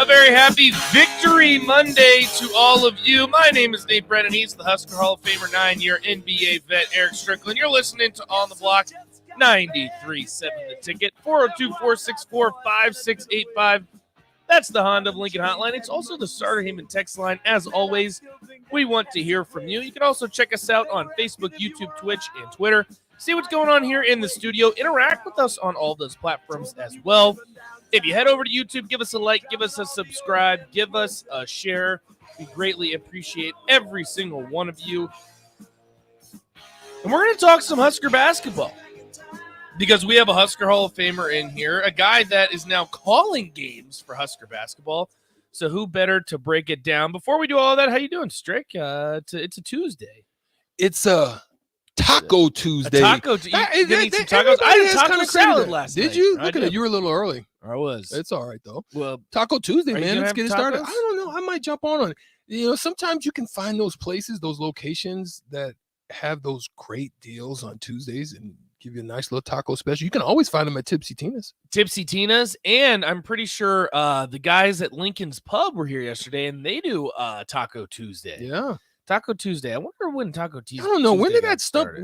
A very happy Victory Monday to all of you. My name is Nate Brennan. He's the Husker Hall of Famer, 9-year NBA vet Eric Strickland. You're listening to On the Block, 93.7 The Ticket, 402-464-5685. That's the Honda of Lincoln hotline. It's also the Starter Heyman text line. As always, we want to hear from you. You can also check us out on Facebook, YouTube, Twitch, and Twitter. See what's going on here in the studio. Interact with us on all those platforms as well. If you head over to YouTube, give us a like, give us a subscribe, give us a share. We greatly appreciate every single one of you. And we're going to talk some Husker basketball because we have a Husker Hall of Famer in here, a guy that is now calling games for Husker basketball. So who better to break it down? Before we do all that, how you doing, Strick? It's a Tuesday. It's a Taco Tuesday. A taco. Eat some tacos. I had taco salad last night. Did you? Look at it. You were a little early. I was. It's all right, though. Well, Taco Tuesday, man. Let's get it started. tacos? I don't know. I might jump on it. You know, sometimes you can find those places, those locations that have those great deals on Tuesdays and give you a nice little taco special. You can always find them at Tipsy Tina's. Tipsy Tina's, and I'm pretty sure the guys at Lincoln's Pub were here yesterday, and they do Taco Tuesday. Yeah. Taco Tuesday. I wonder when Taco Tuesday. I don't know. When did got that stuff? started.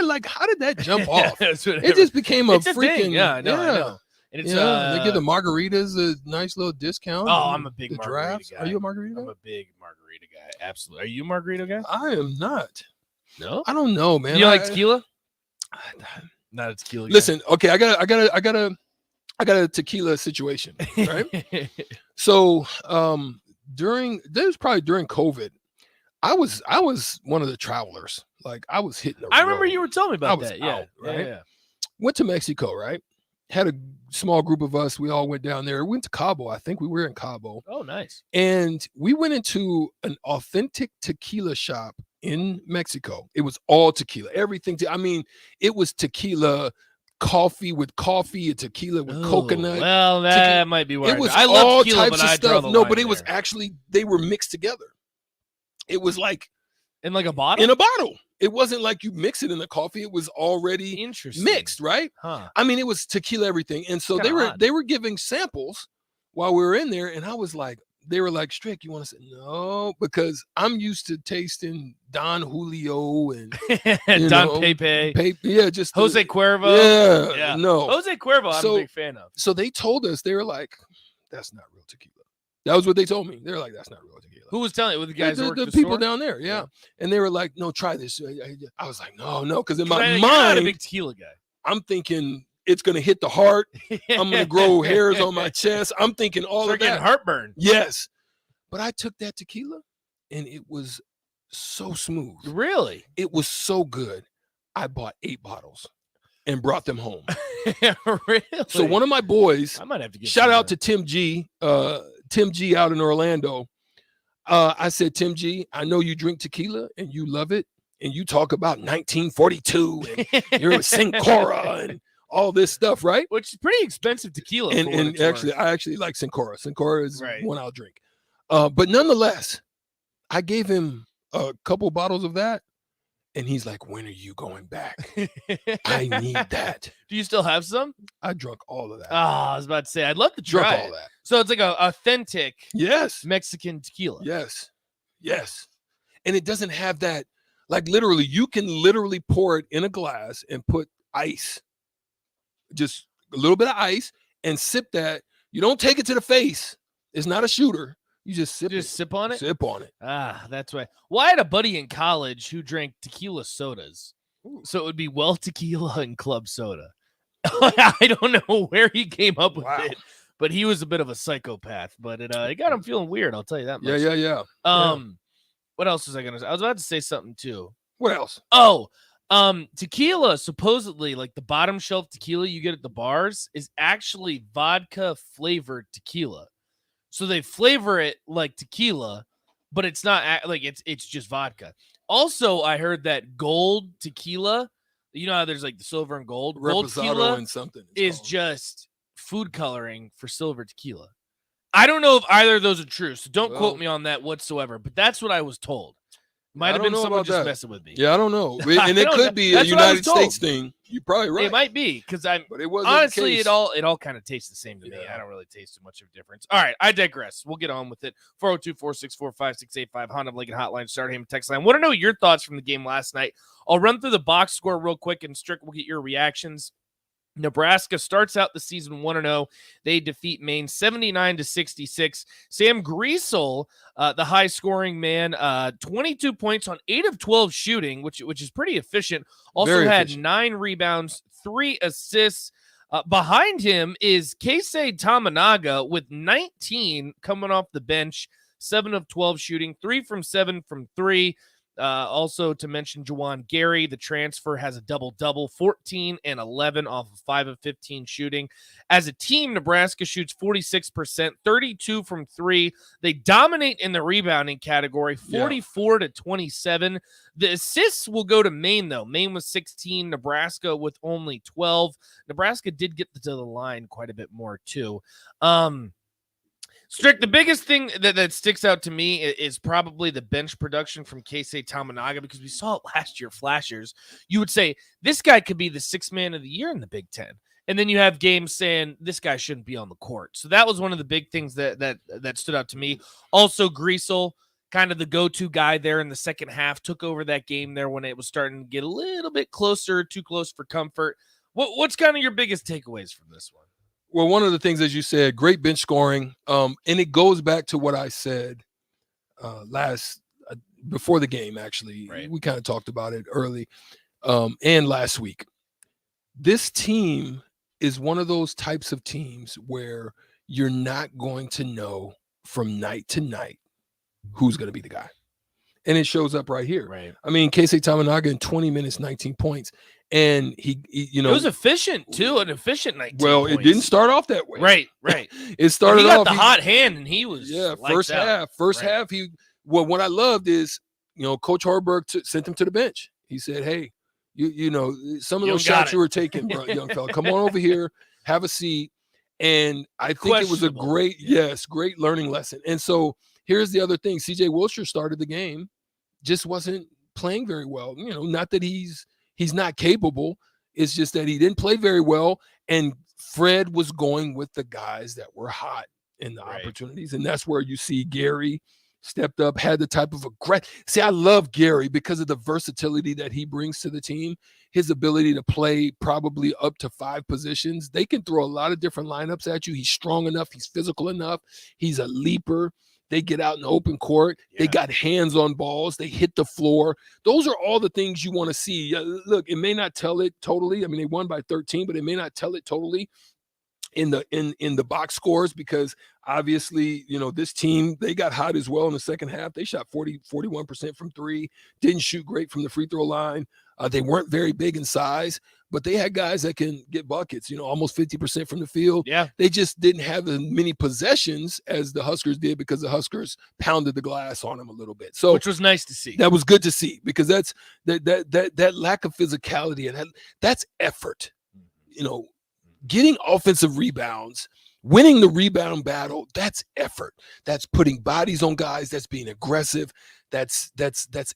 Like, how did that jump off? That's what It just became a it's a freaking. thing. Yeah, I know. And it's they give the margaritas a nice little discount. Oh, I'm a big margarita drafts. guy. Are you a margarita guy? I'm a big margarita guy. Absolutely. Are you a margarita guy? I am not. No. I don't know, man. You like tequila? Not a tequila guy. Listen, okay, I got a tequila situation, right? So, during COVID, I was one of the travelers. Like I was hitting. I remember you were telling me about that. Yeah, out, right? Yeah. Went to Mexico, right? Had a small group of us. We all went down there. Went to Cabo. I think we were in Cabo. Oh, nice. And we went into an authentic tequila shop in Mexico. It was all tequila. Everything. It was tequila. Coffee with coffee, tequila with coconut. Well, that tequila. might be where it was I all love tequila, types but of I draw stuff. the No, line but it was there. actually they were mixed together. It was like in like a bottle. In a bottle. It wasn't like you mix it in the coffee. It was already interesting mixed, right? Huh. It was tequila everything, and so they were giving samples while we were in there, and I was like, they were like, Strick, you want to say no? Because I'm used to tasting Don Julio and Don Pepe. Yeah, just Jose Cuervo. Yeah, no. Jose Cuervo, I'm a big fan of. So they told us, they were like, that's not real tequila. That was what they told me. They were like, that's not real tequila. Who was telling you? The guys the people store? down there, yeah. And they were like, no, try this. I was like, no, because in my you're mind, not a big tequila guy. I'm thinking it's going to hit the heart. I'm going to grow hairs on my chest. I'm thinking all of that. Heartburn. Yes. But I took that tequila, and it was so smooth. Really? It was so good. I bought 8 bottles and brought them home. Really? So one of my boys, I might have to get shout out to Tim G. Tim G out in Orlando. I said, Tim G, I know you drink tequila and you love it, and you talk about 1942 and you're a Sincora and all this stuff, right? Which is pretty expensive tequila. And actually, I actually like Sincora. Sincora is one I'll drink. But nonetheless, I gave him a couple bottles of that, and he's like, when are you going back? I need that. Do you still have some? I drunk all of that. Oh, I was about to say, I'd love to try all that. So it's like a authentic Mexican tequila. Yes. And it doesn't have that, like literally, you can literally pour it in a glass and put ice, just a little bit of ice, and sip that. You don't take it to the face. It's not a shooter. You just sip on it? Sip on it. Ah, that's right. Well, I had a buddy in college who drank tequila sodas. Ooh. So it would be Well Tequila and Club Soda. I don't know where he came up with it, but he was a bit of a psychopath. But it got him feeling weird, I'll tell you that much. Yeah. What else was I going to say? I was about to say something too. What else? Oh, tequila, supposedly, like the bottom shelf tequila you get at the bars is actually vodka flavored tequila. So they flavor it like tequila, but it's not like it's just vodka. Also, I heard that gold tequila, you know how there's like the silver and gold? Gold tequila and something is just food coloring for silver tequila. I don't know if either of those are true, so don't quote me on that whatsoever, but that's what I was told. Might have been someone just messing with me. Yeah, I don't know. And it could be a United States thing. You're probably right. It might be because but it wasn't honestly, the case. it all kind of tastes the same to me. I don't really taste too much of a difference. All right, I digress. We'll get on with it. 402-464-5685 Honda of Lincoln Hotline, Stardom text line. Want to know your thoughts from the game last night? I'll run through the box score real quick, and Strick will get your reactions. Nebraska starts out the season 1-0. They defeat Maine 79-66. Sam Griesel, the high-scoring man, 22 points on 8 of 12 shooting, which is pretty efficient. Also Very had efficient. 9 rebounds, 3 assists. Behind him is Keisei Tamanaga with 19 coming off the bench, 7 of 12 shooting, 3 from 7 from 3. Also to mention Juwan Gary, the transfer, has a double-double, 14 and 11 off of 5 of 15 shooting. As a team, Nebraska shoots 46%, 32 from 3. They dominate in the rebounding category, 44-27. The assists will go to Maine, though. Maine was 16, Nebraska with only 12. Nebraska did get to the line quite a bit more, too. Strick, the biggest thing that sticks out to me is probably the bench production from Keisei Tamanaga, because we saw it last year, flashers. You would say, this guy could be the 6th man of the year in the Big Ten. And then you have games saying, this guy shouldn't be on the court. So that was one of the big things that stood out to me. Also, Griesel, kind of the go-to guy there in the second half, took over that game there when it was starting to get a little bit closer, too close for comfort. What's kind of your biggest takeaways from this one? Well, one of the things, as you said, great bench scoring. And it goes back to what I said before the game, actually. Right. We kind of talked about it early and last week. This team is one of those types of teams where you're not going to know from night to night who's going to be the guy. And it shows up right here. Right. I mean, Keisei Tamanaga in 20 minutes, 19 points. And he it was efficient too, an efficient 19 points. It didn't start off that way. Right. It started off. He got off the hot hand, and he was first half. What I loved is, Coach Harburg sent him to the bench. He said, "Hey, you know some of those shots you were taking, bro, young fella. Come on over here, have a seat." And I think it was a great learning lesson. And so here's the other thing: CJ Wilshire started the game, just wasn't playing very well. Not that he's not capable. It's just that he didn't play very well. And Fred was going with the guys that were hot in the opportunities. And that's where you see Gary stepped up, had the type of See, I love Gary because of the versatility that he brings to the team. His ability to play probably up to 5 positions. They can throw a lot of different lineups at you. He's strong enough. He's physical enough. He's a leaper. They get out in the open court. Yeah. They got hands on balls. They hit the floor. Those are all the things you want to see. Look, it may not tell it totally. I mean, they won by 13, but it may not tell it totally in the box scores, because obviously, this team, they got hot as well in the second half. They shot 41% from 3, didn't shoot great from the free throw line. They weren't very big in size, but they had guys that can get buckets, almost 50% from the field. Yeah. They just didn't have as many possessions as the Huskers did, because the Huskers pounded the glass on them a little bit. So, which was nice to see. That was good to see, because that's that lack of physicality, and that's effort. Getting offensive rebounds, winning the rebound battle, that's effort. That's putting bodies on guys. That's being aggressive. That's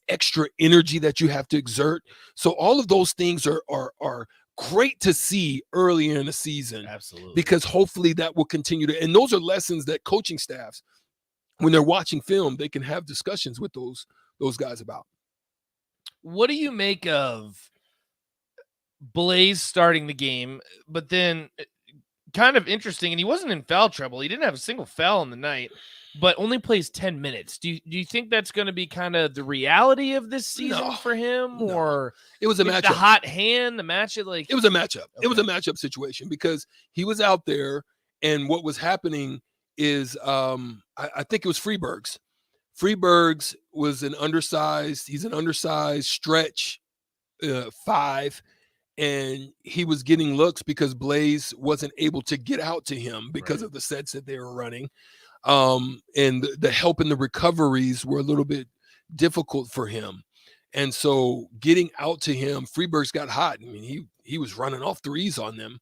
extra energy that you have to exert. So all of those things are great to see early in the season. Absolutely. Because hopefully that will continue to, and those are lessons that coaching staffs, when they're watching film, they can have discussions with those guys about. What do you make of Blaze starting the game, but then kind of interesting, and he wasn't in foul trouble. He didn't have a single foul in the night, but only plays 10 minutes. Do you think that's going to be kind of the reality of this season for him? No. Or it was a matchup. The hot hand, the matchup, it was a matchup. Okay. It was a matchup situation, because he was out there, and what was happening is I think it was Freeberg's. Freeberg's was he's an undersized stretch 5. And he was getting looks because Blaze wasn't able to get out to him because of the sets that they were running. And the help and the recoveries were a little bit difficult for him. And so getting out to him, Freeberg's got hot. I mean, he was running off threes on them.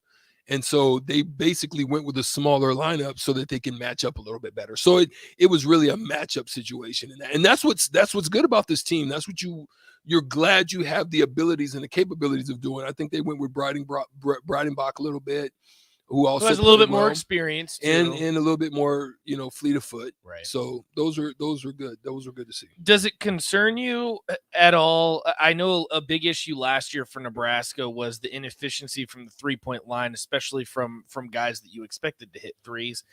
And so they basically went with a smaller lineup so that they can match up a little bit better. So it was really a matchup situation. And that's what's good about this team. That's what you're glad you have the abilities and the capabilities of doing. I think they went with Breidenbach a little bit, who also has a little bit well, more experience too. and a little bit more, fleet of foot. Right. So those are good. Those were good to see. Does it concern you at all? I know a big issue last year for Nebraska was the inefficiency from the 3-point line, especially from guys that you expected to hit threes.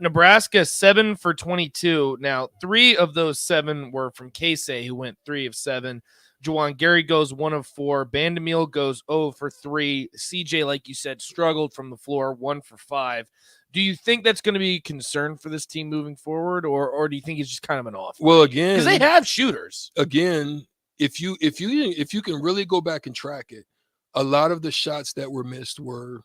Nebraska 7 for 22. Now 3 of those 7 were from Casey, who went 3 of 7. Juwan Gary goes 1 of 4. Bandemil goes 0 for 3. CJ, like you said, struggled from the floor, 1 for 5. Do you think that's going to be a concern for this team moving forward, or do you think it's just kind of an off? Well, again, because they have shooters. Again, if you can really go back and track it, a lot of the shots that were missed were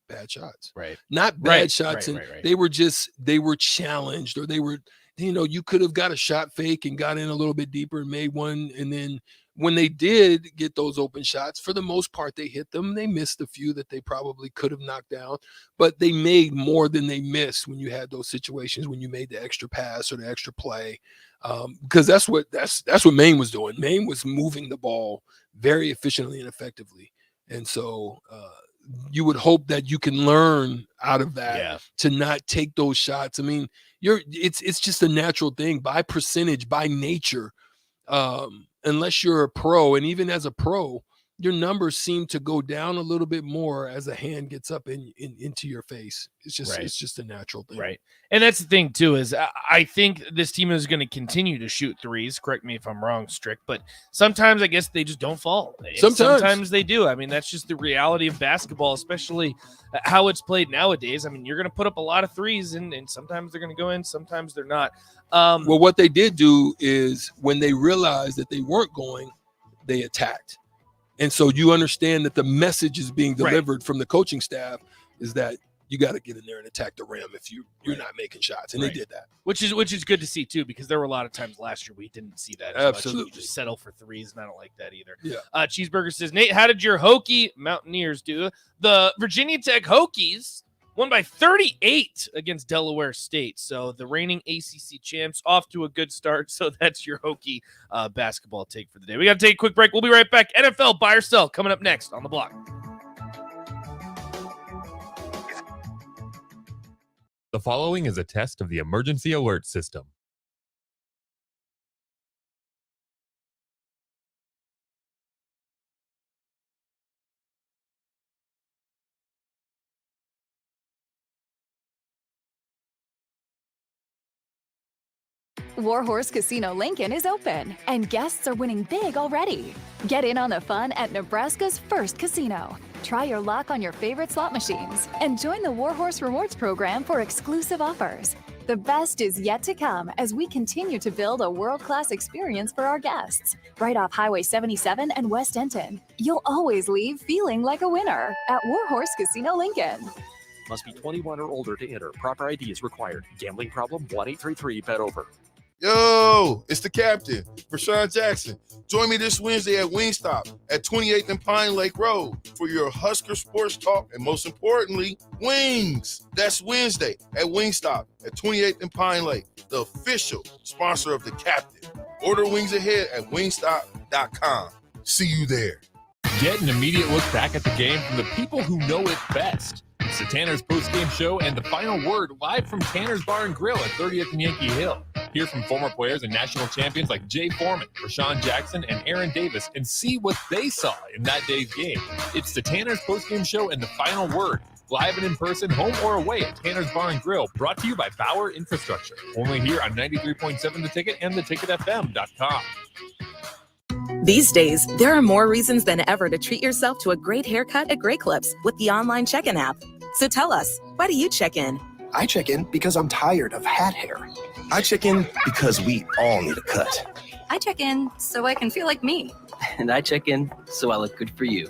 bad shots. Right. Not bad shots. Right. They were challenged, or they were, you could have got a shot fake and got in a little bit deeper and made one. And then when they did get those open shots, for the most part, they hit them. They missed a few that they probably could have knocked down, but they made more than they missed when you had those situations, when you made the extra pass or the extra play. Because that's what Maine was doing. Maine was moving the ball very efficiently and effectively. And so you would hope that you can learn out of that to not take those shots. I mean, it's just a natural thing by percentage, by nature. Unless you're a pro, and even as a pro, your numbers seem to go down a little bit more as a hand gets up into your face. It's just a natural thing. Right. And that's the thing too, is I think this team is going to continue to shoot threes. Correct me if I'm wrong, Strick, but sometimes I guess they just don't fall. Sometimes they do. I mean, that's just the reality of basketball, especially how it's played nowadays. I mean, you're going to put up a lot of threes and sometimes they're going to go in, sometimes they're not. Well, what they did do is when they realized that they weren't going, they attacked. And so you understand that the message is being delivered from the coaching staff is that you got to get in there and attack the rim if you're not making shots. And they did that. Which is good to see too, because there were a lot of times last year we didn't see that. Absolutely. You just settle for threes, and I don't like that either. Yeah. Cheeseburger says, Nate, how did your Hokie Mountaineers do? The Virginia Tech Hokies won by 38 against Delaware State. So the reigning ACC champs off to a good start. So that's your Hokie basketball take for the day. We got to take a quick break. We'll be right back. NFL buy or sell coming up next on the block. The following is a test of the emergency alert system. Warhorse Casino Lincoln is open, and guests are winning big already. Get in on the fun at Nebraska's first casino. Try your luck on your favorite slot machines and join the Warhorse Rewards program for exclusive offers. The best is yet to come as we continue to build a world-class experience for our guests. Right off Highway 77 and West Denton. You'll always leave feeling like a winner at Warhorse Casino Lincoln. Must be 21 or older to enter. Proper ID is required. Gambling problem? 1-833-BET-OVER. Yo, it's the captain, Rashawn Jackson. Join me this Wednesday at Wingstop at 28th and Pine Lake Road for your Husker sports talk and, most importantly, wings. That's Wednesday at Wingstop at 28th and Pine Lake, the official sponsor of the captain. Order wings ahead at wingstop.com. See you there. Get an immediate look back at the game from the people who know it best. It's the Tanner's post-game show and the final word live from Tanner's Bar and Grill at 30th and Yankee Hill. Hear from former players and national champions like Jay Foreman, Rashawn Jackson, and Aaron Davis and see what they saw in that day's game. It's the Tanner's post-game show and the final word, live and in person, home or away at Tanner's Bar and Grill, brought to you by Bauer Infrastructure. Only here on 93.7 The Ticket and theticketfm.com. These days, there are more reasons than ever to treat yourself to a great haircut at Great Clips with the online check-in app. So tell us, why do you check in? I check in because I'm tired of hat hair. I check in because we all need a cut. I check in so I can feel like me. And I check in so I look good for you.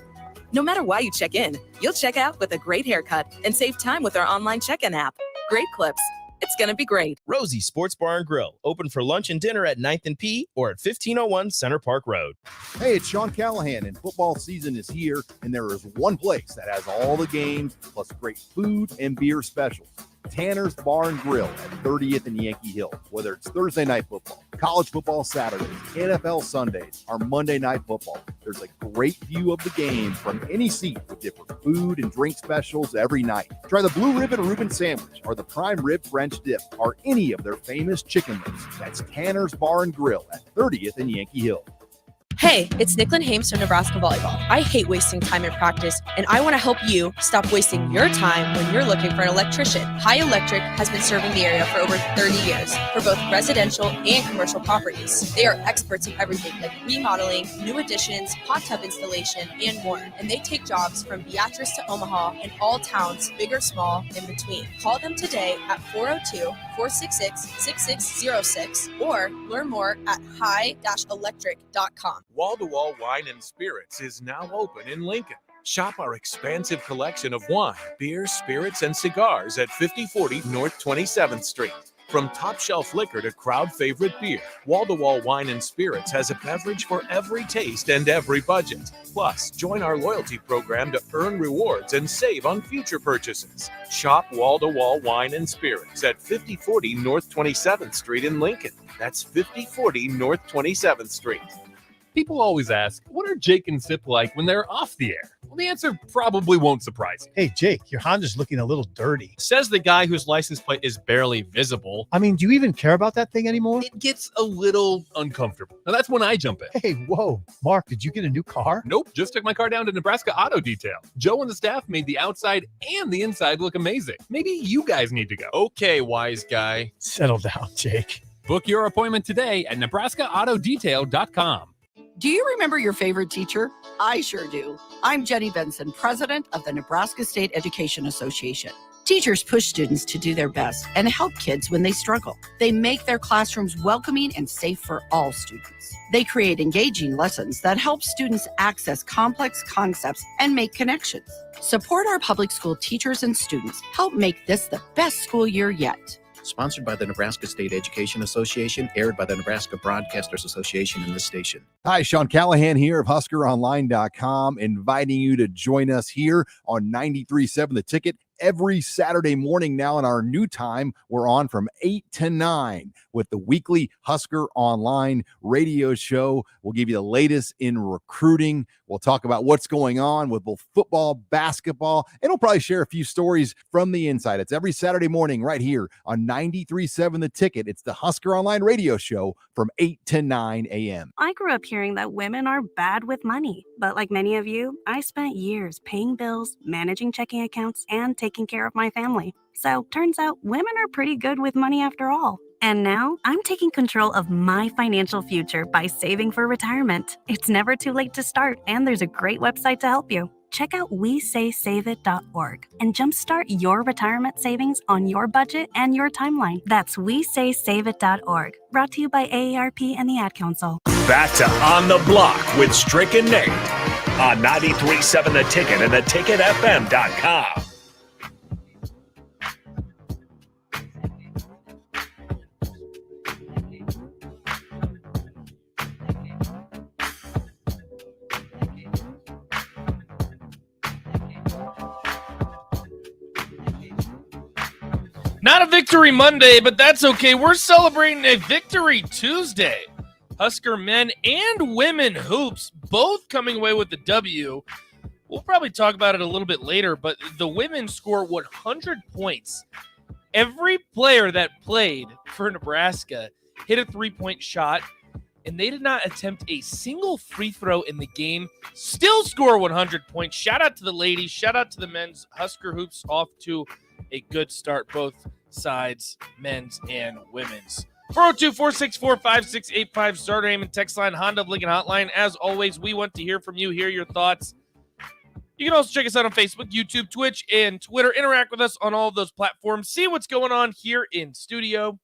No matter why you check in, you'll check out with a great haircut and save time with our online check-in app. Great Clips. It's going to be great. Rosie's Sports Bar and Grill, open for lunch and dinner at 9th and P or at 1501 Center Park Road. Hey, it's Sean Callahan, and football season is here, and there is one place that has all the games, plus great food and beer specials. Tanner's Bar and Grill at 30th and Yankee Hill. Whether it's Thursday night football, college football Saturdays, NFL Sundays, or Monday night football, there's a great view of the game from any seat with different food and drink specials every night. Try the Blue Ribbon Reuben Sandwich or the Prime Rib French Dip or any of their famous chicken wings. That's Tanner's Bar and Grill at 30th and Yankee Hill. Hey, it's Nicklin Hames from Nebraska Volleyball. I hate wasting time in practice, and I want to help you stop wasting your time when you're looking for an electrician. High Electric has been serving the area for over 30 years for both residential and commercial properties. They are experts in everything like remodeling, new additions, hot tub installation, and more. And they take jobs from Beatrice to Omaha and all towns, big or small, in between. Call them today at 402-466-6606 or learn more at high-electric.com. Wall-to-Wall Wine and Spirits is now open in Lincoln. Shop our expansive collection of wine, beer, spirits, and cigars at 5040 North 27th Street. From top-shelf liquor to crowd-favorite beer, Wall-to-Wall Wine and Spirits has a beverage for every taste and every budget. Plus, join our loyalty program to earn rewards and save on future purchases. Shop Wall-to-Wall Wine and Spirits at 5040 North 27th Street in Lincoln. That's 5040 North 27th Street. People always ask, what are Jake and Sip like when they're off the air? Well, the answer probably won't surprise you. Hey, Jake, your Honda's looking a little dirty. Says the guy whose license plate is barely visible. I mean, do you even care about that thing anymore? It gets a little uncomfortable. Now, that's when I jump in. Hey, whoa. Mark, did you get a new car? Nope, just took my car down to Nebraska Auto Detail. Joe and the staff made the outside and the inside look amazing. Maybe you guys need to go. Okay, wise guy. Settle down, Jake. Book your appointment today at NebraskaAutoDetail.com. Do you remember your favorite teacher? I sure do. I'm Jenny Benson, president of the Nebraska State Education Association. Teachers push students to do their best and help kids when they struggle. They make their classrooms welcoming and safe for all students. They create engaging lessons that help students access complex concepts and make connections. Support our public school teachers and students. Help make this the best school year yet. Sponsored by the Nebraska State Education Association, aired by the Nebraska Broadcasters Association in this station. Hi, Sean Callahan here of HuskerOnline.com, inviting you to join us here on 93.7 The Ticket every Saturday morning now. In our new time, we're on from 8 to 9 with the weekly Husker Online radio show. We'll give you the latest in recruiting. We'll talk about what's going on with both football, basketball, and we'll probably share a few stories from the inside. It's every Saturday morning right here on 93.7 The Ticket. It's the Husker Online radio show from 8 to 9 a.m. I grew up hearing that women are bad with money, but like many of you, I spent years paying bills, managing checking accounts, and taking care of my family. So turns out women are pretty good with money after all. And now I'm taking control of my financial future by saving for retirement. It's never too late to start, and there's a great website to help you. Check out WeSaySaveIt.org and jumpstart your retirement savings on your budget and your timeline. That's WeSaySaveIt.org. Brought to you by AARP and the Ad Council. Back to On the Block with Strick and Nate on 93.7 The Ticket and theticketfm.com. Not a Victory Monday, but that's okay. We're celebrating a Victory Tuesday. Husker men and women hoops both coming away with the W. We'll probably talk about it a little bit later, but the women score 100 points. Every player that played for Nebraska hit a three-point shot, and they did not attempt a single free throw in the game. Still score 100 points. Shout out to the ladies. Shout out to the men's. Husker hoops off to a good start, both sides, men's and women's. 402-464-5685, starter name and text line, Honda of Lincoln Hotline. As always, we want to hear from you, hear your thoughts. You can also check us out on Facebook, YouTube, Twitch, and Twitter. Interact with us on all of those platforms. See what's going on here in studio.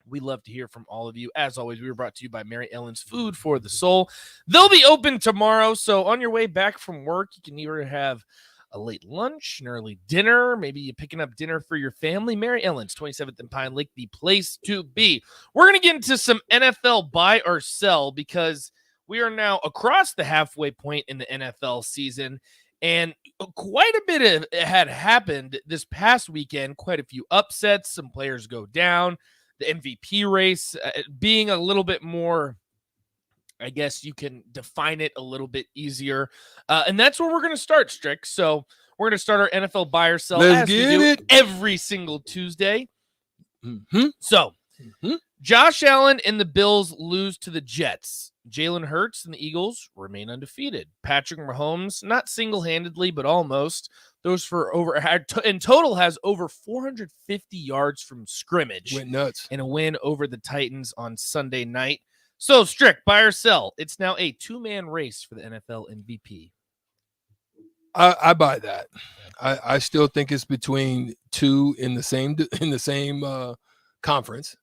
We love to hear from all of you. As always, we were brought to you by Mary Ellen's Food for the Soul. They'll be open tomorrow, so on your way back from work, you can either have a late lunch, an early dinner, maybe you're picking up dinner for your family, Mary Ellen's 27th and Pine Lake, the place to be. We're going to get into some NFL buy or sell because we are now across the halfway point in the NFL season, and quite a bit had happened this past weekend. Quite a few upsets, some players go down, the MVP race being a little bit more, I guess you can define it a little bit easier. And that's where we're going to start, Strick. So we're going to start our NFL buy or sell Let's as we get do it. every single Tuesday. Mm-hmm. So Josh Allen and the Bills lose to the Jets. Jalen Hurts and the Eagles remain undefeated. Patrick Mahomes, not single-handedly, but almost, those for over in total has over 450 yards from scrimmage. Went nuts. In a win over the Titans on Sunday night. So, Strick, buy or sell? It's now a two-man race for the NFL MVP. I buy that. I still think it's between two in the same conference,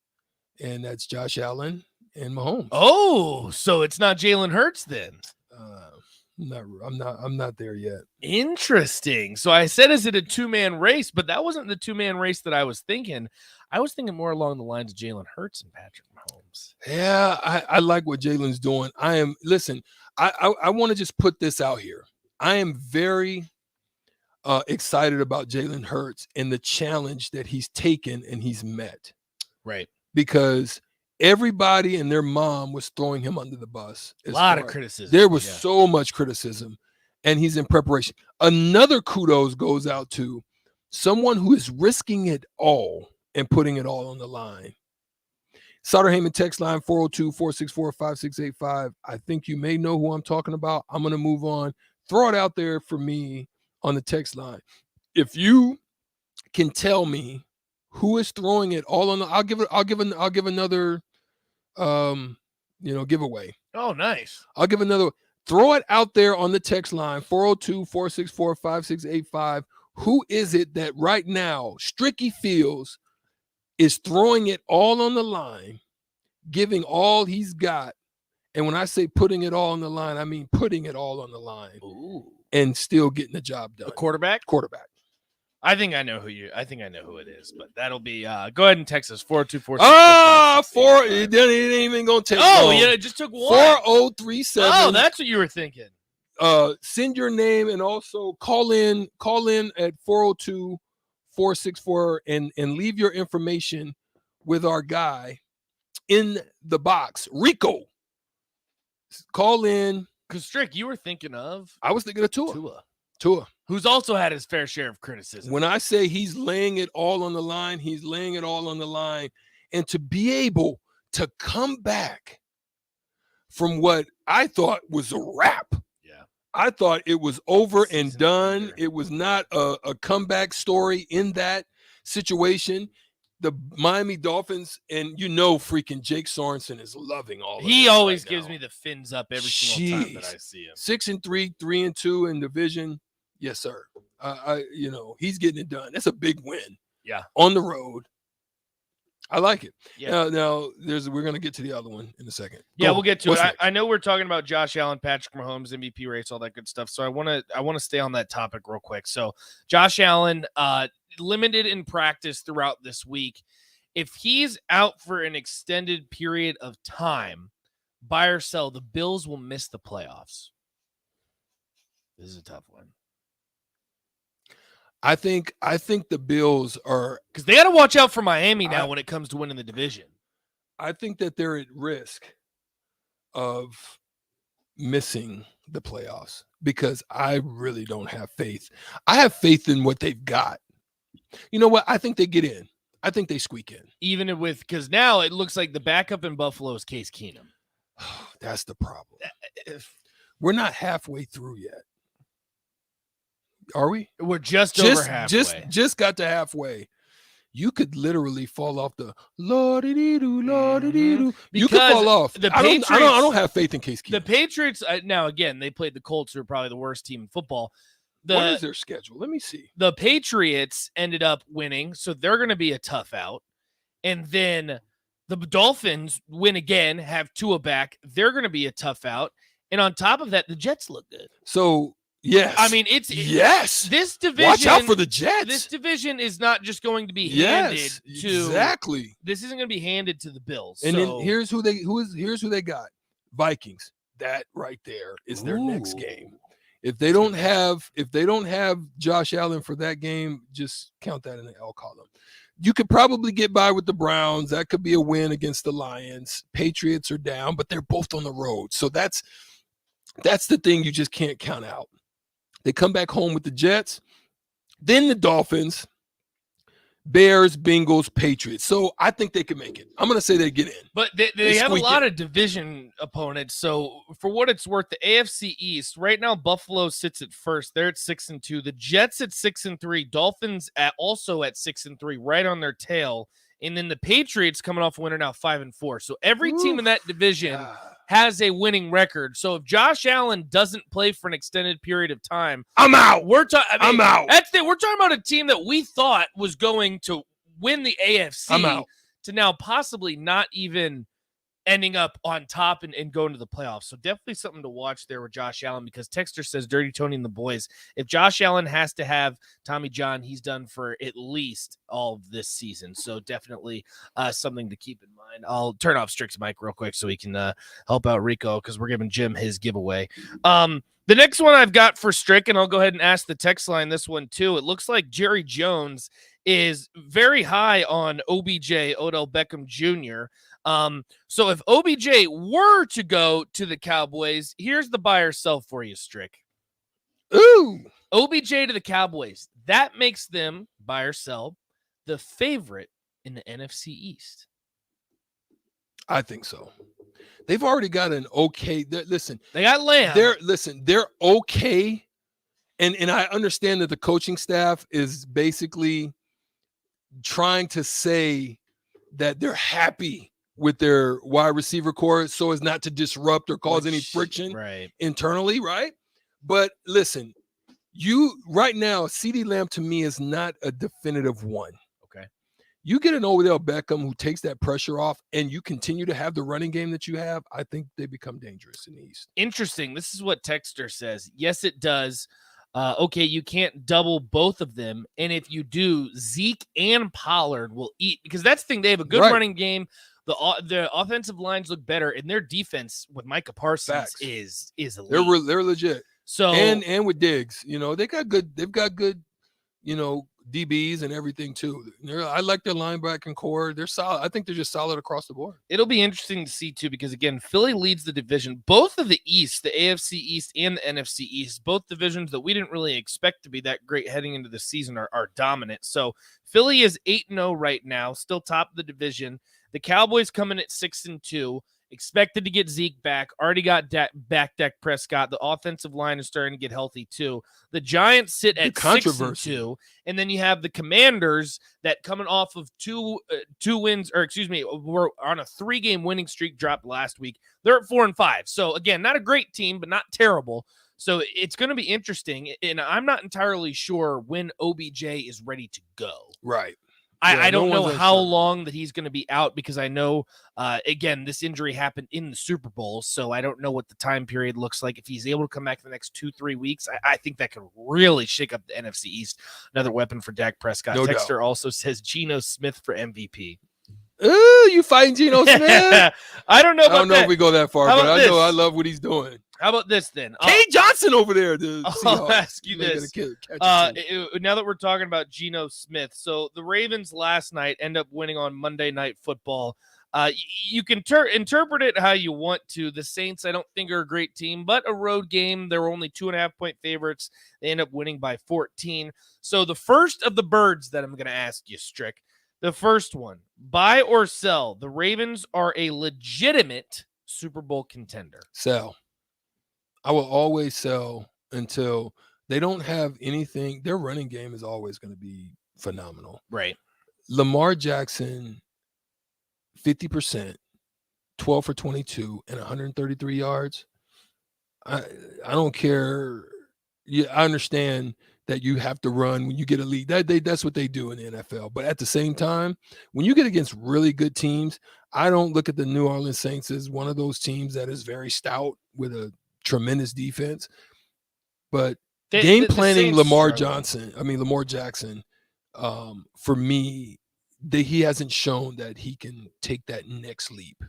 and that's Josh Allen and Mahomes. Oh, so it's not Jalen Hurts then? I'm not there yet. Interesting. So I said, is it a two-man race? But that wasn't the two-man race that I was thinking. I was thinking more along the lines of Jalen Hurts and Patrick Mahomes. Yeah, I like what Jalen's doing. I want to just put this out here. I am very excited about Jalen Hurts and the challenge that he's taken and he's met. Right. Because everybody and their mom was throwing him under the bus. A lot of criticism. There was so much criticism, and he's in preparation. Another kudos goes out to someone who is risking it all and putting it all on the line. Sutter Heyman text line 402-464-5685. I think you may know who I'm talking about. I'm going to move on. Throw it out there for me on the text line. If you can tell me who is throwing it all on the, I'll give another giveaway. Oh, nice. I'll give another. Throw it out there on the text line 402-464-5685. Who is it that right now Stricky feels is throwing it all on the line, giving all he's got? And when I say putting it all on the line, I mean putting it all on the line. Ooh. And still getting the job done. A quarterback? Quarterback. I think I know who it is, but that'll be go ahead and text us 424. It ain't even gonna take long. long. Yeah, it just took one. 4037. Oh, that's what you were thinking. Send your name and also call in at 402-464 and leave your information with our guy in the box. Rico. Call in. Because Strick, you were thinking of? I was thinking of Tua. Who's also had his fair share of criticism. When I say he's laying it all on the line, he's laying it all on the line. And to be able to come back from what I thought was a wrap. Yeah. I thought it was over and done. It was not a comeback story in that situation. The Miami Dolphins, and freaking Jake Sorensen is loving all of it. He always gives me the fins up every single time that I see him. 6-3, 3-2 in division. Yes, sir. He's getting it done. That's a big win. Yeah. On the road. I like it. Yeah. Now we're going to get to the other one in a second. Yeah, we'll get to it. I know we're talking about Josh Allen, Patrick Mahomes, MVP race, all that good stuff. So I want to stay on that topic real quick. So Josh Allen, limited in practice throughout this week. If he's out for an extended period of time, buy or sell, the Bills will miss the playoffs. This is a tough one. I think the Bills are, because they got to watch out for Miami now when it comes to winning the division. I think that they're at risk of missing the playoffs because I really don't have faith. I have faith in what they've got. You know what? I think they get in. I think they squeak in. Even with, because now it looks like the backup in Buffalo is Case Keenum. That's the problem. We're not halfway through yet. Are we? We're just over halfway. Just got to halfway. You could literally fall off the Lord-a-dee-doo, Lord-a-dee-doo. You could fall off. I don't have faith in Case Keenum. The Patriots, now again, they played the Colts, who are probably the worst team in football. What is their schedule? Let me see. The Patriots ended up winning, so they're going to be a tough out. And then the Dolphins win again, have Tua back. They're going to be a tough out. And on top of that, the Jets look good. So Yes. I mean, yes. This division. Watch out for the Jets. This division is not just going to be Yes, handed to exactly. This isn't going to be handed to the Bills. And so, then here's who they got. Vikings. That right there is their next game. If they don't have Josh Allen for that game, just count that in the L column. You could probably get by with the Browns. That could be a win against the Lions. Patriots are down, but they're both on the road. So that's the thing you just can't count out. They come back home with the Jets, then the Dolphins, Bears, Bengals, Patriots. So I think they can make it. I'm going to say they get in. But they have a lot of division opponents. So for what it's worth, the AFC East, right now Buffalo sits at first. They're at 6-2. The Jets at 6-3. Dolphins also at 6-3, right on their tail. And then the Patriots coming off a winner now 5-4. So every team in that division has a winning record. So if Josh Allen doesn't play for an extended period of time, I'm out. I'm out. We're talking about a team that we thought was going to win the AFC I'm out. to now possibly not even ending up on top and going to the playoffs. So definitely something to watch there with Josh Allen, because Texter says Dirty Tony and the boys, if Josh Allen has to have Tommy John, he's done for at least all of this season. So definitely something to keep in mind. I'll turn off Strick's mic real quick so he can help out Rico, because we're giving Jim his giveaway. The next one I've got for Strick, and I'll go ahead and ask the text line this one too. It looks like Jerry Jones is very high on OBJ, Odell Beckham Jr. So if OBJ were to go to the Cowboys, here's the buy or sell for you, Strick. Ooh. OBJ to the Cowboys. That makes them, buy or sell, the favorite in the NFC East. I think so. They've already got an okay. Listen, they got Lamb. They're okay. And I understand that the coaching staff is basically trying to say that they're happy with their wide receiver core so as not to disrupt or cause any friction internally, right? But listen, right now, CeeDee Lamb to me is not a definitive one. Okay. You get an Odell Beckham who takes that pressure off and you continue to have the running game that you have, I think they become dangerous in the East. Interesting. This is what Texter says. Yes, it does. Okay, you can't double both of them. And if you do, Zeke and Pollard will eat, because that's the thing. They have a good running game. The offensive lines look better, and their defense with Micah Parsons is elite. They're legit. So and with Diggs, they've got good, DBs and everything too. I like their linebacking core. They're solid. I think they're just solid across the board. It'll be interesting to see too, because again, Philly leads the division. Both of the East, the AFC East and the NFC East, both divisions that we didn't really expect to be that great heading into the season are dominant. So Philly is 8-0 right now, still top of the division. The Cowboys coming at 6-2. Expected to get Zeke back. Already got back Dak Prescott. The offensive line is starting to get healthy too. The Giants sit at 6-2, and then you have the Commanders that coming off of two wins, or excuse me, were on a 3-game winning streak, dropped last week. They're at 4-5. So again, not a great team, but not terrible. So it's going to be interesting, and I'm not entirely sure when OBJ is ready to go. Right. I don't know how long that he's going to be out, because I know, again, this injury happened in the Super Bowl, so I don't know what the time period looks like. If he's able to come back for the next 2-3 weeks, I think that could really shake up the NFC East. Another weapon for Dak Prescott. No Texter doubt. also says Geno Smith for MVP. Ooh, you fighting Geno Smith? I don't know about that. I don't know if we go that far, How but about I know this? I love what he's doing. How about this then? Kane Johnson over there. I'll ask you this. Now that we're talking about Geno Smith, so the Ravens last night end up winning on Monday Night Football. You can interpret it how you want to. The Saints, I don't think, are a great team, but a road game. They were only 2.5-point favorites. They end up winning by 14. So the first of the birds that I'm going to ask you, Strick, the first one, buy or sell. The Ravens are a legitimate Super Bowl contender. Sell. I will always sell until they don't have anything. Their running game is always going to be phenomenal. Right. Lamar Jackson, 50%, 12 for 22, and 133 yards. I don't care. Yeah, I understand that you have to run when you get a lead. That's what they do in the NFL. But at the same time, when you get against really good teams, I don't look at the New Orleans Saints as one of those teams that is very stout with a tremendous defense. But Game planning, Saints Lamar struggle. Jackson, for me, he hasn't shown that he can take that next leap.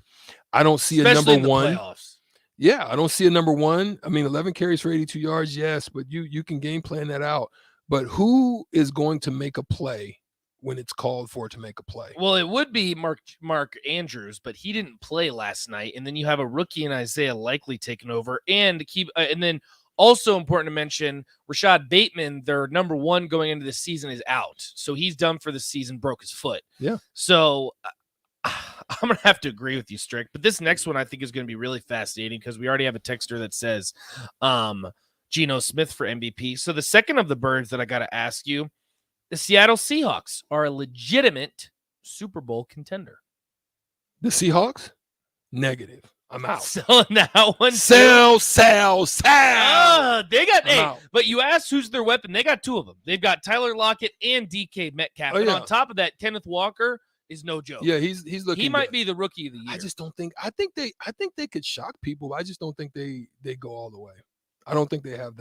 I don't see Especially a in number the one. playoffs. Yeah, I don't see a number one. I mean, 11 carries for 82 yards, yes, but you can game plan that out. But who is going to make a play when it's called for to make a play? Well, it would be Mark Andrews, but he didn't play last night. And then you have a rookie in Isaiah Likely taking over, and and then also important to mention, Rashad Bateman, their number one going into the season, is out, so he's done for the season. Broke his foot. Yeah. So I'm gonna have to agree with you, Strick. But this next one I think is going to be really fascinating because we already have a texter that says Geno Smith for MVP. So the second of the birds that I got to ask you. The Seattle Seahawks are a legitimate Super Bowl contender. The Seahawks? Negative. I'm out. Selling that one. Sell. They got but you asked who's their weapon. They got two of them. They've got Tyler Lockett and DK Metcalf. And on top of that, Kenneth Walker is no joke. Yeah, he's looking. He might good. be the rookie of the year. I just don't think. I think they could shock people. I just don't think they go all the way. I don't think they have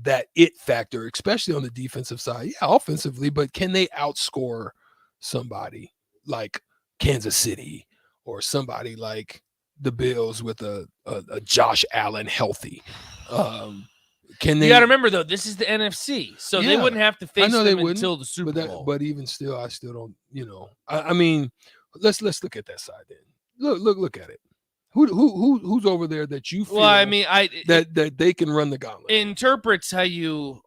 that it factor, especially on the defensive side. Yeah, offensively, but can they outscore somebody like Kansas City or somebody like the Bills with a Josh Allen healthy? Can they? You got to remember though, this is the NFC, so they wouldn't have to face them until the Super Bowl. But even still, I still don't. I mean, let's look at that side then. Look at it. Who's over there that you feel? Well, I mean, that they can run the gauntlet. Interprets how you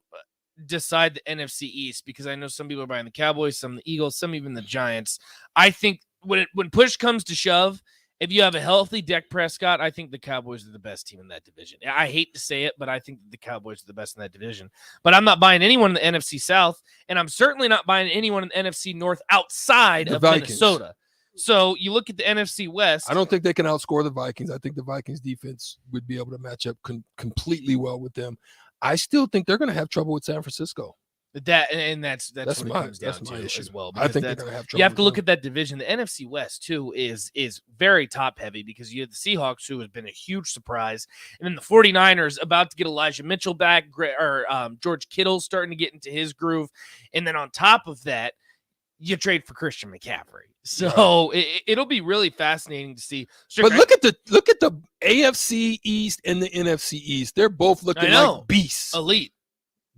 decide the NFC East, because I know some people are buying the Cowboys, some the Eagles, some even the Giants. I think when push comes to shove, if you have a healthy Dak Prescott, I think the Cowboys are the best team in that division. I hate to say it, but I think the Cowboys are the best in that division. But I'm not buying anyone in the NFC South, and I'm certainly not buying anyone in the NFC North outside of Vikings. Minnesota. So you look at the NFC West. I don't think they can outscore the Vikings. I think the Vikings defense would be able to match up completely well with them. I still think they're going to have trouble with San Francisco. That's what it comes down to issue as well. I think they're going to have trouble. You have to look at that division. The NFC West too is very top heavy, because you have the Seahawks, who has been a huge surprise, and then the 49ers about to get Elijah Mitchell back, or George Kittle starting to get into his groove, and then on top of that, you trade for Christian McCaffrey. So it'll be really fascinating to see. But look at the AFC East and the NFC East. They're both looking like beasts. Elite.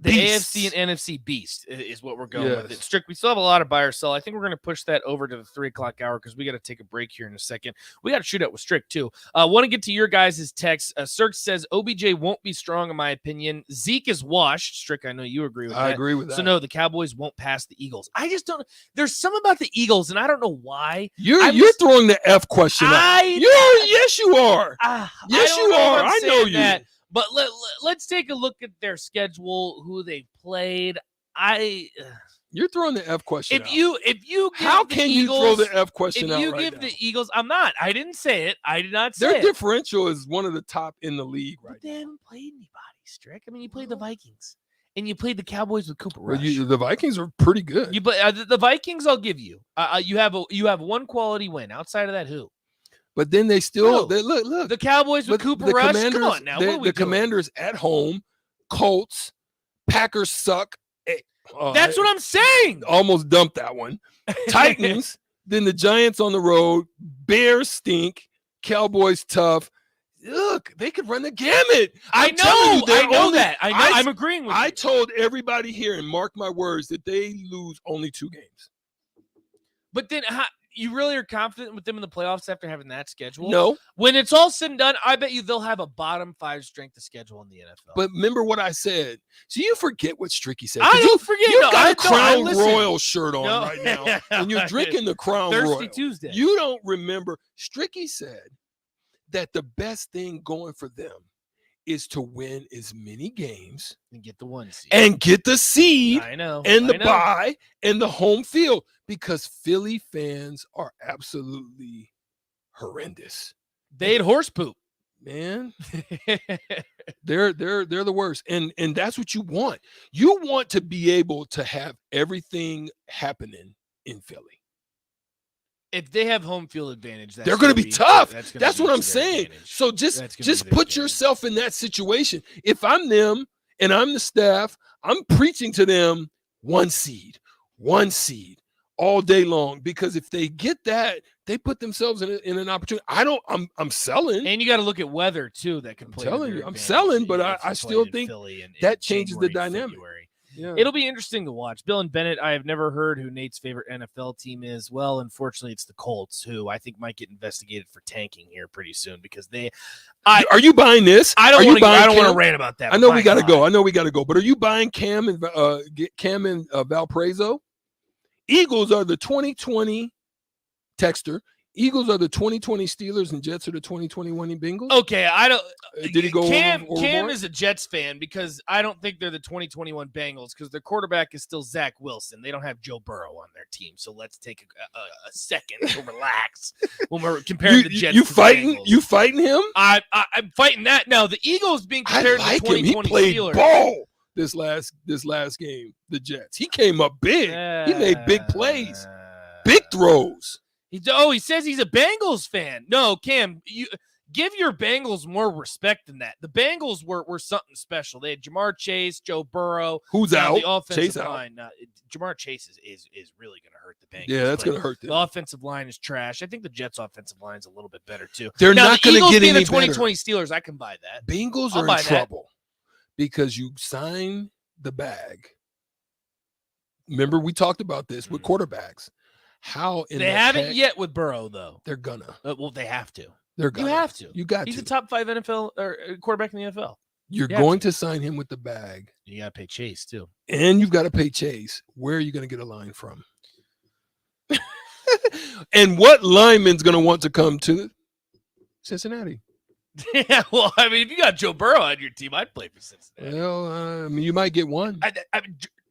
The AFC and NFC beast is what we're going with. It. Strick, we still have a lot of buy or sell. I think we're going to push that over to the 3:00 hour because we got to take a break here in a second. We got to shoot out with Strick too. Want to get to your guys' text. Cirque says OBJ won't be strong in my opinion. Zeke is washed. Strick, I know you agree with that. I agree with that. So no, the Cowboys won't pass the Eagles. I just don't. There's something about the Eagles, and I don't know why. You're throwing the F question out. Yes, you are. Yes, you are. I know you. That. But let's take a look at their schedule, who they played. You're throwing the F question out. If you give how can Eagles, you throw the F question out? If you give the Eagles, I'm not. I didn't say it. I did not say their it. differential is one of the top in the league right now. They haven't played anybody, Strick. I mean, you played the Vikings, and you played the Cowboys with Cooper Rush. The Vikings are pretty good. The Vikings, I'll give you. You have one quality win. Outside of that, who? But then they still look the Cowboys with Cooper Rush. Come on now, what are we the Commanders at home, Colts, Packers suck. That's what I'm saying. Almost dumped that one. Titans, then the Giants on the road. Bears stink. Cowboys tough. Look, they could run the gamut. I know that. I'm agreeing with you. I told everybody here, and mark my words, that they lose only 2 games. But then you really are confident with them in the playoffs after having that schedule? No. When it's all said and done, I bet you they'll have a bottom 5 strength of schedule in the NFL. But remember what I said. So you forget what Stricky said. I don't forget. You got a Crown Royal shirt on right now. And you're drinking the Crown Royal. Thirsty Tuesday. You don't remember. Stricky said that the best thing going for them is to win as many games and get the 1 seed and get the seed. I know. And the bye and the home field, because Philly fans are absolutely horrendous. They ate horse poop, man. They're the worst, and that's what you want. You want to be able to have everything happening in Philly. If they have home field advantage, they're going to be tough. That's what I'm saying. So just put yourself in that situation. If I'm them and I'm the staff, I'm preaching to them one seed all day long, because if they get that, they put themselves in an opportunity. I'm selling. And you got to look at weather too. That can play. I'm telling to you, their I'm advantage. selling, but Yeah, I still think that changes the dynamic. Yeah. It'll be interesting to watch. Bill and Bennett, I have never heard who Nate's favorite NFL team is. Well, unfortunately, it's the Colts, who I think might get investigated for tanking here pretty soon because are you buying this? I don't want to rant about that. I know we got to go. But are you buying Cam and Valparaiso? Eagles are the 2020 Texter. Eagles are the 2020 Steelers, and Jets are the 2021 Bengals. Okay, I don't. Did he go Cam overboard? is a Jets fan because I don't think they're the 2021 Bengals because their quarterback is still Zach Wilson. They don't have Joe Burrow on their team, so let's take a second to relax when we're comparing the Jets. You to fighting? The Bengals. You fighting him? I'm fighting that. No, the Eagles being compared I like to the him. He 2020 played Steelers. ball this last game. The Jets. He came up big. He made big plays, big throws. He says he's a Bengals fan. No, Cam, you give your Bengals more respect than that. The Bengals were something special. They had Jamar Chase, Joe Burrow. Who's out? The offensive Chase line. Jamar Chase is really going to hurt the Bengals. Yeah, that's going to hurt them. The offensive line is trash. I think the Jets' offensive line is a little bit better too. They're not going to get any the 2020 better. Steelers. I can buy that. Bengals are in trouble because you sign the bag. Remember, we talked about this with quarterbacks. How they haven't yet with Burrow though. They're gonna. Well, they have to. They're gonna. You have to. You got. He's to. a top 5 NFL or quarterback in the NFL. You're going to sign him with the bag. You got to pay Chase too, and you've got to pay Chase. Where are you going to get a line from? And what lineman's going to want to come to Cincinnati? Yeah, well, I mean, if you got Joe Burrow on your team, I'd play for Cincinnati. Well, I mean, you might get one.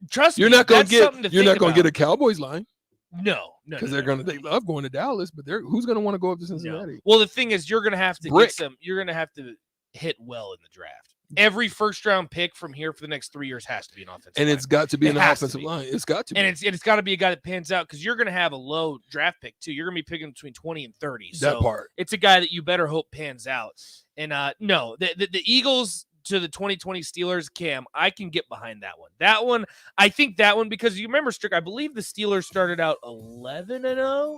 Trust me, you're not going to get a Cowboys line. No, because they love going to Dallas, but who's going to want to go up to Cincinnati? No. Well, the thing is, you're going to have to get some. You're going to have to hit well in the draft. Every first round pick from here for the next 3 years has to be an offensive line. And it's got to be an offensive line. It's got to be. And it's got to be a guy that pans out because you're going to have a low draft pick too. You're going to be picking between 20 and 30. So that part. It's a guy that you better hope pans out. And no, the Eagles to the 2020 Steelers, Cam, I can get behind that one. That one, I think that one, because you remember, Strick, I believe the Steelers started out 11-0.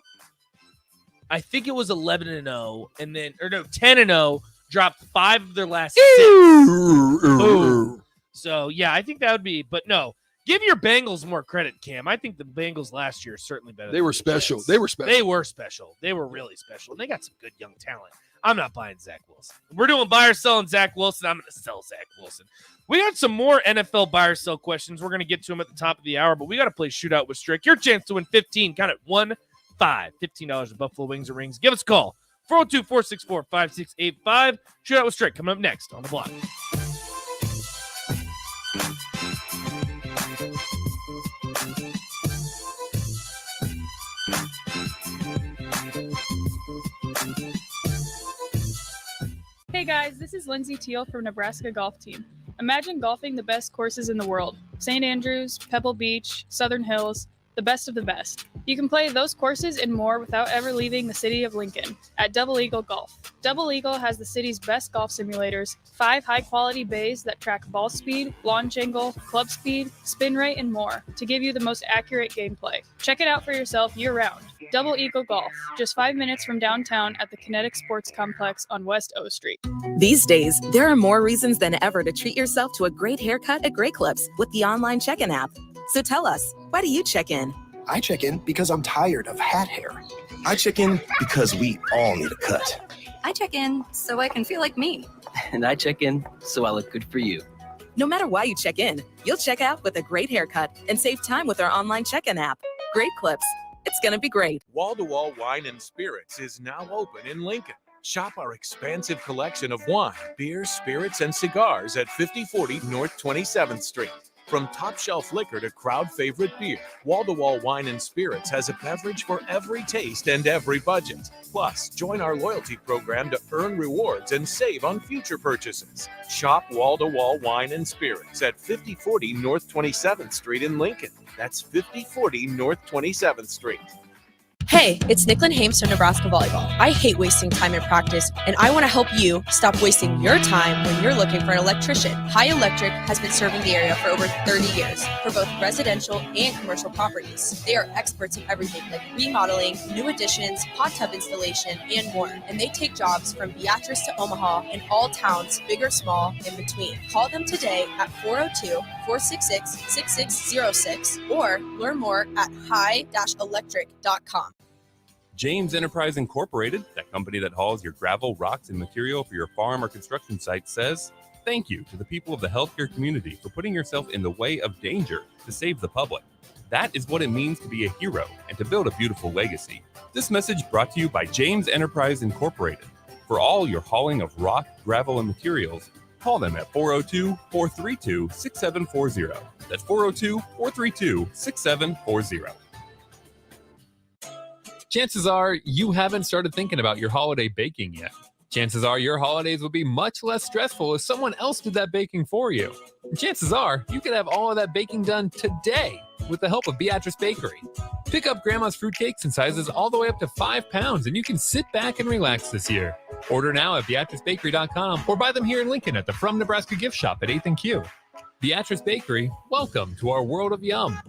I think it was 11-0, and then 10-0. Dropped 5 of their last 6. So, yeah, I think that would be, but no, give your Bengals more credit, Cam. I think the Bengals last year are certainly better. They were special. They were special. They were special. They were really special. And they got some good young talent. I'm not buying Zach Wilson. We're doing buy or sell on Zach Wilson. I'm going to sell Zach Wilson. We got some more NFL buy or sell questions. We're going to get to them at the top of the hour, but we got to play Shootout with Strick. Your chance to win 15, count it, 1-5, $15 of Buffalo Wings or Rings. Give us a call. 402-464-5685. Shootout with Strick coming up next on the block. Hey guys, this is Lindsay Teal from Nebraska Golf Team. Imagine golfing the best courses in the world. St. Andrews, Pebble Beach, Southern Hills, the best of the best. You can play those courses and more without ever leaving the city of Lincoln at Double Eagle Golf. Double Eagle has the city's best golf simulators, 5 high-quality bays that track ball speed, launch angle, club speed, spin rate, and more to give you the most accurate gameplay. Check it out for yourself year-round. Double Eagle Golf, just 5 minutes from downtown at the Kinetic Sports Complex on West O Street. These days, there are more reasons than ever to treat yourself to a great haircut at Great Clips with the online check-in app. So tell us, why do you check in? I check in because I'm tired of hat hair. I check in because we all need a cut. I check in so I can feel like me. And I check in so I look good for you. No matter why you check in, you'll check out with a great haircut and save time with our online check-in app. Great Clips. It's going to be great. Wall-to-Wall Wine and Spirits is now open in Lincoln. Shop our expansive collection of wine, beer, spirits, and cigars at 5040 North 27th Street. From top shelf liquor to crowd favorite beer, Wall-to-Wall Wine and Spirits has a beverage for every taste and every budget. Plus, join our loyalty program to earn rewards and save on future purchases. Shop Wall-to-Wall Wine and Spirits at 5040 North 27th Street in Lincoln. That's 5040 North 27th Street. Hey, Hey, it's Nicklin Hames from Nebraska Volleyball. I hate wasting time in practice, and I want to help you stop wasting your time when you're looking for an electrician. High Electric has been serving the area for over 30 years for both residential and commercial properties. They are experts in everything like remodeling, new additions, hot tub installation, and more. And they take jobs from Beatrice to Omaha and all towns, big or small, in between. Call them today at 402-466-6606 or learn more at high-electric.com. James Enterprise Incorporated, that company that hauls your gravel, rocks, and material for your farm or construction site, says thank you to the people of the healthcare community for putting yourself in the way of danger to save the public. That is what it means to be a hero and to build a beautiful legacy. This message brought to you by James Enterprise Incorporated. For all your hauling of rock, gravel, and materials, call them at 402-432-6740. That's 402-432-6740. Chances are you haven't started thinking about your holiday baking yet. Chances are your holidays will be much less stressful if someone else did that baking for you. And chances are you could have all of that baking done today with the help of Beatrice Bakery. Pick up Grandma's fruitcakes in sizes all the way up to 5 pounds, and you can sit back and relax this year. Order now at BeatriceBakery.com or buy them here in Lincoln at the From Nebraska gift shop at 8th and Q. Beatrice Bakery, welcome to our world of yum.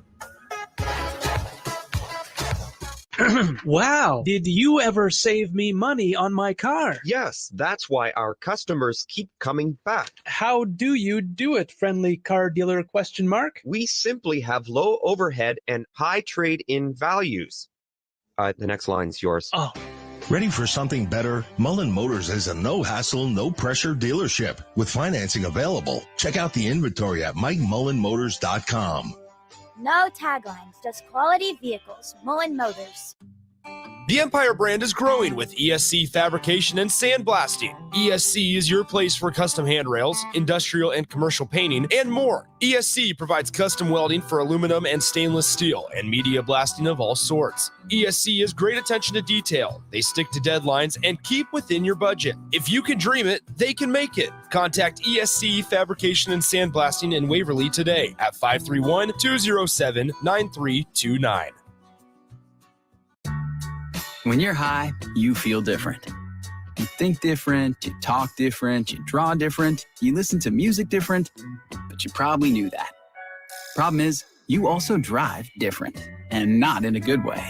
Wow, did you ever save me money on my car? Yes, that's why our customers keep coming back. How do you do it, friendly car dealer ? We simply have low overhead and high trade-in values. The next line's yours. Oh. Ready for something better? Mullen Motors is a no-hassle, no-pressure dealership with financing available. Check out the inventory at MikeMullenMotors.com. No taglines, just quality vehicles. Mullen Motors. The Empire brand is growing with ESC fabrication and sandblasting. ESC is your place for custom handrails, industrial and commercial painting, and more. ESC provides custom welding for aluminum and stainless steel and media blasting of all sorts. ESC has great attention to detail. They stick to deadlines and keep within your budget. If you can dream it, they can make it. Contact ESC Fabrication and Sandblasting in Waverly today at 531-207-9329. When you're high, you feel different. You think different, you talk different, you draw different, you listen to music different, but you probably knew that. Problem is, you also drive different, and not in a good way.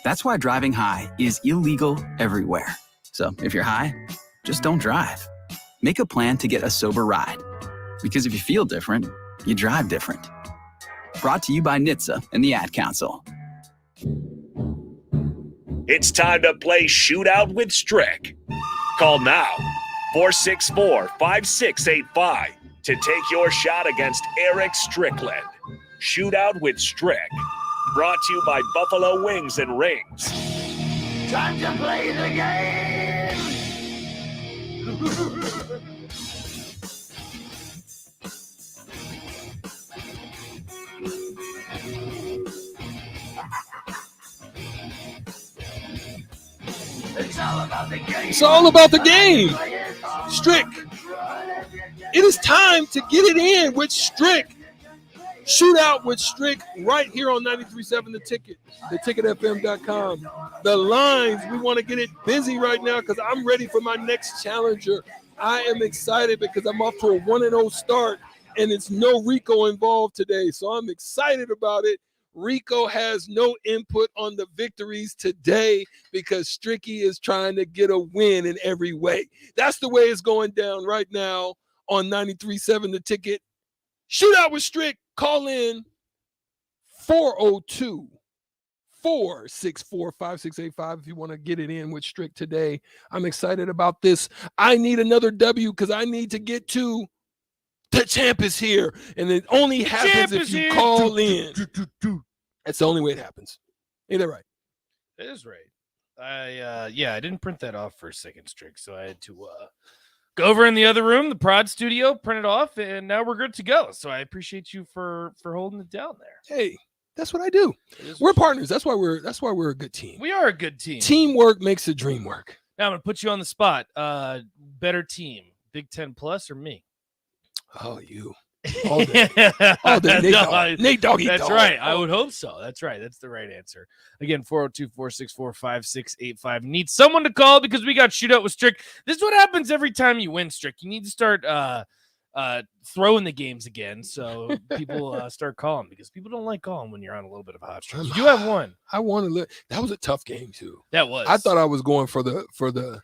That's why driving high is illegal everywhere. So if you're high, just don't drive. Make a plan to get a sober ride. Because if you feel different, you drive different. Brought to you by NHTSA and the Ad Council. It's time to play Shootout with Strick. Call now, 464-5685, to take your shot against Eric Strickland. Shootout with Strick. Brought to you by Buffalo Wings and Rings. Time to play the game! It's all about the game. Strick. It is time to get it in with Strick. Shootout with Strick right here on 93.7 The Ticket, theticketfm.com. The lines, we want to get it busy right now because I'm ready for my next challenger. I am excited because I'm off to a 1-0 start, and it's no Rico involved today, so I'm excited about it. Rico has no input on the victories today because Stricky is trying to get a win in every way. That's the way it's going down right now on 93.7 The Ticket. Shootout with Strick. Call in 402-464-5685 if you want to get it in with Strick today. I'm excited about this. I need another W because I need to get to the champ is here, and it only happens if you call in. That's the only way it happens. Ain't that right? That is right. I didn't print that off for a second, Strick, so I had to go over in the other room, the prod studio, print it off, and now we're good to go. So I appreciate you for holding it down there. Hey, that's what I do. We're partners. That's why we're a good team. We are a good team. Teamwork makes the dream work. Now I'm gonna put you on the spot. Better team, Big Ten Plus or me? Oh, you. All day. All day. Nate Doggy That's Dog. right. I would hope so. That's right. That's the right answer. Again, 402-464-5685. Need someone to call because we got Shootout with Strick. This is what happens every time you win, Strick. You need to start throwing the games again so people start calling, because people don't like calling when you're on a little bit of a hot streak. You have one. I want to look. That was a tough game too. That was. I thought I was going for the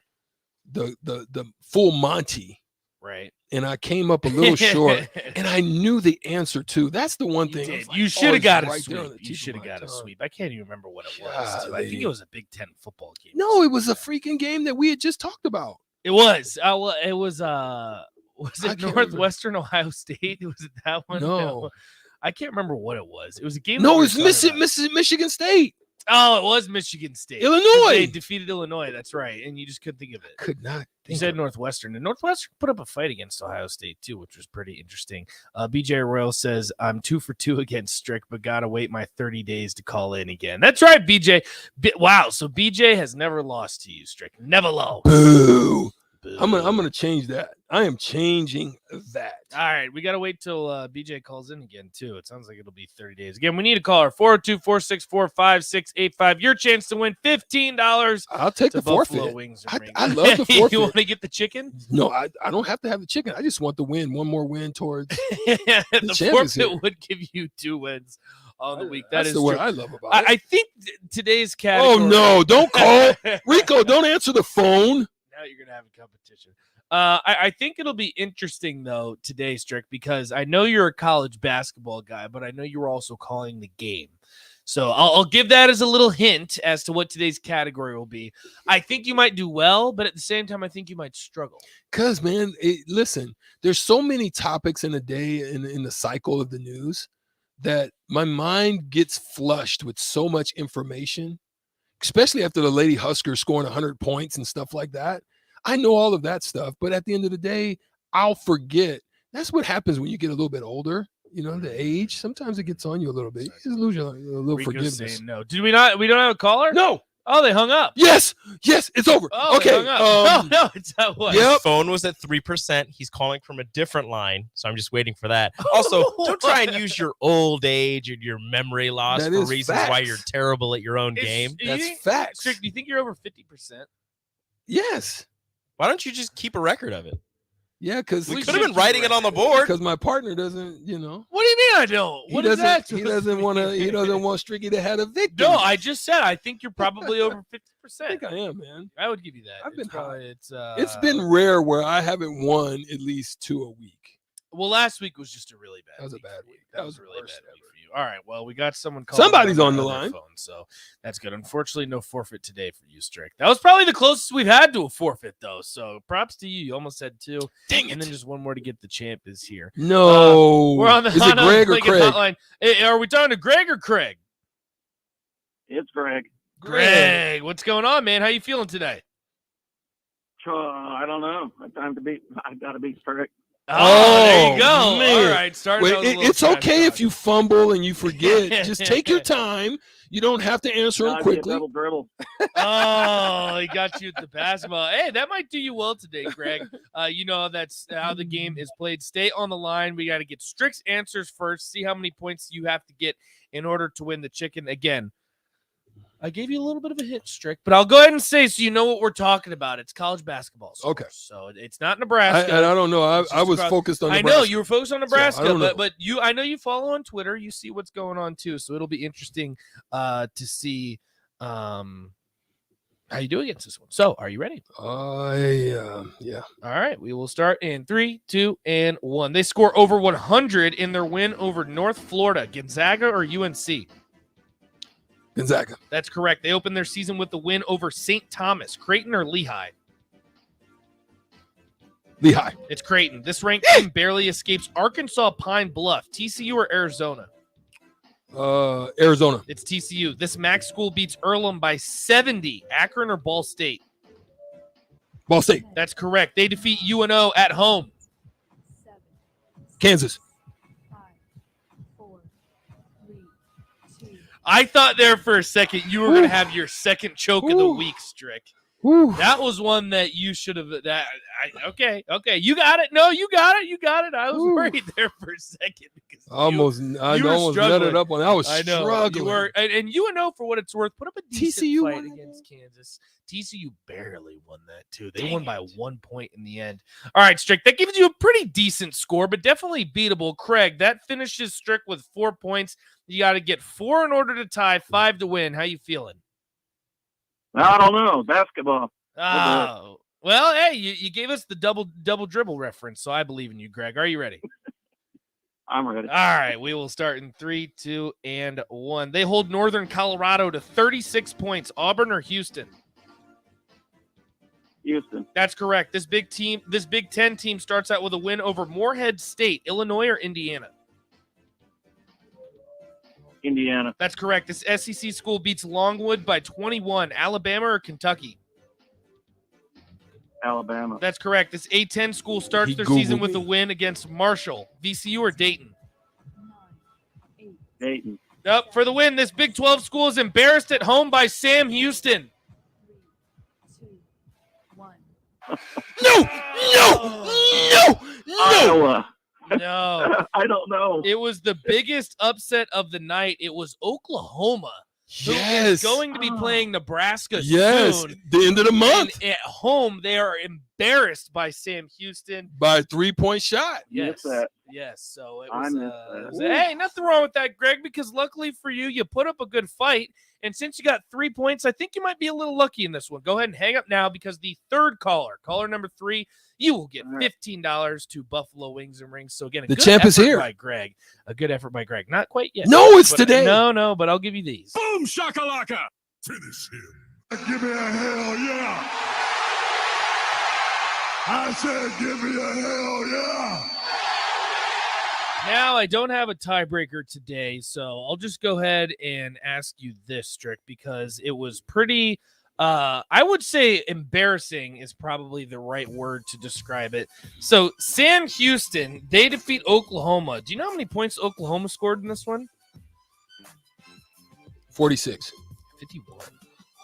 full Monty. Right. And I came up a little short, and I knew the answer too. That's the one thing. Did. Like, you should have got a right sweep. You should have got a sweep. I can't even remember what it was. Too. I think it was a Big Ten football game. No, it was a freaking game that we had just talked about. It was. It was. Was it Northwestern Ohio State? Was it that one? No. I can't remember what it was. It was a game. No, it was Michigan State. Oh, it was Michigan State. Illinois. They defeated Illinois. That's right. And you just couldn't think of it. Could not. You said Northwestern. And Northwestern put up a fight against Ohio State, too, which was pretty interesting. BJ Royal says, I'm 2 for 2 against Strick, but got to wait my 30 days to call in again. That's right, BJ. Wow. So BJ has never lost to you, Strick. Never lost. Boo. I'm gonna change that. I am changing that. All right, we gotta wait till BJ calls in again too. It sounds like it'll be 30 days. Again, we need a caller. 402-464-5685. Your chance to win $15. I'll take the Buffalo forfeit. Wings I love the forfeit. You want to get the chicken? No, I don't have to have the chicken. I just want the win. One more win towards the forfeit would give you 2 wins on the week. That's the word I love about it. I think today's category. Oh no! Don't call Rico. Don't answer the phone. Now you're gonna have a competition. I think it'll be interesting though today, Strick, because I know you're a college basketball guy, but I know you're also calling the game. So I'll give that as a little hint as to what today's category will be. I think you might do well, but at the same time, I think you might struggle. Because, man, listen, there's so many topics in a day in the cycle of the news that my mind gets flushed with so much information, especially after the Lady Huskers scoring 100 points and stuff like that. I know all of that stuff, but at the end of the day, I'll forget. That's what happens when you get a little bit older. You know, the age, sometimes it gets on you a little bit. You just lose your little Rico's forgiveness. saying no. Did we not? We don't have a caller? No. Oh, they hung up. Yes, it's over. Oh, okay. They hung up. No, it's not what. His phone was at 3%. He's calling from a different line, so I'm just waiting for that. Also, don't try and use your old age and your memory loss That for is reasons facts. why you're terrible at your own game. That's facts. Strick, do you think you're over 50%? Yes. Why don't you just keep a record of it? Yeah, because we could have been writing it on the board. Because my partner doesn't, you know. What do you mean I don't? What is that? He doesn't want to. He doesn't want Stricky to have a victim. No, I just said I think you're probably over 50%. I think I am, man. I would give you that. I've been high. It's been rare where I haven't won at least 2 a week. Well, last week was just a really bad. That was a bad week. That was a really bad week for you. All right. Well, we got someone calling. Somebody's on the line. Phone, so that's good. Unfortunately, no forfeit today for you, Strick. That was probably the closest we've had to a forfeit, though. So props to you. You almost had 2. Dang it. And then just one more to get the champ is here. No. We're on the Is it Greg or Lincoln Craig? Hotline. Hey, are we talking to Greg or Craig? It's Greg. Greg, what's going on, man? How you feeling today? I don't know. I got to beat Strick. Oh, there you go. Man. All right, It's okay if you fumble and you forget. Just take your time. You don't have to answer them quickly. Double dribble. Oh, he got you at the basketball. Hey, that might do you well today, Greg. You know that's how the game is played. Stay on the line. We got to get Strick's answers first. See how many points you have to get in order to win the chicken. Again, I gave you a little bit of a hint, Strick, but I'll go ahead and say so you know what we're talking about. It's college basketball. Okay. So it's not Nebraska. I don't know. I was focused on Nebraska. I know you were focused on Nebraska, So, but I know you follow on Twitter. You see what's going on too. So it'll be interesting to see how you do against this one. So are you ready? Yeah. All right. We will start in 3, 2, and 1. They score over 100 in their win over North Florida. Gonzaga or UNC? Gonzaga. That's correct. They opened their season with the win over St. Thomas. Creighton or Lehigh? Lehigh. It's Creighton. This ranked team barely escapes Arkansas Pine Bluff. TCU or Arizona? Arizona. It's TCU. This MAC school beats Earlham by 70. Akron or Ball State? Ball State. That's correct. They defeat UNO at home. Kansas. I thought there for a second you were going to have your second choke of the week, Strick. That was one that you should have. Okay. You got it. No, you got it. I was worried there for a second because I almost nutted up on that. I was struggling. You were, and UNO, for what it's worth, put up a decent TCU fight against Kansas. TCU barely won that too. They won by 1 point in the end. All right, Strick, that gives you a pretty decent score, but definitely beatable. Craig, that finishes Strick with 4 points. You got to get 4 in order to tie, 5 to win. How you feeling? I don't know. Basketball. Oh, well, hey, you gave us the double dribble reference, so I believe in you, Greg. Are you ready? I'm ready. All right, we will start in 3, 2, and 1. They hold Northern Colorado to 36 points. Auburn or Houston? Houston. That's correct. This Big Ten team starts out with a win over Morehead State, Illinois or Indiana? Indiana. That's correct. This SEC school beats Longwood by 21. Alabama or Kentucky? Alabama. That's correct. This A-10 school starts their season with a win against Marshall. VCU or Dayton? Dayton. Nope. For the win, this Big 12 school is embarrassed at home by Sam Houston. No! Iowa. No. I don't know. It was the biggest upset of the night. It was Oklahoma. Who is Yes. going to be playing Nebraska Yes. soon. The end of the month. And at home, they are embarrassed by Sam Houston. By a 3-point shot. Yes. that. Yes. So it I was, missed that. hey, nothing wrong with that, Greg, because luckily for you, you put up a good fight. And since you got 3 points, I think you might be a little lucky in this one. Go ahead and hang up now because the third caller number 3, you will get $15 to Buffalo Wings and Rings. So again, The champ is here. by Greg. A good effort by Greg. Not quite yet. No, it's but- today. No, but I'll give you these. Boom shakalaka. Finish him. Give me a hell yeah. I said give me a hell yeah. Now, I don't have a tiebreaker today, so I'll just go ahead and ask you this, Strick, because it was pretty, I would say embarrassing is probably the right word to describe it. So, Sam Houston, they defeat Oklahoma. Do you know how many points Oklahoma scored in this one? 46. 51.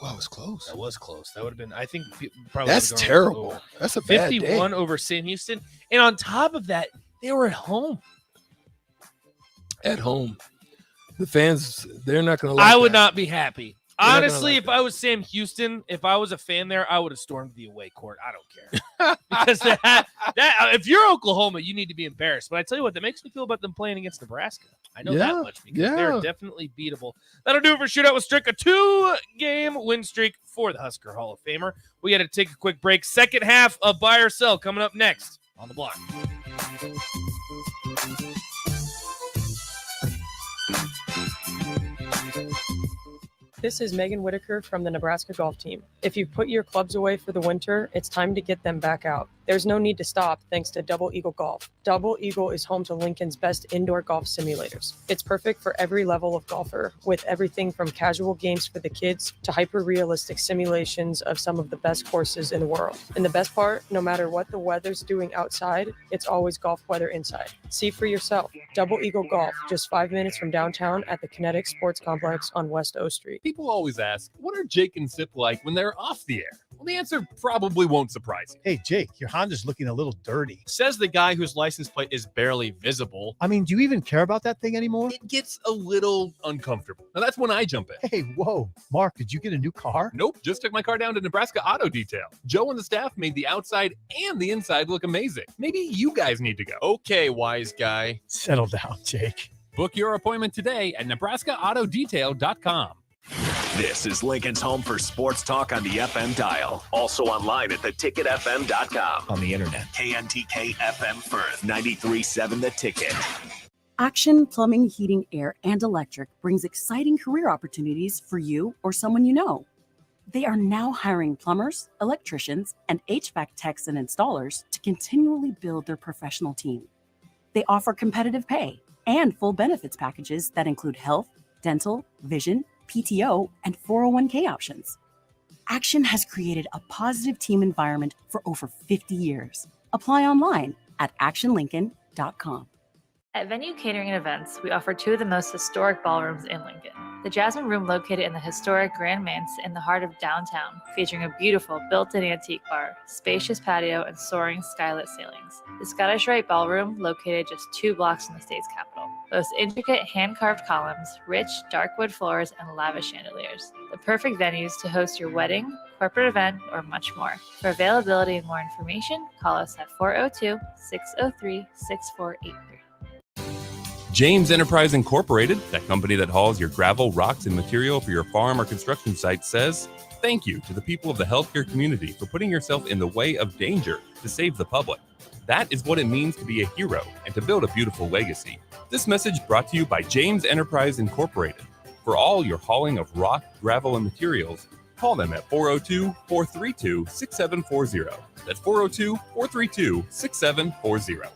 Wow, that was close. That was close. That would have been, I think, probably. That's would've gone terrible. over. That's a bad 51 day. over Sam Houston. And on top of that, they were at home. At home. The fans, they're not going to like I would that. not be happy. They're not gonna Honestly, like if I was Sam Houston, if I was a fan there, I would have stormed the away court. I don't care. Because that if you're Oklahoma, you need to be embarrassed. But I tell you what, that makes me feel about them playing against Nebraska. I know that much because they're definitely beatable. That'll do it for Shootout with Strick, a 2-game win streak for the Husker Hall of Famer. We got to take a quick break. Second half of Buy or Sell coming up next on the block. This is Megan Whitaker from the Nebraska golf team. If you've put your clubs away for the winter, it's time to get them back out. There's no need to stop thanks to Double Eagle Golf. Double Eagle is home to Lincoln's best indoor golf simulators. It's perfect for every level of golfer, with everything from casual games for the kids to hyper-realistic simulations of some of the best courses in the world. And the best part, no matter what the weather's doing outside, it's always golf weather inside. See for yourself. Double Eagle Golf, just 5 minutes from downtown at the Kinetic Sports Complex on West O Street. People always ask, what are Jake and Sip like when they're off the air? Well, the answer probably won't surprise you. Hey, Jake, your Honda's looking a little dirty. Says the guy whose license plate is barely visible. I mean, do you even care about that thing anymore? It gets a little uncomfortable. Now, that's when I jump in. Hey, whoa. Mark, did you get a new car? Nope, just took my car down to Nebraska Auto Detail. Joe and the staff made the outside and the inside look amazing. Maybe you guys need to go. Okay, wise guy. Settle down, Jake. Book your appointment today at NebraskaAutoDetail.com. This is Lincoln's home for sports talk on the FM dial. Also online at theticketfm.com. On the internet. KNTK FM Firth, 93.7 The Ticket. Action Plumbing, Heating, Air, and Electric brings exciting career opportunities for you or someone you know. They are now hiring plumbers, electricians, and HVAC techs and installers to continually build their professional team. They offer competitive pay and full benefits packages that include health, dental, vision, PTO, and 401k options. Action has created a positive team environment for over 50 years. Apply online at actionlincoln.com. At Venue Catering and Events, we offer two of the most historic ballrooms in Lincoln. The Jasmine Room, located in the historic Grand Manse in the heart of downtown, featuring a beautiful built-in antique bar, spacious patio, and soaring skylit ceilings. The Scottish Rite Ballroom, located just 2 blocks from the state's capital, boasts intricate hand-carved columns, rich dark wood floors, and lavish chandeliers. The perfect venues to host your wedding, corporate event, or much more. For availability and more information, call us at 402-603-6483. James Enterprise Incorporated, that company that hauls your gravel, rocks, and material for your farm or construction site, says thank you to the people of the healthcare community for putting yourself in the way of danger to save the public. That is what it means to be a hero and to build a beautiful legacy. This message brought to you by James Enterprise Incorporated. For all your hauling of rock, gravel, and materials, call them at 402-432-6740. That's 402-432-6740.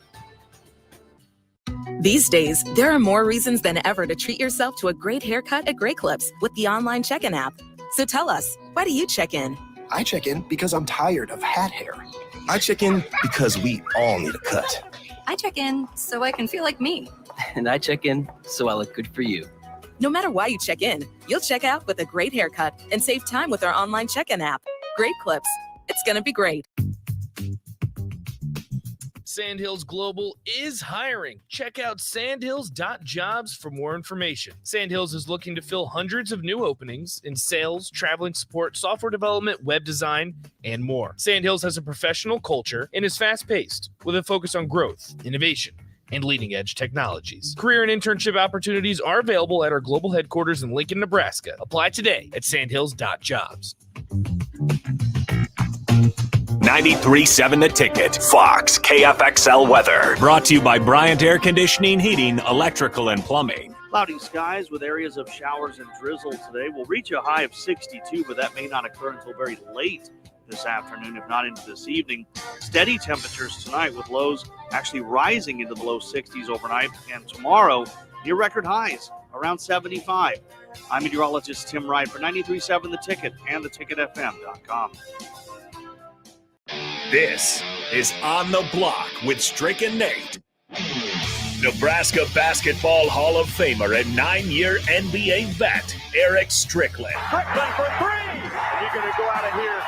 These days, there are more reasons than ever to treat yourself to a great haircut at Great Clips with the online check-in app. So tell us, why do you check in? I check in because I'm tired of hat hair. I check in because we all need a cut. I check in so I can feel like me. And I check in so I look good for you. No matter why you check in, you'll check out with a great haircut and save time with our online check-in app. Great Clips. It's going to be great. Sandhills Global is hiring. Check out sandhills.jobs for more information. Sandhills is looking to fill hundreds of new openings in sales, traveling support, software development, web design, and more. Sandhills has a professional culture and is fast-paced with a focus on growth, innovation, and leading-edge technologies. Career and internship opportunities are available at our global headquarters in Lincoln, Nebraska. Apply today at sandhills.jobs. 93.7 The Ticket, Fox, KFXL weather. Brought to you by Bryant Air Conditioning, Heating, Electrical, and Plumbing. Cloudy skies with areas of showers and drizzle today. We'll reach a high of 62, but that may not occur until very late this afternoon, if not into this evening. Steady temperatures tonight with lows actually rising into the low 60s overnight. And tomorrow, near record highs, around 75. I'm meteorologist Tim Wright for 93.7 The Ticket and theticketfm.com. This is On the Block with Strick and Nate. Nebraska Basketball Hall of Famer and 9-year NBA vet, Eric Strickland. Strickland for three! And you're going to go out of here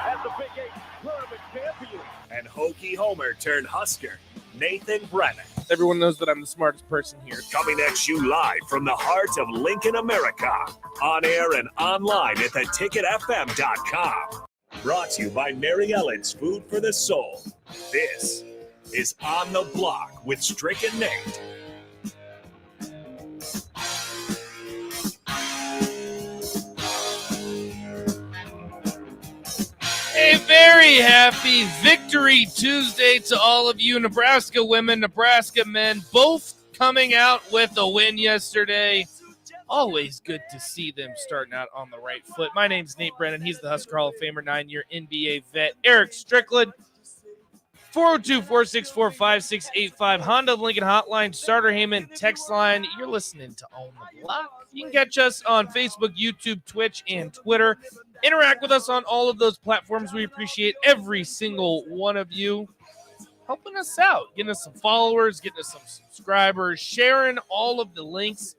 as the Big 8 tournament champion. And Hokie Homer turned Husker, Nathan Brennan. Everyone knows that I'm the smartest person here. Coming at you live from the heart of Lincoln, America. On air and online at theticketfm.com. Brought to you by Mary Ellen's Food for the Soul. This is On the Block with Strick and Nate. A very happy Victory Tuesday to all of you Nebraska women, Nebraska men, both coming out with a win yesterday. Always good to see them starting out on the right foot. My name's Nate Brennan. He's the Husker Hall of Famer, 9-year NBA vet. Eric Strickland, 402-464-5685. Honda Lincoln Hotline, Starter Heyman text line. You're listening to On the Block. You can catch us on Facebook, YouTube, Twitch, and Twitter. Interact with us on all of those platforms. We appreciate every single one of you helping us out, getting us some followers, getting us some subscribers, sharing all of the links.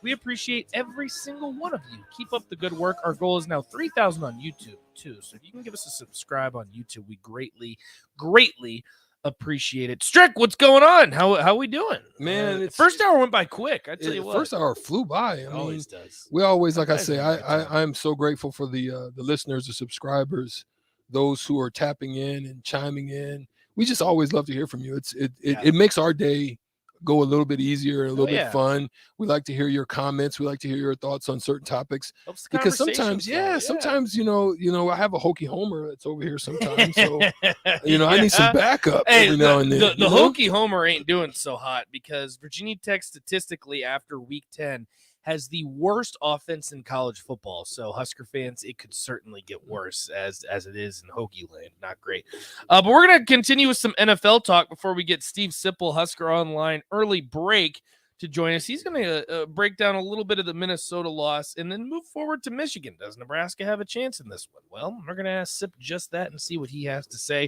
We appreciate every single one of you. Keep up the good work. Our goal is now 3,000 on YouTube, too. So if you can give us a subscribe on YouTube, we greatly, greatly appreciate it. Strick, what's going on? How we doing? Man, the first hour went by quick. I tell you what. First hour flew by. It always does. We always, like I say, I'm so grateful for the listeners, the subscribers, those who are tapping in and chiming in. We just always love to hear from you. It makes our day go a little bit easier and a little bit fun. We like to hear your comments. We like to hear your thoughts on certain topics. Because sometimes, sometimes, I have a Hokie Homer that's over here sometimes. So, I need some backup every now and then. The Hokie Homer ain't doing so hot because Virginia Tech statistically after week 10 has the worst offense in college football. So Husker fans, it could certainly get worse as it is in Hokie land. Not great. But we're going to continue with some NFL talk before we get Steve Sipple, Husker Online early break to join us. He's going to break down a little bit of the Minnesota loss and then move forward to Michigan. Does Nebraska have a chance in this one? Well, we're going to ask Sip just that and see what he has to say.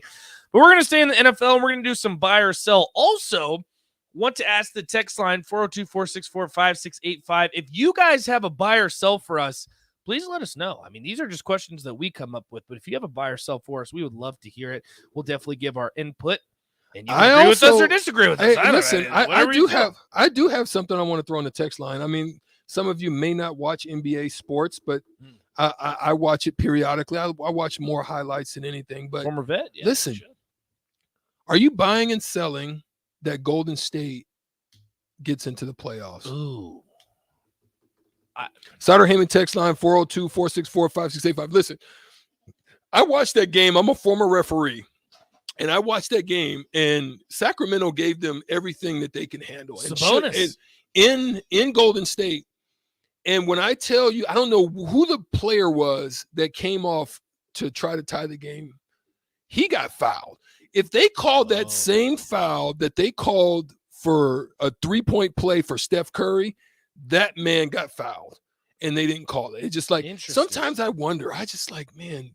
But we're going to stay in the NFL and we're going to do some buy or sell. Also, want to ask the text line 402-464-5685. If you guys have a buy or sell for us, please let us know. I mean, these are just questions that we come up with, but if you have a buy or sell for us, we would love to hear it. We'll definitely give our input. And you can agree with us or disagree with us. I do have something I want to throw on the text line. I mean, some of you may not watch NBA sports, but I watch it periodically. I watch more highlights than anything. But former vet, listen, are you buying and selling that Golden State gets into the playoffs? Ooh. Sutter Heyman text line 402-464-5685. Listen, I watched that game. I'm a former referee. And I watched that game, and Sacramento gave them everything that they can handle. Sabonis. In Golden State. And when I tell you, I don't know who the player was that came off to try to tie the game. He got fouled. If they called that same foul that they called for a three-point play for Steph Curry, that man got fouled. And they didn't call it. It's just like, sometimes I wonder, I just like, man,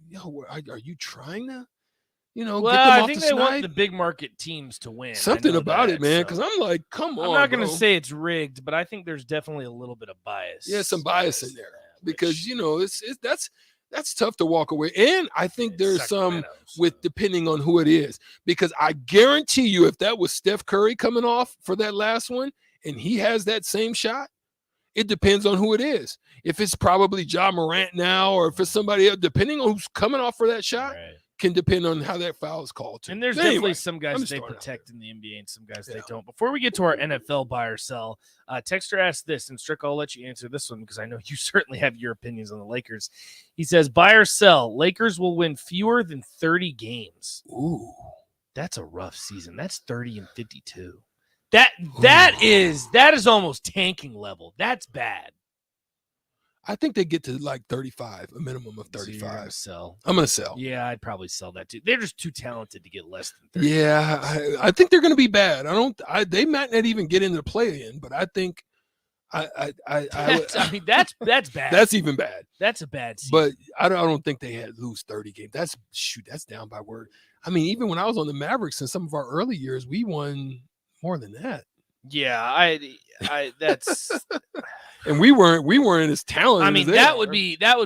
are you trying to? Get them I off think the they snide? want the big market teams to win. Something about it, man. Because I'm like, come on. I'm not going to bro. say it's rigged, but I think there's definitely a little bit of bias. Yeah, some bias in there because that's tough to walk away. And I think there's some with depending on who it is, because I guarantee you, if that was Steph Curry coming off for that last one and he has that same shot, it depends on who it is. If it's probably Ja Morant now, or if it's somebody else, depending on who's coming off for that shot. Can depend on how that foul is called too. And there's definitely some guys they protect in the NBA and some guys they don't. Before we get to our NFL buy or sell, Texter asked this, and Strick, I'll let you answer this one because I know you certainly have your opinions on the Lakers. He says, buy or sell, Lakers will win fewer than 30 games. Ooh. That's a rough season. That's 30-52. That is almost tanking level. That's bad. I think they get to like 35, a minimum of 35. So I'm going to sell. Yeah, I'd probably sell that too. They're just too talented to get less than 30. Yeah, I think they're going to be bad. They might not even get into the play-in, but I think that's bad. That's even bad. That's a bad season. But I don't think they had lose 30 games. That's down by word. I mean, even when I was on the Mavericks in some of our early years, we won more than that. Yeah, I that's and we weren't as talented. I mean, that would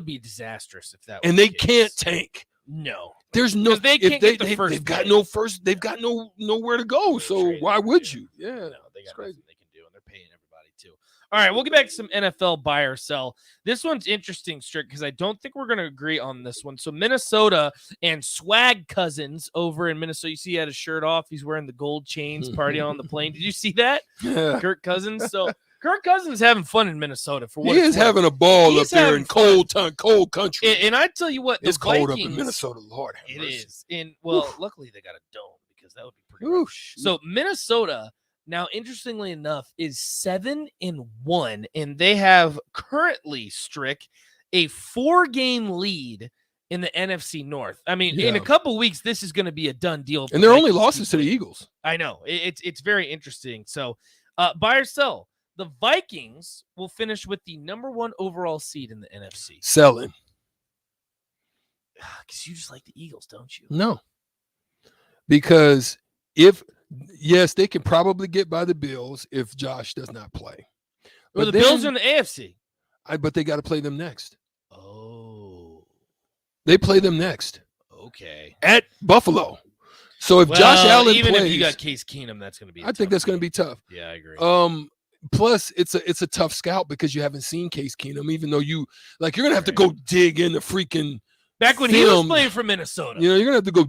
be disastrous if that was and they can't tank. No. There's no they can't get the first. They've got no first, they've got nowhere to go. So why would you? Yeah. No, they got nothing they can do, and they're paying everybody too. All right, we'll get back to some NFL buy or sell. This one's interesting, Strick, because I don't think we're going to agree on this one. So Minnesota and Swag Cousins over in Minnesota. You see he had his shirt off. He's wearing the gold chains, party on the plane. Did you see that? Yeah. Kirk Cousins. So Kirk Cousins is having fun in Minnesota. For what he is having a ball up there in cold country. And I tell you what, it's cold up in Vikings, Minnesota. Lord have mercy. It is. And luckily they got a dome because that would be pretty rough. So Minnesota, now interestingly enough, is 7-1, and they have currently, Strick, a 4-game lead in the NFC North. I mean, in a couple weeks, this is going to be a done deal. And their only losses to the Eagles. I know. It's very interesting. So buy or sell. The Vikings will finish with the number 1 overall seed in the NFC. Selling. Because you just like the Eagles, don't you? No. Because yes, they can probably get by the Bills if Josh does not play. Well, the Bills are in the AFC. But they got to play them next. Oh. They play them next. Okay. At Buffalo. So if Josh Allen even plays, if you got Case Keenum, that's going to be I think that's going to be tough. Yeah, I agree. Plus, it's a tough scout because you haven't seen Case Keenum, even though you're going to have to go dig in the freaking back when film. he was playing for Minnesota. You're going to have to go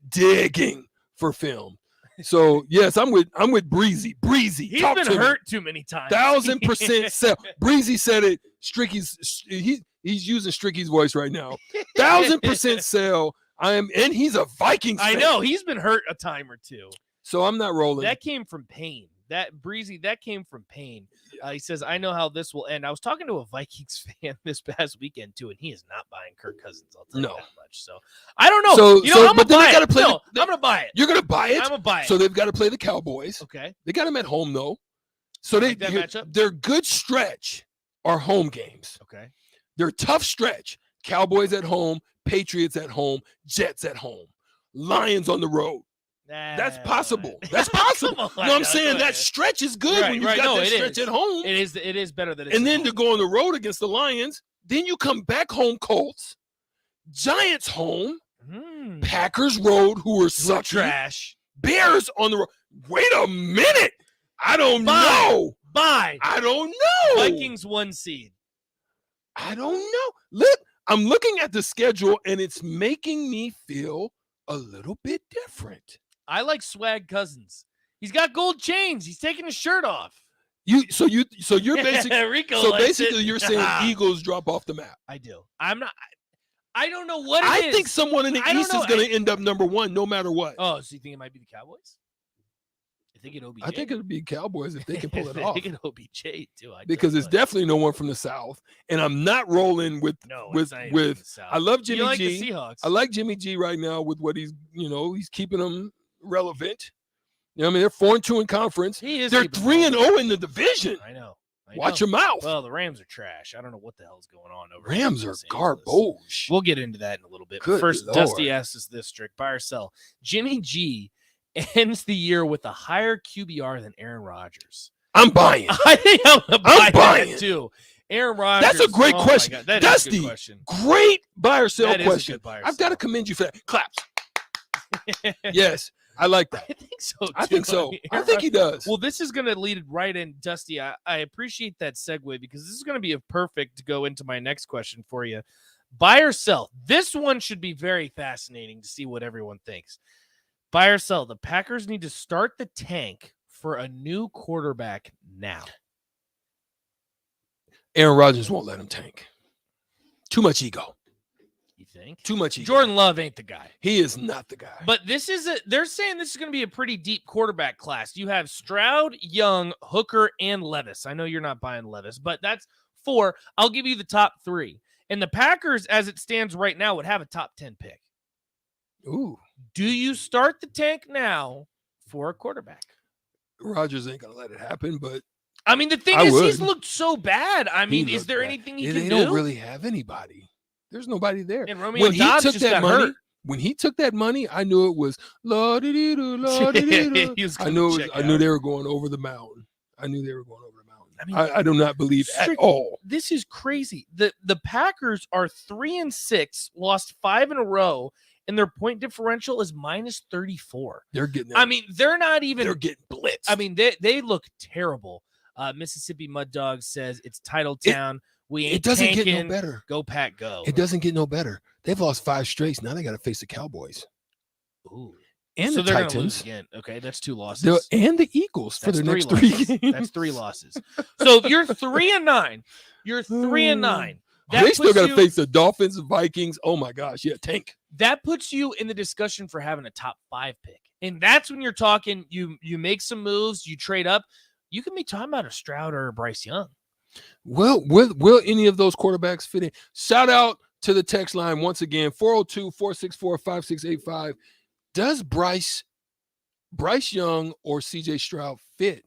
digging for film. So yes, I'm with Breezy. He's been hurt too many times. 1,000% sell. Breezy said it. He's using Stricky's voice right now. 1,000% sell. And he's a Vikings fan. I know he's been hurt a time or two. So I'm not rolling. That came from pain. That came from pain. He says, I know how this will end. I was talking to a Vikings fan this past weekend too, and he is not buying Kirk Cousins. I'll tell you that much. So I don't know. I'm gonna buy it. I'm gonna buy it. You're gonna buy it. I'm gonna buy it. So they've got to play the Cowboys. Okay. They got them at home though. So their good stretch are home games. Okay. Their tough stretch: Cowboys at home, Patriots at home, Jets at home, Lions on the road. That's possible. That's possible. Come on, No, I'm Doug, saying go that ahead. stretch is good Right, when you right. got No, that it stretch is. at home. It is better than it's And at then home. to go on the road against the Lions, then you come back home Colts, Giants home, Packers road, who are such trash. Bears on the road. Wait a minute. I don't know. Bye. I don't know. Vikings 1 seed. I don't know. Look, I'm looking at the schedule and it's making me feel a little bit different. I like Swag Cousins. He's got gold chains. He's taking his shirt off. You're basically Rico so likes basically it. you're saying Eagles drop off the map. I do. I'm not. I don't know what it I is. think someone in the I don't East is know. going to end up number one, no matter what. Oh, so you think it might be the Cowboys? I think it OBJ. I think it'll be Cowboys if they can pull it off. I think it OBJ too. Because it's definitely no one from the South, and I'm not rolling with it's not even from the South. I love Jimmy You like G. the Seahawks. I like Jimmy G right now with what he's keeping them relevant. You know what I mean, they're 4-2 in conference. He is. They're keeping 3-0 in the division. I know. Watch your mouth. Well, the Rams are trash. I don't know what the hell's going on over Rams there. are garbage. We'll get into that in a little bit. Good First, Lord. Dusty asks us this, Strick, buy or sell. Jimmy G ends the year with a higher QBR than Aaron Rodgers. I'm buying. I think I'm buying that too. Aaron Rodgers. That's a great oh my question. God, that is a Dusty, good question. great buy or sell That is a question. good buy or I've got to commend you for that. Claps. Yes, I like that. I think so. I too. think so. mean, I think he does. Well, this is going to lead right in, Dusty. I appreciate that segue because this is going to be a perfect to go into my next question for you. Buy or sell? This one should be very fascinating to see what everyone thinks. Buy or sell? The Packers need to start the tank for a new quarterback now. Aaron Rodgers won't let him tank. Too much ego. You think? Too much ego. Jordan Love ain't the guy. He is not the guy. But they're saying this is going to be a pretty deep quarterback class. You have Stroud, Young, Hooker, and Levis. I know you're not buying Levis, but that's 4. I'll give you the top 3. And the Packers, as it stands right now, would have a top 10 pick. Ooh. Do you start the tank now for a quarterback? Rodgers ain't going to let it happen, but I mean, the thing is, he's looked so bad. I mean, is there anything he can do? They don't really have anybody. There's nobody there. And Romeo Doubs just got hurt. When he took that money, I knew it was la-di-di-do, la-di-di-do. I knew they were going over the mountain. I knew they were going over the mountain. I mean, I do not believe at all. This is crazy. The Packers are 3-6, lost 5 in a row, and their point differential is minus 34. They're getting. I mean, they're not even. They're getting blitzed. I mean, they look terrible. Mississippi Mud Dog says it's title town. We ain't it doesn't tanking. get no better. Go Pack, go. It doesn't get no better. They've lost 5 straights. Now they got to face the Cowboys. Ooh. And so the they're Titans. gonna lose again. Okay, that's 2 losses. And the Eagles for their next 3 games. That's 3 losses. So if you're 3-9, you're 3-9. They still got to face the Dolphins, Vikings. Oh my gosh, yeah, tank. That puts you in the discussion for having a top 5 pick, and that's when you're talking. You make some moves, you trade up. You can be talking about a Stroud or a Bryce Young. Well, will any of those quarterbacks fit in? Shout out to the text line once again, 402-464-5685. Does Bryce Young or CJ Stroud fit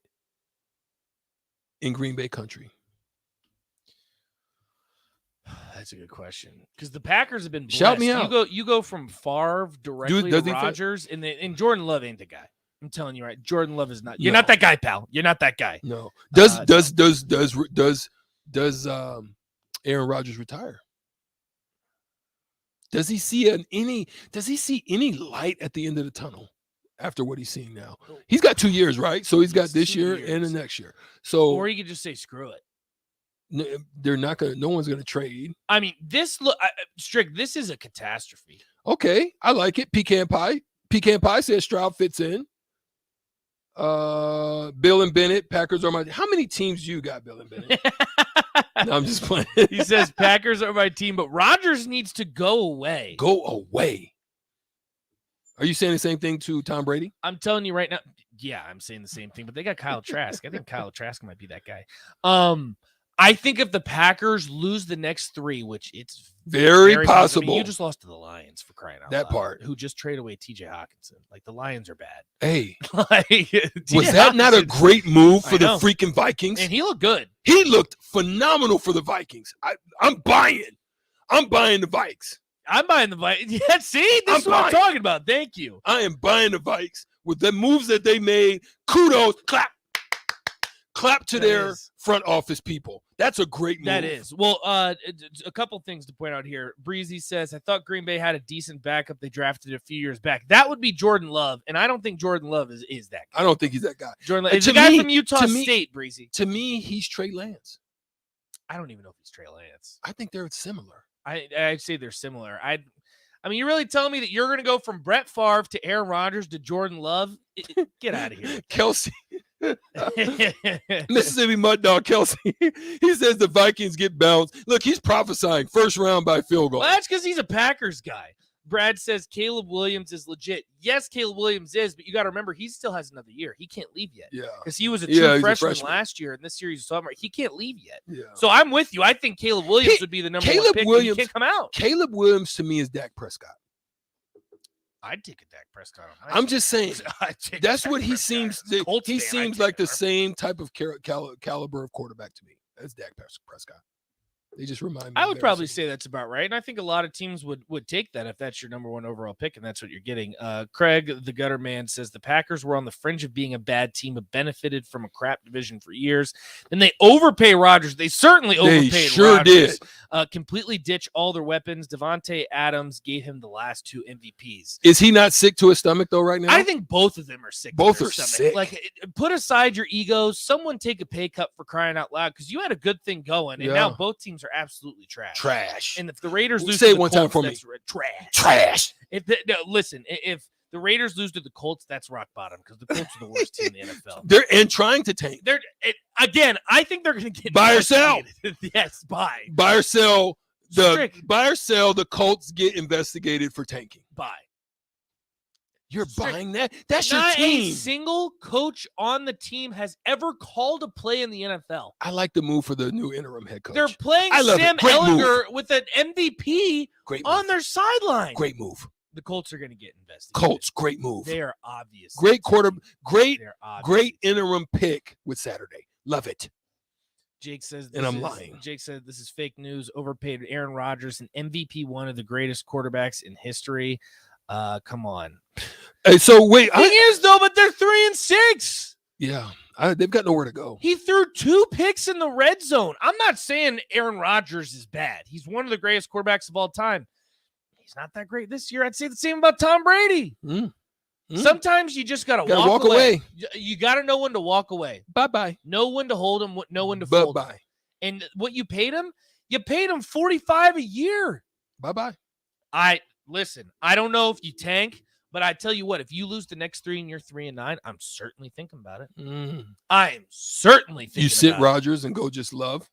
in Green Bay country? That's a good question because the Packers have been blessed. Shout me out. You go from Favre directly to Rodgers, and Jordan Love ain't the guy. I'm telling you, right? Jordan Love is not. You're not that guy, pal. You're not that guy. No. Does Aaron Rodgers retire? Does he see any light at the end of the tunnel after what he's seeing now? He's got 2 years, right? So he's got this year and the next year. So or he could just say screw it. They're not gonna. No one's gonna trade. I mean, Strick. This is a catastrophe. Okay, I like it. Pecan pie says Stroud fits in. Bill and Bennett, Packers are my. How many teams you got, Bill and Bennett? No, I'm just playing. He says Packers are my team, but Rodgers needs to go away. Go away. Are you saying the same thing to Tom Brady? I'm telling you right now. Yeah, I'm saying the same thing, but they got Kyle Trask. I think Kyle Trask might be that guy. I think if the Packers lose the next 3, which it's very possible. I mean, you just lost to the Lions for crying out that loud, part. Who just traded away TJ Hawkinson. Like the Lions are bad. Hey, was that not a great move for the freaking Vikings? And he looked good. He looked phenomenal for the Vikings. I'm buying the Vikes. I'm buying the Vikes. Yeah, see, this is what I'm talking about. Thank you. I am buying the Vikes with the moves that they made. Kudos, clap to their front office people. That's a great move. That is. Well, a couple things to point out here. Breezy says, I thought Green Bay had a decent backup they drafted a few years back. That would be Jordan Love, and I don't think Jordan Love is that guy. I don't think he's that guy. Jordan Love is a guy from Utah State, Breezy. To me, he's Trey Lance. I don't even know if he's Trey Lance. I think they're similar. I'd say they're similar. I mean, you're really telling me that you're going to go from Brett Favre to Aaron Rodgers to Jordan Love? Get out of here. Kelsey. Mississippi Mud Dog Kelsey. He says the Vikings get bounced. Look, he's prophesying first round by field goal. Well, that's because he's a Packers guy. Brad says Caleb Williams is legit. Yes, Caleb Williams is, but you got to remember he still has another year. He can't leave yet. Yeah, because he was a true freshman last year, and this year he's a sophomore. He can't leave yet. Yeah. So I'm with you. I think Caleb Williams would be the number one pick. He can't come out. Caleb Williams to me is Dak Prescott. I'd take a Dak Prescott on. I'm just saying. That's what he seems. He seems like the same type of caliber of quarterback to me as Dak Prescott. They just remind me. I would probably say that's about right, and I think a lot of teams would take that if that's your number one overall pick, and that's what you're getting. Craig, the gutter man, says the Packers were on the fringe of being a bad team, but benefited from a crap division for years. Then they overpay Rodgers. They certainly overpaid. They sure Rodgers. did. Completely ditch all their weapons. Devontae Adams gave him the last 2 MVPs. Is he not sick to his stomach though right now? I think both of them are sick. Both to their are stomach. sick. Like, put aside your egos. Someone take a pay cut for crying out loud, because you had a good thing going, and now both teams are absolutely trash. And if the Raiders lose, say to it the one Colts, time for me. Trash. Trash. Listen, if the Raiders lose to the Colts, that's rock bottom, because the Colts are the worst team in the NFL. They're trying to tank. Again, I think they're going to get buy or sell. Yes, buy. Buy or sell. The Colts get investigated for tanking. Buy. You're buying that? That's your Not team. a single coach on the team has ever called a play in the NFL. I like the move for the new interim head coach. They're playing Sam Ehlinger with an MVP on their sideline. Great move. The Colts are going to get investigated. Colts, great move. They are obvious. Great great interim pick with Saturday. Love it. Jake says, I'm lying. Jake said this is fake news. Overpaid Aaron Rodgers, an MVP, one of the greatest quarterbacks in history. Come on. Hey, so wait. Thing is though, but they're 3-6. Yeah, they've got nowhere to go. He threw 2 picks in the red zone. I'm not saying Aaron Rodgers is bad. He's one of the greatest quarterbacks of all time. He's not that great this year. I'd say the same about Tom Brady. Sometimes you just gotta walk away. You gotta know when to walk away. Bye-bye. Know when to hold him, know when to fold. Bye-bye. And what you paid him $45 a year. Bye-bye. Listen, I don't know if you tank, but I tell you what, if you lose the next 3 and you're 3-9, I'm certainly thinking about it. I am certainly thinking You sit about Rodgers and go just Love.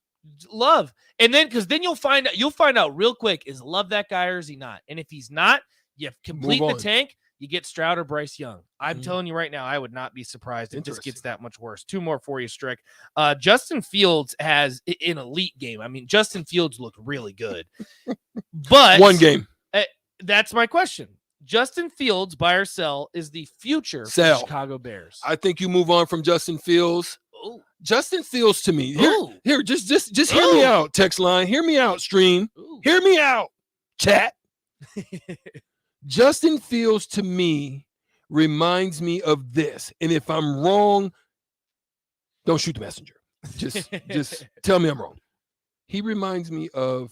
And then because then you'll find out real quick, is Love that guy or is he not? And if he's not, you complete the tank, you get Stroud or Bryce Young. I'm telling you right now, I would not be surprised. It just gets that much worse. 2 more for you, Strick. Justin Fields has an elite game. I mean, Justin Fields looked really good. But one game. That's my question. Justin Fields, buy or sell, is the future for the Chicago Bears. I think you move on from Justin Fields. Ooh. Justin Fields to me. Here, just hear me out, text line. Hear me out, stream. Ooh. Hear me out, chat. Justin Fields to me reminds me of this. And if I'm wrong, don't shoot the messenger. Just tell me I'm wrong. He reminds me of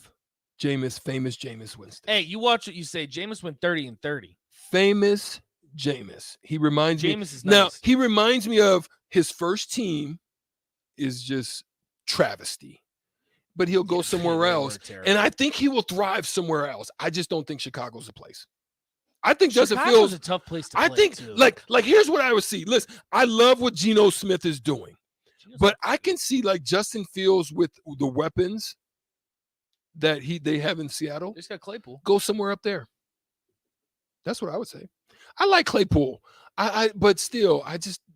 famous Jameis Winston. Hey, you watch what you say. Jameis went 30-30. Famous Jameis. He reminds me. Jameis is Now, nice. he reminds me of his first team is just travesty. But he'll go somewhere else. And I think he will thrive somewhere else. I just don't think Chicago's a place. I think Justin Fields a tough place to play. I think too. like here's what I would see. Listen, I love what Geno Smith is doing. But I can see like Justin Fields with the weapons that they have in Seattle. Just got Claypool. Go somewhere up there. That's what I would say. I like Claypool. But still,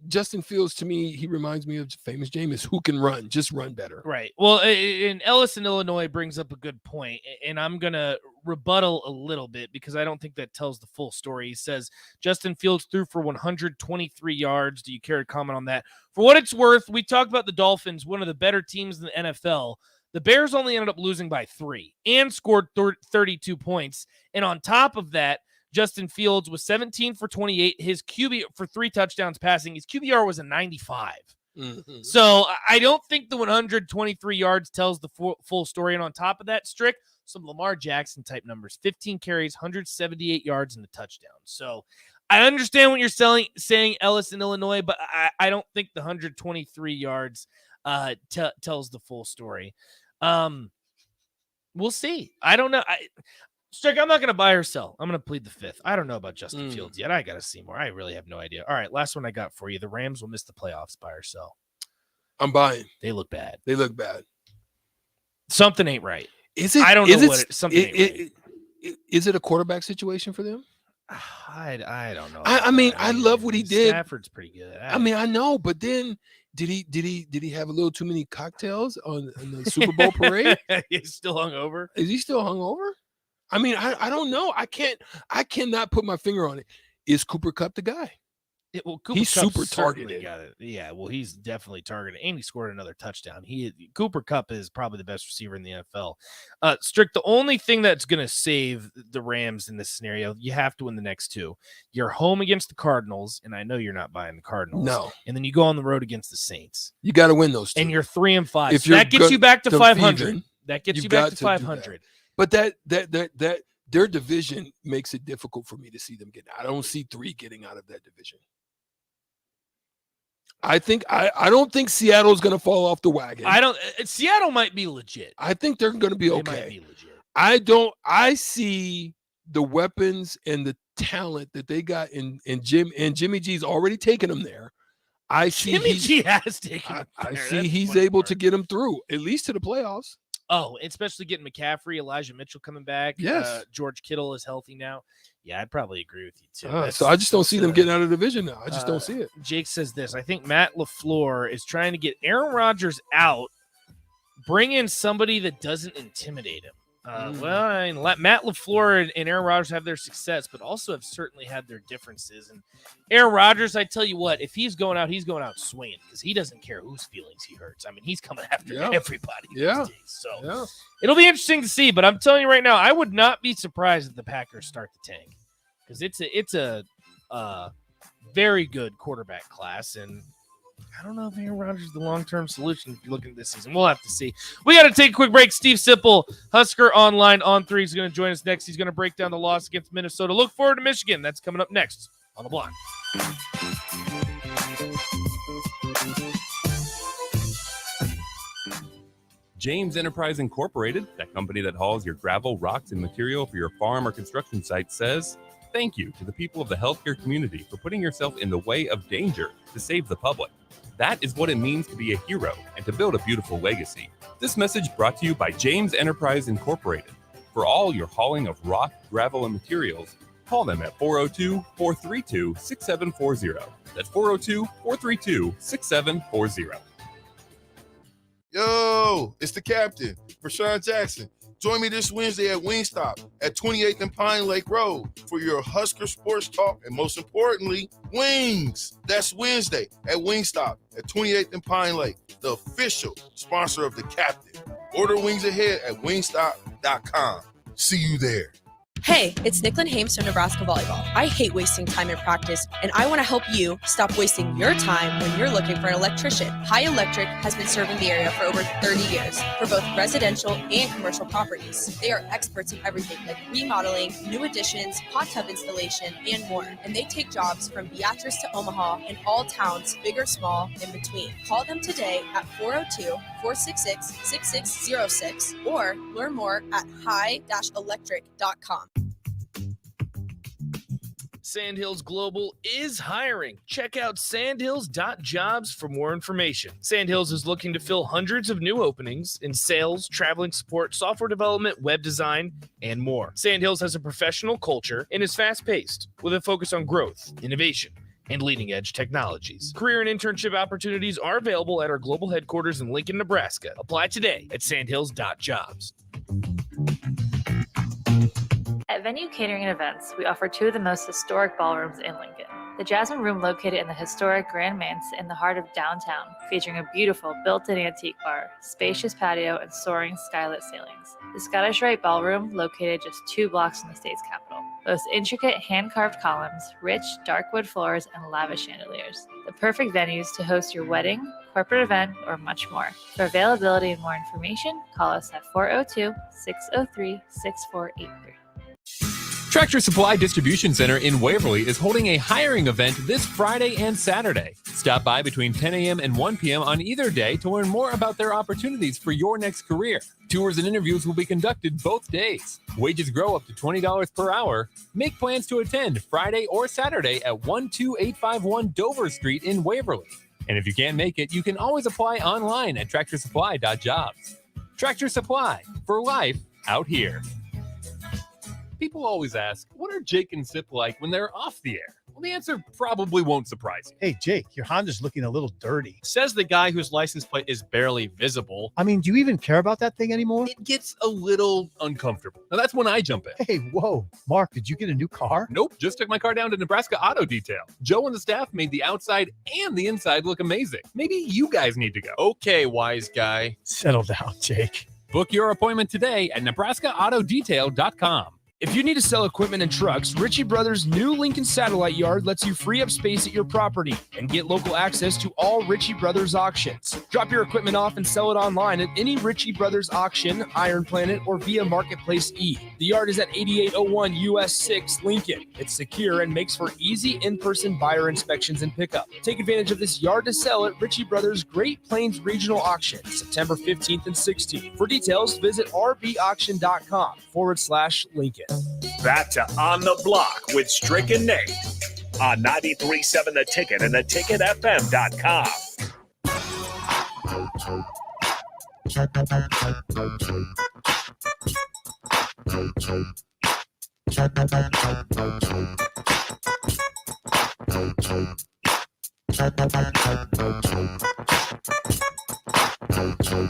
Justin Fields to me, he reminds me of famous Jameis who can run, just run better. Right. Well, and Ellis in Illinois brings up a good point, and I'm going to rebuttal a little bit because I don't think that tells the full story. He says, Justin Fields threw for 123 yards. Do you care to comment on that? For what it's worth, we talked about the Dolphins, one of the better teams in the NFL. The Bears only ended up losing by 3 and scored 32 points. And on top of that, Justin Fields was 17 for 28. His QB for 3 touchdowns passing. His QBR was a 95. Mm-hmm. So I don't think the 123 yards tells the full story. And on top of that, Strick, some Lamar Jackson type numbers, 15 carries, 178 yards, and a touchdown. So I understand what you're saying, Ellis in Illinois, but I don't think the 123 yards tells the full story. We'll see. I don't know. Strick, I'm not going to buy or sell. I'm going to plead the fifth. I don't know about Justin Fields yet. I got to see more. I really have no idea. All right, last one I got for you. The Rams will miss the playoffs, buy or sell. I'm buying. They look bad. They look bad. Something ain't right. Is it? I don't know what something ain't right. Is it a quarterback situation for them? I don't know. I mean, I love what he did. Stafford's pretty good. I mean, I know, but then did he have a little too many cocktails on the Super Bowl parade? He's still hungover. Is he still hungover? I mean, I don't know. I cannot put my finger on it. Is Cooper Kupp the guy? He's super targeted. Yeah, well, he's definitely targeted, and he scored another touchdown. Cooper Kupp is probably the best receiver in the NFL. Strick, the only thing that's going to save the Rams in this scenario, you have to win the next 2. You're home against the Cardinals, and I know you're not buying the Cardinals. No. And then you go on the road against the Saints. You got to win those 2. And you're 3-5. So that gets you back to 500. That gets you back to 500. But that their division makes it difficult for me to see them get. I don't see 3 getting out of that division. I don't think Seattle's going to fall off the wagon. Seattle might be legit. I think they're going to be okay. They might be legit. I see the weapons and the talent that they got in Jimmy G's already taken them there. I see Jimmy G has taken them there. I see he's able to get them through, at least to the playoffs. Oh, especially getting McCaffrey, Elijah Mitchell coming back. Yes. George Kittle is healthy now. Yeah, I'd probably agree with you too. So I just don't see them getting out of the division now. I just don't see it. Jake says this. I think Matt LaFleur is trying to get Aaron Rodgers out, bring in somebody that doesn't intimidate him. Well, I mean, Matt LaFleur and Aaron Rodgers have their success, but also have certainly had their differences. And Aaron Rodgers, I tell you what, if he's going out swinging because he doesn't care whose feelings he hurts. I mean, he's coming after everybody these days. So it'll be interesting to see. But I'm telling you right now, I would not be surprised if the Packers start the tank because it's a very good quarterback class. And I don't know if Aaron Rodgers is the long-term solution if you're looking at this season. We'll have to see. We got to take a quick break. Steve Sipple, Husker Online on 3, is going to join us next. He's going to break down the loss against Minnesota. Look forward to Michigan. That's coming up next on The Block. James Enterprise Incorporated, that company that hauls your gravel, rocks, and material for your farm or construction site, says thank you to the people of the healthcare community for putting yourself in the way of danger to save the public. That is what it means to be a hero and to build a beautiful legacy. This message brought to you by James Enterprise Incorporated. For all your hauling of rock, gravel, and materials, call them at 402-432-6740. That's 402-432-6740. Yo, it's the captain, Rashawn Jackson. Join me this Wednesday at Wingstop at 28th and Pine Lake Road for your Husker sports talk and, most importantly, wings. That's Wednesday at Wingstop at 28th and Pine Lake, the official sponsor of the captain. Order wings ahead at wingstop.com. See you there. Hey, it's Nicklin Hames from Nebraska Volleyball. I hate wasting time in practice, and I want to help you stop wasting your time when you're looking for an electrician. High Electric has been serving the area for over 30 years for both residential and commercial properties. They are experts in everything like remodeling, new additions, hot tub installation, and more. And they take jobs from Beatrice to Omaha and all towns, big or small, in between. Call them today at 402-466-6606 or learn more at high-electric.com. Sandhills Global is hiring. Check out sandhills.jobs for more information. Sandhills is looking to fill hundreds of new openings in sales, traveling support, software development, web design, and more. Sandhills has a professional culture and is fast-paced with a focus on growth, innovation, and leading-edge technologies. Career and internship opportunities are available at our global headquarters in Lincoln, Nebraska. Apply today at sandhills.jobs. At venue, catering, and events, we offer two of the most historic ballrooms in Lincoln. The Jasmine Room, located in the historic Grand Manse in the heart of downtown, featuring a beautiful built-in antique bar, spacious patio, and soaring skylit ceilings. The Scottish Rite Ballroom, located just 2 blocks from the state's capital, boasts intricate hand-carved columns, rich dark wood floors, and lavish chandeliers. The perfect venues to host your wedding, corporate event, or much more. For availability and more information, call us at 402-603-6483. Tractor Supply Distribution Center in Waverly is holding a hiring event this Friday and Saturday. Stop by between 10 a.m. and 1 p.m. on either day to learn more about their opportunities for your next career. Tours and interviews will be conducted both days. Wages grow up to $20 per hour. Make plans to attend Friday or Saturday at 12851 Dover Street in Waverly. And if you can't make it, you can always apply online at tractorsupply.jobs. Tractor Supply, for life out here. People always ask, what are Jake and Sip like when they're off the air? Well, the answer probably won't surprise you. Hey, Jake, your Honda's looking a little dirty. Says the guy whose license plate is barely visible. I mean, do you even care about that thing anymore? It gets a little uncomfortable. Now, that's when I jump in. Hey, whoa. Mark, did you get a new car? Nope, just took my car down to Nebraska Auto Detail. Joe and the staff made the outside and the inside look amazing. Maybe you guys need to go. Okay, wise guy. Settle down, Jake. Book your appointment today at NebraskaAutoDetail.com. If you need to sell equipment and trucks, Ritchie Brothers' new Lincoln Satellite Yard lets you free up space at your property and get local access to all Ritchie Brothers auctions. Drop your equipment off and sell it online at any Ritchie Brothers auction, Iron Planet, or via Marketplace E. The yard is at 8801 US 6 Lincoln. It's secure and makes for easy in-person buyer inspections and pickup. Take advantage of this yard to sell at Ritchie Brothers' Great Plains Regional Auction, September 15th and 16th. For details, visit rbauction.com/Lincoln. Back to On the Block with Strick and Nate on 93.7 The Ticket and theticketfm.com.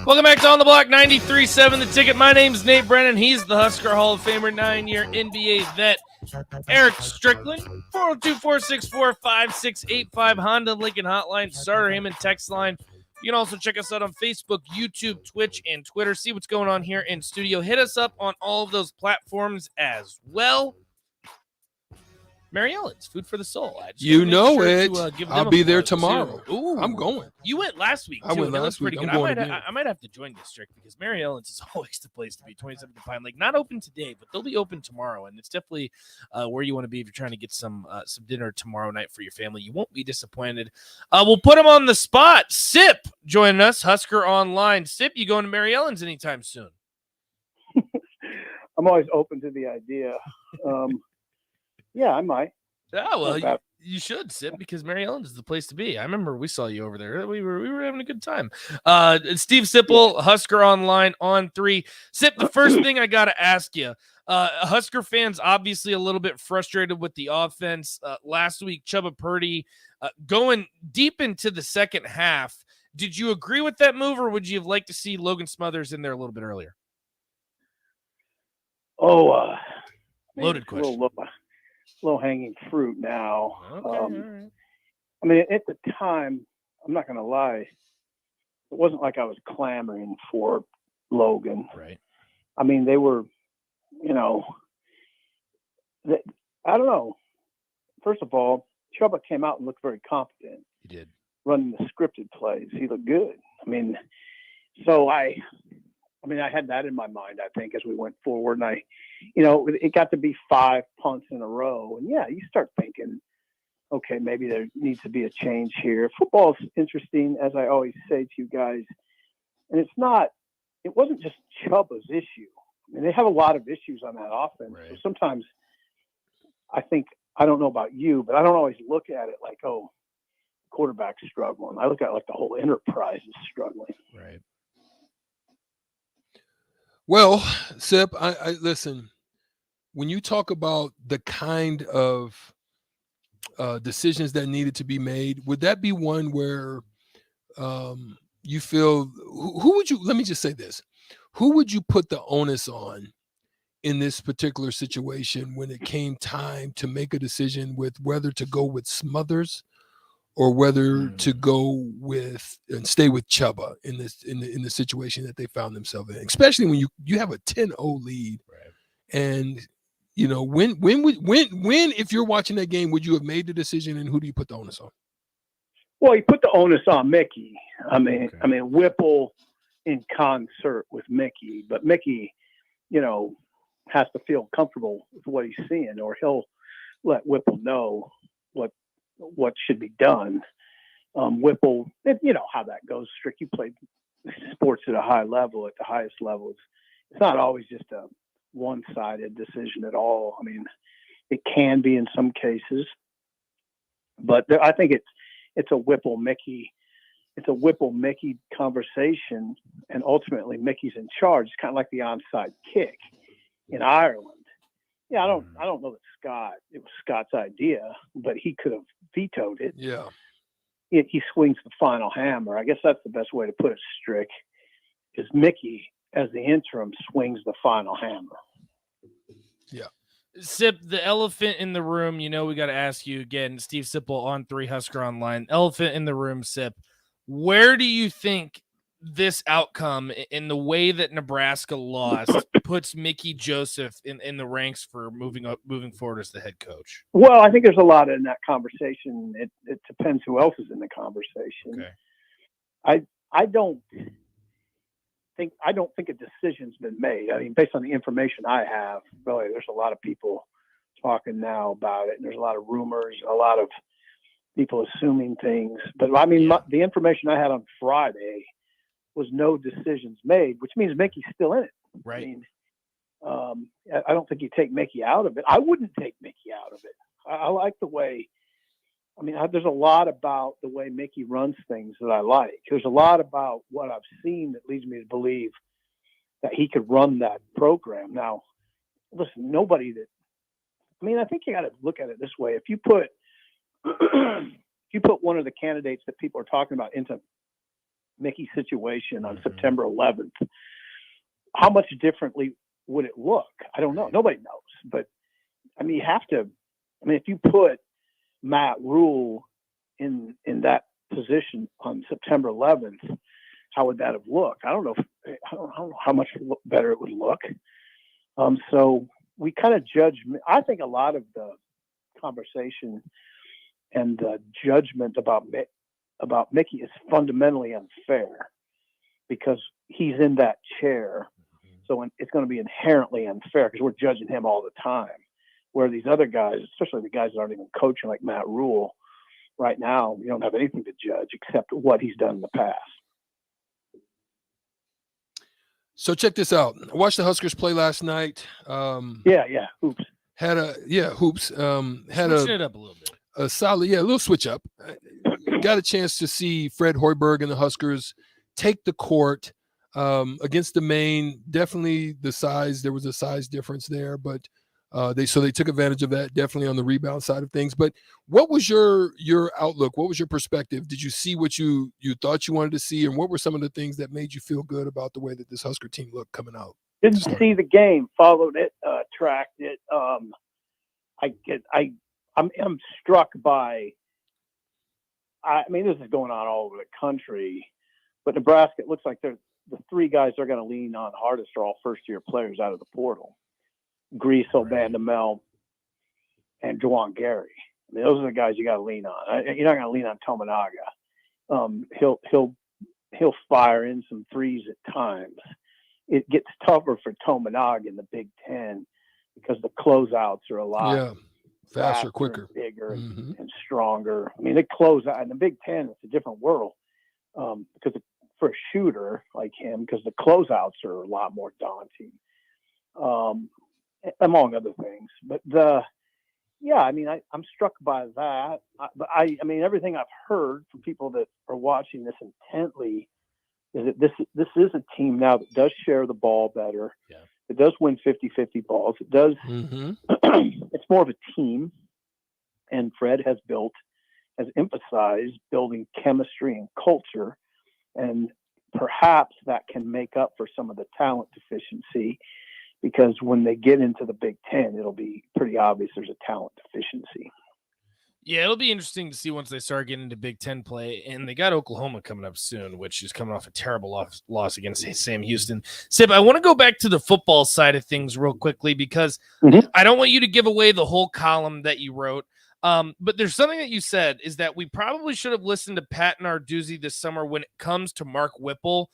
Welcome back to On the Block 93.7 The Ticket. My name's Nate Brennan. He's the Husker Hall of Famer, 9-year NBA vet Eric Strickland. 402-464-5685 Honda Lincoln Hotline, Starter Heyman text line. You can also check us out on Facebook, YouTube, Twitch, and Twitter. See what's going on here in studio. Hit us up on all of those platforms as well. Mary Ellen's Food for the Soul. You know it. I'll be there tomorrow. Ooh, I'm going. You went last week, too. I went That was last week. pretty I'm good. going I might have to join this trick because Mary Ellen's is always the place to be. 27th Pine Lake. Not open today, but they'll be open tomorrow, and it's definitely where you want to be if you're trying to get some dinner tomorrow night for your family. You won't be disappointed. We'll put them on the spot. Sip joining us, Husker Online. Sip, you going to Mary Ellen's anytime soon? I'm always open to the idea. Yeah, I might. Yeah, well, you should, Sip, because Mary Ellen's is the place to be. I remember we saw you over there. We were having a good time. Steve Sipple, Husker Online on 3. Sip, the first thing I got to ask you, Husker fans obviously a little bit frustrated with the offense. Last week, Chubba Purdy going deep into the second half. Did you agree with that move, or would you have liked to see Logan Smothers in there a little bit earlier? Loaded question. Low-hanging fruit now. Okay, all right. I mean, at the time, I'm not going to lie, it wasn't like I was clamoring for Logan. Right. I mean, they were, I don't know. First of all, Chubba came out and looked very competent. He did. Running the scripted plays. He looked good. I mean, so I had that in my mind, I think, as we went forward. And it got to be 5 punts in a row. And yeah, you start thinking, okay, maybe there needs to be a change here. Football is interesting, as I always say to you guys. And it wasn't just Chubba's issue. I mean, they have a lot of issues on that offense. Right. So sometimes I don't know about you, but I don't always look at it like, oh, quarterback's struggling. I look at it like the whole enterprise is struggling. Right. Well, Sip, I listen, when you talk about the kind of decisions that needed to be made, would that be one where you feel, who would you, let me just say this, who would you put the onus on in this particular situation when it came time to make a decision with whether to go with Smothers or whether to go with and stay with Chuba in the situation that they found themselves in, especially when you have a 10-0 lead. Right. And when if you're watching that game, would you have made the decision, and who do you put the onus on? Well, he put the onus on Mickey. I mean, Whipple in concert with Mickey, but Mickey, has to feel comfortable with what he's seeing, or he'll let Whipple know what should be done. Whipple, you know how that goes. Strick, you played sports at a high level, at the highest levels. It's not always just a one-sided decision at all. I mean, it can be in some cases, but I think it's a Whipple Mickey. It's a Whipple Mickey conversation, and ultimately Mickey's in charge. It's kind of like the onside kick in Ireland. Yeah, I don't know that it was Scott's idea, but he could have vetoed it. Yeah. He swings the final hammer. I guess that's the best way to put it, Strick, is Mickey, as the interim, swings the final hammer. Yeah. Sip, the elephant in the room, we got to ask you again, Steve Sipple on 3 Husker Online. Elephant in the room, Sip. Where do you think this outcome in the way that Nebraska lost puts Mickey Joseph in the ranks for moving forward as the head coach? Well, I think there's a lot in that conversation. It depends who else is in the conversation. Okay. I don't think a decision's been made. I mean, based on the information I have, really, there's a lot of people talking now about it, and there's a lot of rumors, a lot of people assuming things. But I mean, the information I had on Friday was no decisions made, which means Mickey's still in it. Right. I mean, I don't think you take Mickey out of it. I wouldn't take Mickey out of it. I like the way. I mean, there's a lot about the way Mickey runs things that I like. There's a lot about what I've seen that leads me to believe that he could run that program. Now, listen, I think you got to look at it this way. If you put one of the candidates that people are talking about into Mickey's situation on September 11th, how much differently would it look? I don't know. Nobody knows. But, I mean, if you put Matt Rule in that position on September 11th, how would that have looked? I don't know how much better it would look. So we kind of judge. I think a lot of the conversation and the judgment about Mickey is fundamentally unfair because he's in that chair. So it's going to be inherently unfair because we're judging him all the time. Where these other guys, especially the guys that aren't even coaching like Matt Rule, right now, you don't have anything to judge except what he's done in the past. So check this out. I watched the Huskers play last night. Hoops. Hoops. Switching it up a little bit. A solid, a little switch up. Got a chance to see Fred Hoiberg and the Huskers take the court against the Maine. Definitely the size. There was a size difference there, but they took advantage of that. Definitely on the rebound side of things. But what was your outlook? What was your perspective? Did you see what you thought you wanted to see, and what were some of the things that made you feel good about the way that this Husker team looked coming out? Didn't see the game, followed it, tracked it. I'm struck by. I mean, this is going on all over the country, but Nebraska, it looks like the 3 guys they're going to lean on hardest are all first-year players out of the portal: Greasel, Vandemel, and Juwan Gary. I mean, those are the guys you got to lean on. You're not going to lean on Tominaga. He'll fire in some threes at times. It gets tougher for Tominaga in the Big Ten because the closeouts are a lot faster, quicker, bigger, and stronger. I mean, they close out in the Big Ten. It's a different world because for a shooter like him, because the closeouts are a lot more daunting, among other things. But I'm struck by that. But I mean, everything I've heard from people that are watching this intently is that this is a team now that does share the ball better. Yeah. It does win 50-50 balls. It does. It's more of a team, and Fred has emphasized building chemistry and culture, and perhaps that can make up for some of the talent deficiency because when they get into the Big Ten, it'll be pretty obvious there's a talent deficiency. Yeah, it'll be interesting to see once they start getting into Big Ten play. And they got Oklahoma coming up soon, which is coming off a terrible loss against Sam Houston. Sib, I want to go back to the football side of things real quickly because I don't want you to give away the whole column that you wrote. But there's something that you said is that we probably should have listened to Pat Narduzzi this summer when it comes to Mark Whipple.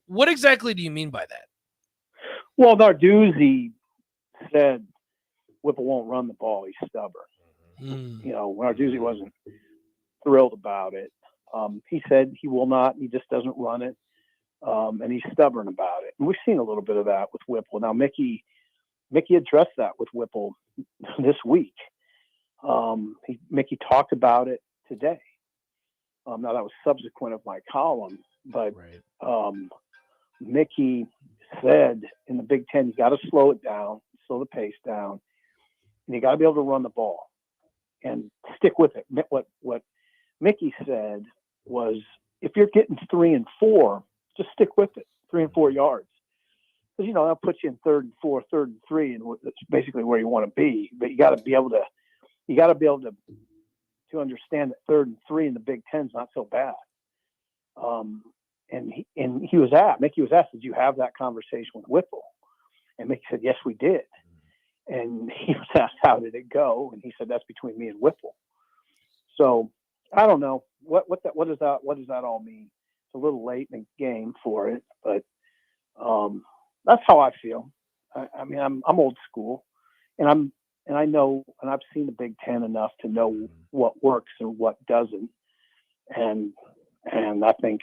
What exactly do you mean by that? Well, Narduzzi said Whipple won't run the ball. He's stubborn. Narduzzi wasn't thrilled about it. He said he will not. He just doesn't run it. And he's stubborn about it. And we've seen a little bit of that with Whipple. Now, Mickey addressed that with Whipple this week. Mickey talked about it today. Now, that was subsequent of my column. But Mickey said in the Big Ten, you got to slow it down, slow the pace down, and you got to be able to run the ball and stick with it. What Mickey said was, if you're getting 3 and 4, just stick with it, 3 and 4 yards. Because, that'll put you in 3rd and 4, 3rd and 3, and that's basically where you want to be. But you got to be able to understand that 3rd and 3 in the Big Ten is not so bad. Mickey was asked, did you have that conversation with Whipple? And Mickey said, yes, we did. And he was asked, how did it go? And he said, that's between me and Whipple. So I don't know what does that all mean? It's a little late in the game for it, but that's how I feel. I mean, I'm old school, and I know, and I've seen the Big Ten enough to know what works and what doesn't. And I think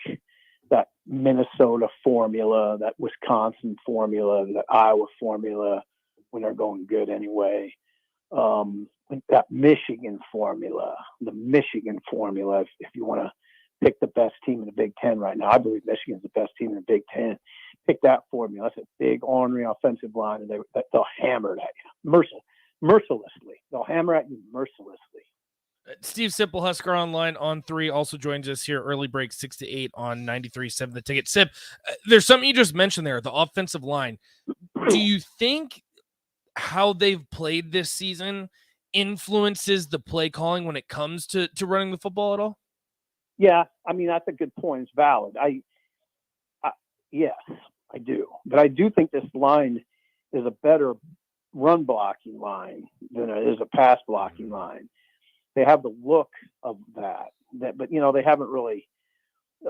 that Minnesota formula, that Wisconsin formula, that Iowa formula, when they're going good anyway, that Michigan formula, if you want to pick the best team in the Big Ten right now, I believe Michigan's the best team in the Big Ten. Pick that formula. That's a big, ornery offensive line, and they'll hammer it at you mercilessly. They'll hammer at you mercilessly. Steve Sipple, Husker Online on 3, also joins us here early break 6 to 8 on 93.7 The Ticket. Sip, there's something you just mentioned there, the offensive line. Do you think how they've played this season influences the play calling when it comes to running the football at all? Yeah, I mean, that's a good point. It's valid. Yes, I do. But I do think this line is a better run blocking line than it is a pass blocking line. They have the look of that, but they haven't really.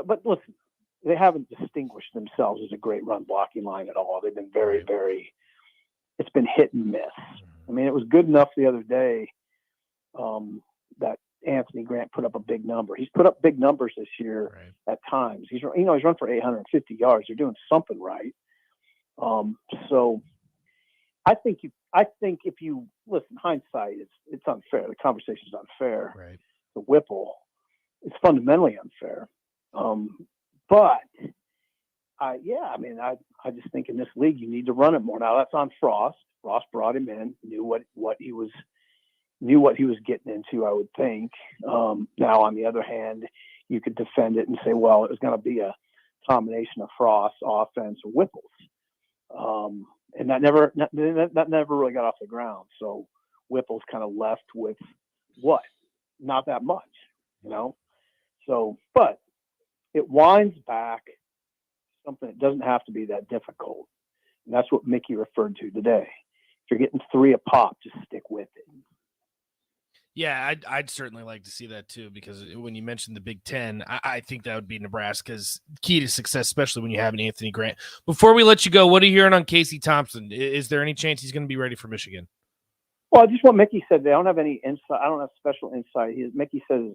But listen, they haven't distinguished themselves as a great run blocking line at all. They've been very, very. It's been hit and miss. I mean, it was good enough the other day that Anthony Grant put up a big number. He's put up big numbers this year at times. He's run for 850 yards. They're doing something right. So I think if you listen, hindsight, it's unfair. The conversation is unfair. Right. The Whipple, it's fundamentally unfair. But I just think in this league you need to run it more. Now that's on Frost. Frost brought him in, knew what he was getting into, I would think. Now on the other hand, you could defend it and say, well, it was going to be a combination of Frost offense or Whipple's. And that never really got off the ground. So Whipple's kind of left with what? Not that much, So, but it winds back something that doesn't have to be that difficult. And that's what Mickey referred to today. If you're getting 3 a pop, just stick with it. Yeah, I'd certainly like to see that too, because when you mentioned the Big Ten, I think that would be Nebraska's key to success, especially when you have an Anthony Grant. Before we let you go, what are you hearing on Casey Thompson? Is there any chance he's going to be ready for Michigan? Well, just what Mickey said. They don't have any insight. I don't have special insight. Mickey says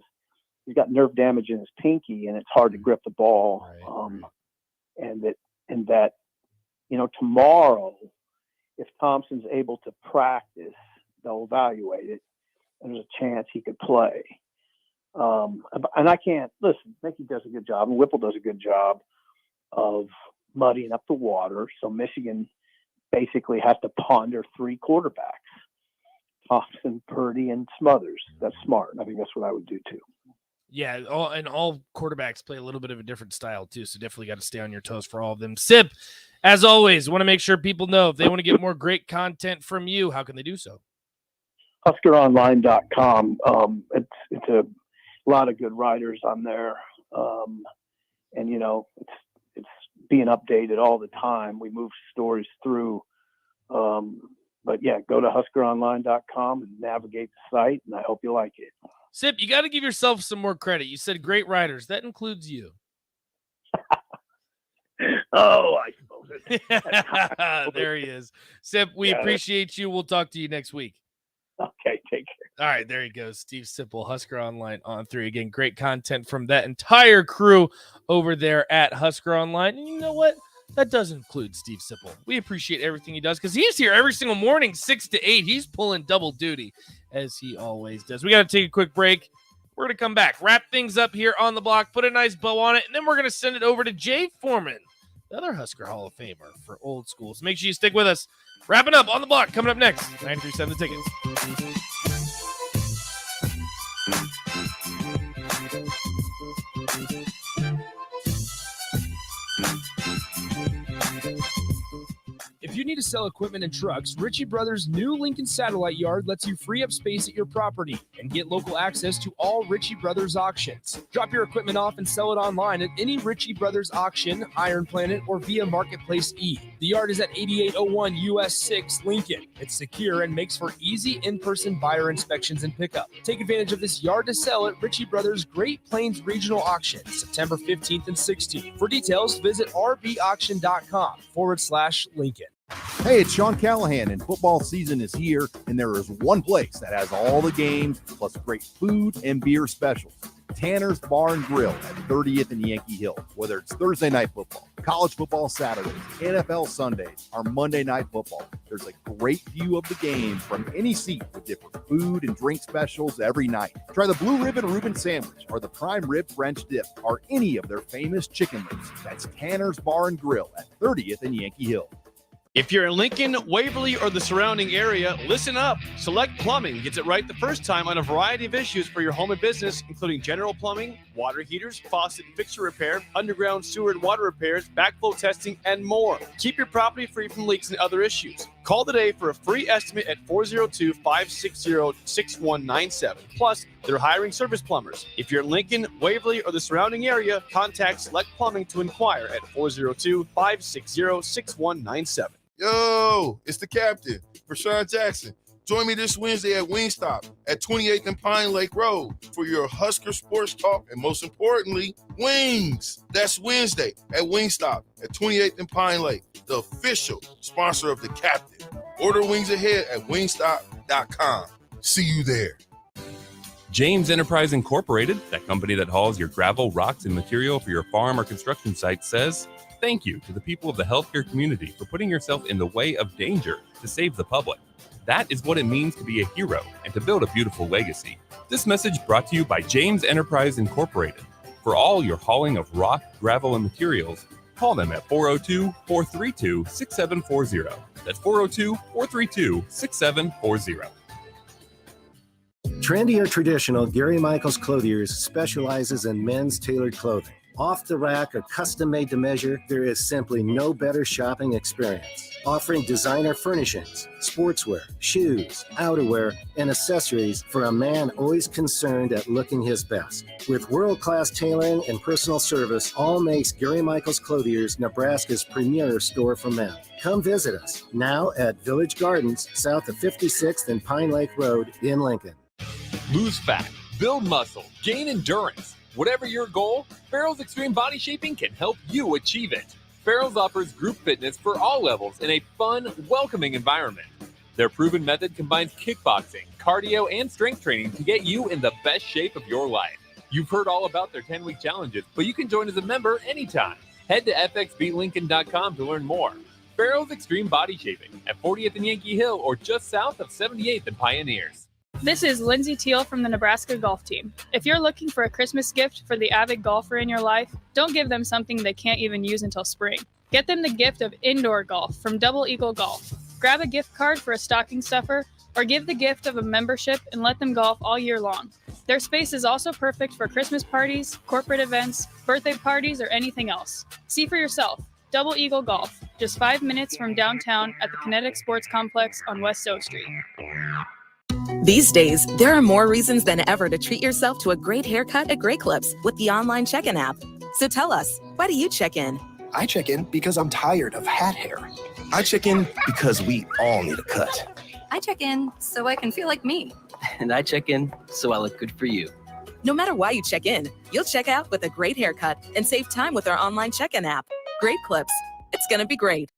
he's got nerve damage in his pinky, and it's hard to grip the ball. And that tomorrow, if Thompson's able to practice, they'll evaluate it. There's a chance he could play. And I can't listen. Mickey does a good job, and Whipple does a good job of muddying up the water. So Michigan basically has to ponder 3 quarterbacks: Thompson, Purdy, and Smothers. That's smart. I think that's what I would do too. Yeah, all quarterbacks play a little bit of a different style too, so definitely got to stay on your toes for all of them. Sip, As always, want to make sure people know if they want to get more great content from you, how can they do so? HuskerOnline.com. It's a lot of good writers on there. And it's being updated all the time. We move stories through. But yeah, go to HuskerOnline.com and navigate the site, and I hope you like it. Sip, you got to give yourself some more credit. You said great writers. That includes you. Oh, I suppose. There he is. Sip, we appreciate you. We'll talk to you next week. Okay, take care. All right, there he goes. Steve Sipple, Husker Online on 3. Again, great content from that entire crew over there at Husker Online. And you know what? That does include Steve Sipple. We appreciate everything he does because he's here every single morning, 6 to 8. He's pulling double duty, as he always does. We got to take a quick break. We're going to come back, wrap things up here on the block, put a nice bow on it, and then we're going to send it over to Jay Foreman, the other Husker Hall of Famer for old school. So make sure you stick with us. Wrapping up on the block, coming up next, 937 The Ticket. If you need to sell equipment and trucks, Ritchie Brothers' new Lincoln Satellite Yard lets you free up space at your property and get local access to all Ritchie Brothers auctions. Drop your equipment off and sell it online at any Ritchie Brothers auction, Iron Planet, or via Marketplace E. The yard is at 8801 US 6 Lincoln. It's secure and makes for easy in-person buyer inspections and pickup. Take advantage of this yard to sell at Ritchie Brothers' Great Plains Regional Auction, September 15th and 16th. For details, visit rbauction.com/Lincoln. Hey, it's Sean Callahan, and football season is here, and there is one place that has all the games, plus great food and beer specials. Tanner's Bar and Grill at 30th and Yankee Hill. Whether it's Thursday night football, college football Saturdays, NFL Sundays, or Monday night football, there's a great view of the game from any seat with different food and drink specials every night. Try the Blue Ribbon Reuben Sandwich or the Prime Rib French Dip or any of their famous chicken wings. That's Tanner's Bar and Grill at 30th and Yankee Hill. If you're in Lincoln, Waverly, or the surrounding area, listen up. Select Plumbing gets it right the first time on a variety of issues for your home and business, including general plumbing, water heaters, faucet and fixture repair, underground sewer and water repairs, backflow testing, and more. Keep your property free from leaks and other issues. Call today for a free estimate at 402-560-6197. Plus, they're hiring service plumbers. If you're in Lincoln, Waverly, or the surrounding area, contact Select Plumbing to inquire at 402-560-6197. Yo, it's the captain, Rashawn Jackson. Join me this Wednesday at Wingstop at 28th and Pine Lake Road for your Husker sports talk and, most importantly, wings. That's Wednesday at Wingstop at 28th and Pine Lake, the official sponsor of the captain. Order wings ahead at wingstop.com. See you there. James Enterprise Incorporated, that company that hauls your gravel, rocks, and material for your farm or construction site, says thank you to the people of the healthcare community for putting yourself in the way of danger to save the public. That is what it means to be a hero and to build a beautiful legacy. This message brought to you by James Enterprise Incorporated. For all your hauling of rock, gravel, and materials, call them at 402-432-6740. That's 402-432-6740. Trendy or traditional, Gary Michaels Clothiers specializes in men's tailored clothing. Off the rack or custom made to measure, there is simply no better shopping experience. Offering designer furnishings, sportswear, shoes, outerwear, and accessories for a man always concerned at looking his best. With world-class tailoring and personal service, all makes Gary Michaels Clothiers Nebraska's premier store for men. Come visit us now at Village Gardens, south of 56th and Pine Lake Road in Lincoln. Lose fat, build muscle, gain endurance. Whatever your goal, Farrell's Extreme Body Shaping can help you achieve it. Farrell's offers group fitness for all levels in a fun, welcoming environment. Their proven method combines kickboxing, cardio, and strength training to get you in the best shape of your life. You've heard all about their 10-week challenges, but you can join as a member anytime. Head to fxbeatlincoln.com to learn more. Farrell's Extreme Body Shaping at 40th and Yankee Hill or just south of 78th and Pioneers. This is Lindsay Teal from the Nebraska Golf Team. If you're looking for a Christmas gift for the avid golfer in your life, don't give them something they can't even use until spring. Get them the gift of indoor golf from Double Eagle Golf. Grab a gift card for a stocking stuffer or give the gift of a membership and let them golf all year long. Their space is also perfect for Christmas parties, corporate events, birthday parties, or anything else. See for yourself. Double Eagle Golf, just 5 minutes from downtown at the Kinetic Sports Complex on West Oak Street. These days, there are more reasons than ever to treat yourself to a great haircut at Great Clips with the online check-in app. So tell us, why do you check in? I check in because I'm tired of hat hair. I check in because we all need a cut. I check in so I can feel like me. And I check in so I look good for you. No matter why you check in, you'll check out with a great haircut and save time with our online check-in app. Great Clips. It's going to be great.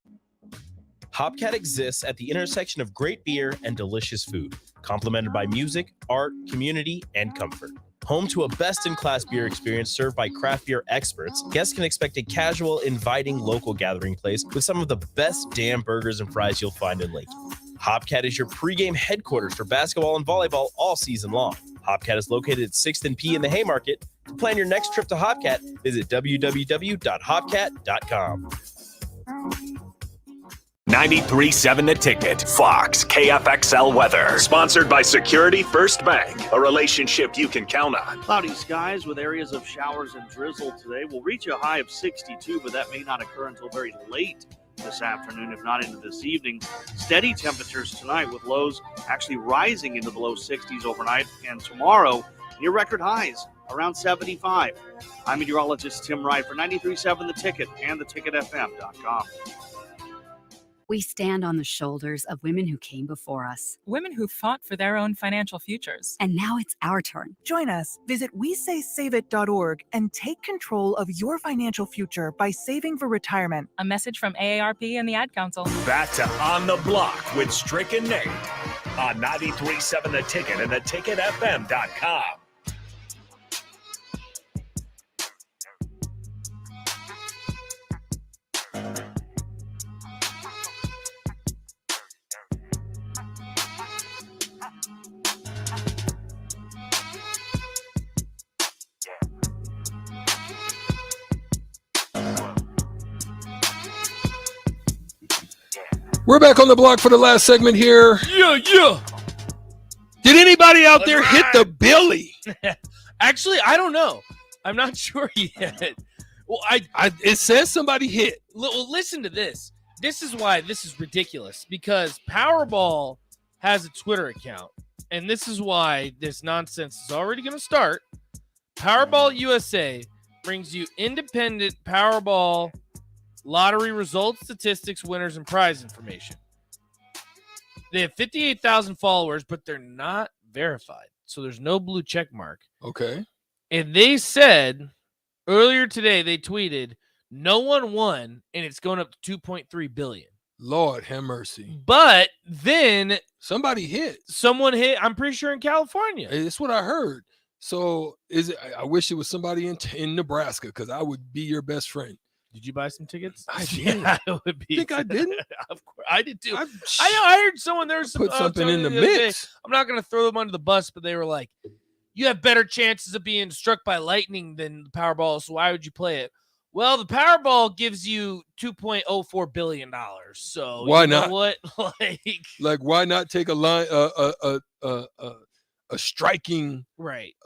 Hopcat exists at the intersection of great beer and delicious food, complemented by music, art, community, and comfort. Home to a best-in-class beer experience served by craft beer experts, guests can expect a casual, inviting local gathering place with some of the best damn burgers and fries you'll find in Lincoln. Hopcat is your pregame headquarters for basketball and volleyball all season long. Hopcat is located at 6th and P in the Haymarket. To plan your next trip to Hopcat, visit www.hopcat.com. 93.7 The Ticket, Fox, KFXL weather. Sponsored by Security First Bank, a relationship you can count on. Cloudy skies with areas of showers and drizzle today. We'll reach a high of 62, but that may not occur until very late this afternoon, if not into this evening. Steady temperatures tonight with lows actually rising into the low 60s overnight, and tomorrow near record highs around 75. I'm meteorologist Tim Wright for 93.7 The Ticket and theticketfm.com. We stand on the shoulders of women who came before us. Women who fought for their own financial futures. And now it's our turn. Join us. Visit WeSaySaveIt.org and take control of your financial future by saving for retirement. A message from AARP and the Ad Council. Back to On the Block with Strick and Nate on 93.7 The Ticket and theticketfm.com. We're back on the block for the last segment here. Yeah. Did anybody out there hit the Billy? Actually, I don't know. I'm not sure yet. Well, it says somebody hit. Well, listen to this. This is why this is ridiculous, because Powerball has a Twitter account, and this is why this nonsense is already going to start. Powerball USA brings you independent Powerball lottery results, statistics, winners, and prize information. They have 58,000 followers, but they're not verified, so there's no blue check mark. Okay. And they said earlier today, they tweeted, no one won, and it's going up to 2.3 billion. Lord have mercy. But then somebody hit. Someone hit, I'm pretty sure in California. That's what I heard. So is it? I wish it was somebody in Nebraska, because I would be your best friend. Did you buy some tickets? I did. Yeah, it would be. Think I didn't? Of course, I did too. I know. I heard someone there was put something in the mix. I'm not going to throw them under the bus, but they were like, "You have better chances of being struck by lightning than the Powerball, so why would you play it?" Well, the Powerball gives you $2.04 billion. So why you know not? What like why not take a line a striking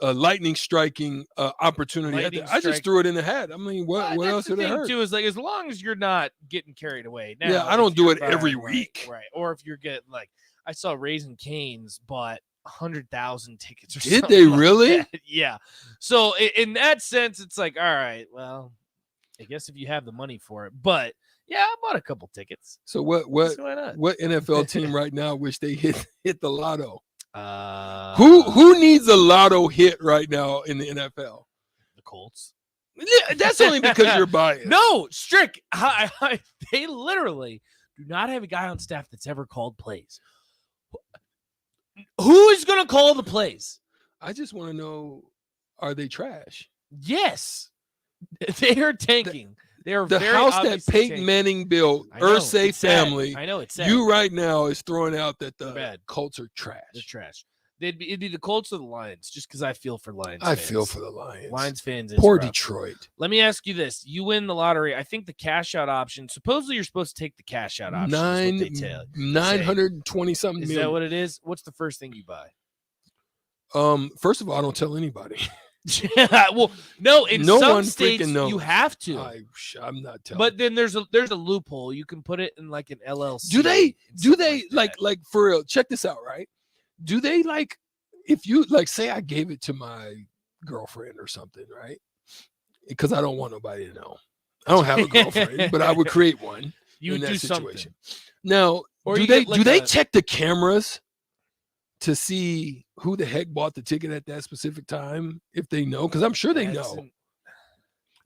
lightning striking opportunity? I just threw it in the hat. I mean, what else did it hurt? Too is like, as long as you're not getting carried away. Now, yeah, I don't do it every week. Right. Or if you're getting like, I saw Raising Cane's bought 100,000 tickets or Did something. they like really? that. Yeah. So in that sense, it's like, all right, well, I guess if you have the money for it, but yeah, I bought a couple tickets. So what why not? what NFL team right now wish they hit the lotto? Who needs a lotto hit right now in the NFL? The Colts. Yeah, that's only because you're biased. No, Strick. They literally do not have a guy on staff that's ever called plays. Who is going to call the plays? I just want to know, are they trash? Yes. They are tanking. They are the very house that obviously Peyton tanking. Manning built, Irsay family. I know it's sad. You right now is throwing out that the bad. Colts are trash. They're trash. It'd be the Colts or the Lions, just because I feel for Lions. I fans. feel for the Lions. Lions fans. Poor rough. Detroit. Let me ask you this: you win the lottery. I think the cash out option. Supposedly, you're supposed to take the cash out option. $920 something million. Is that what it is? What's the first thing you buy? First of all, I don't tell anybody. Well, no, in No some one states freaking knows. you have to. I'm not telling. But then there's a loophole. You can put it in like an LLC. Do they like like for real? Check this out, right? Do they like if you like say I gave it to my girlfriend or something, right? Because I don't want nobody to know. I don't have a girlfriend, but I would create one. You in would that do situation. something. Now, Or do you they get, like, do they a- check the cameras to see who the heck bought the ticket at that specific time? If they know, because I'm sure they know.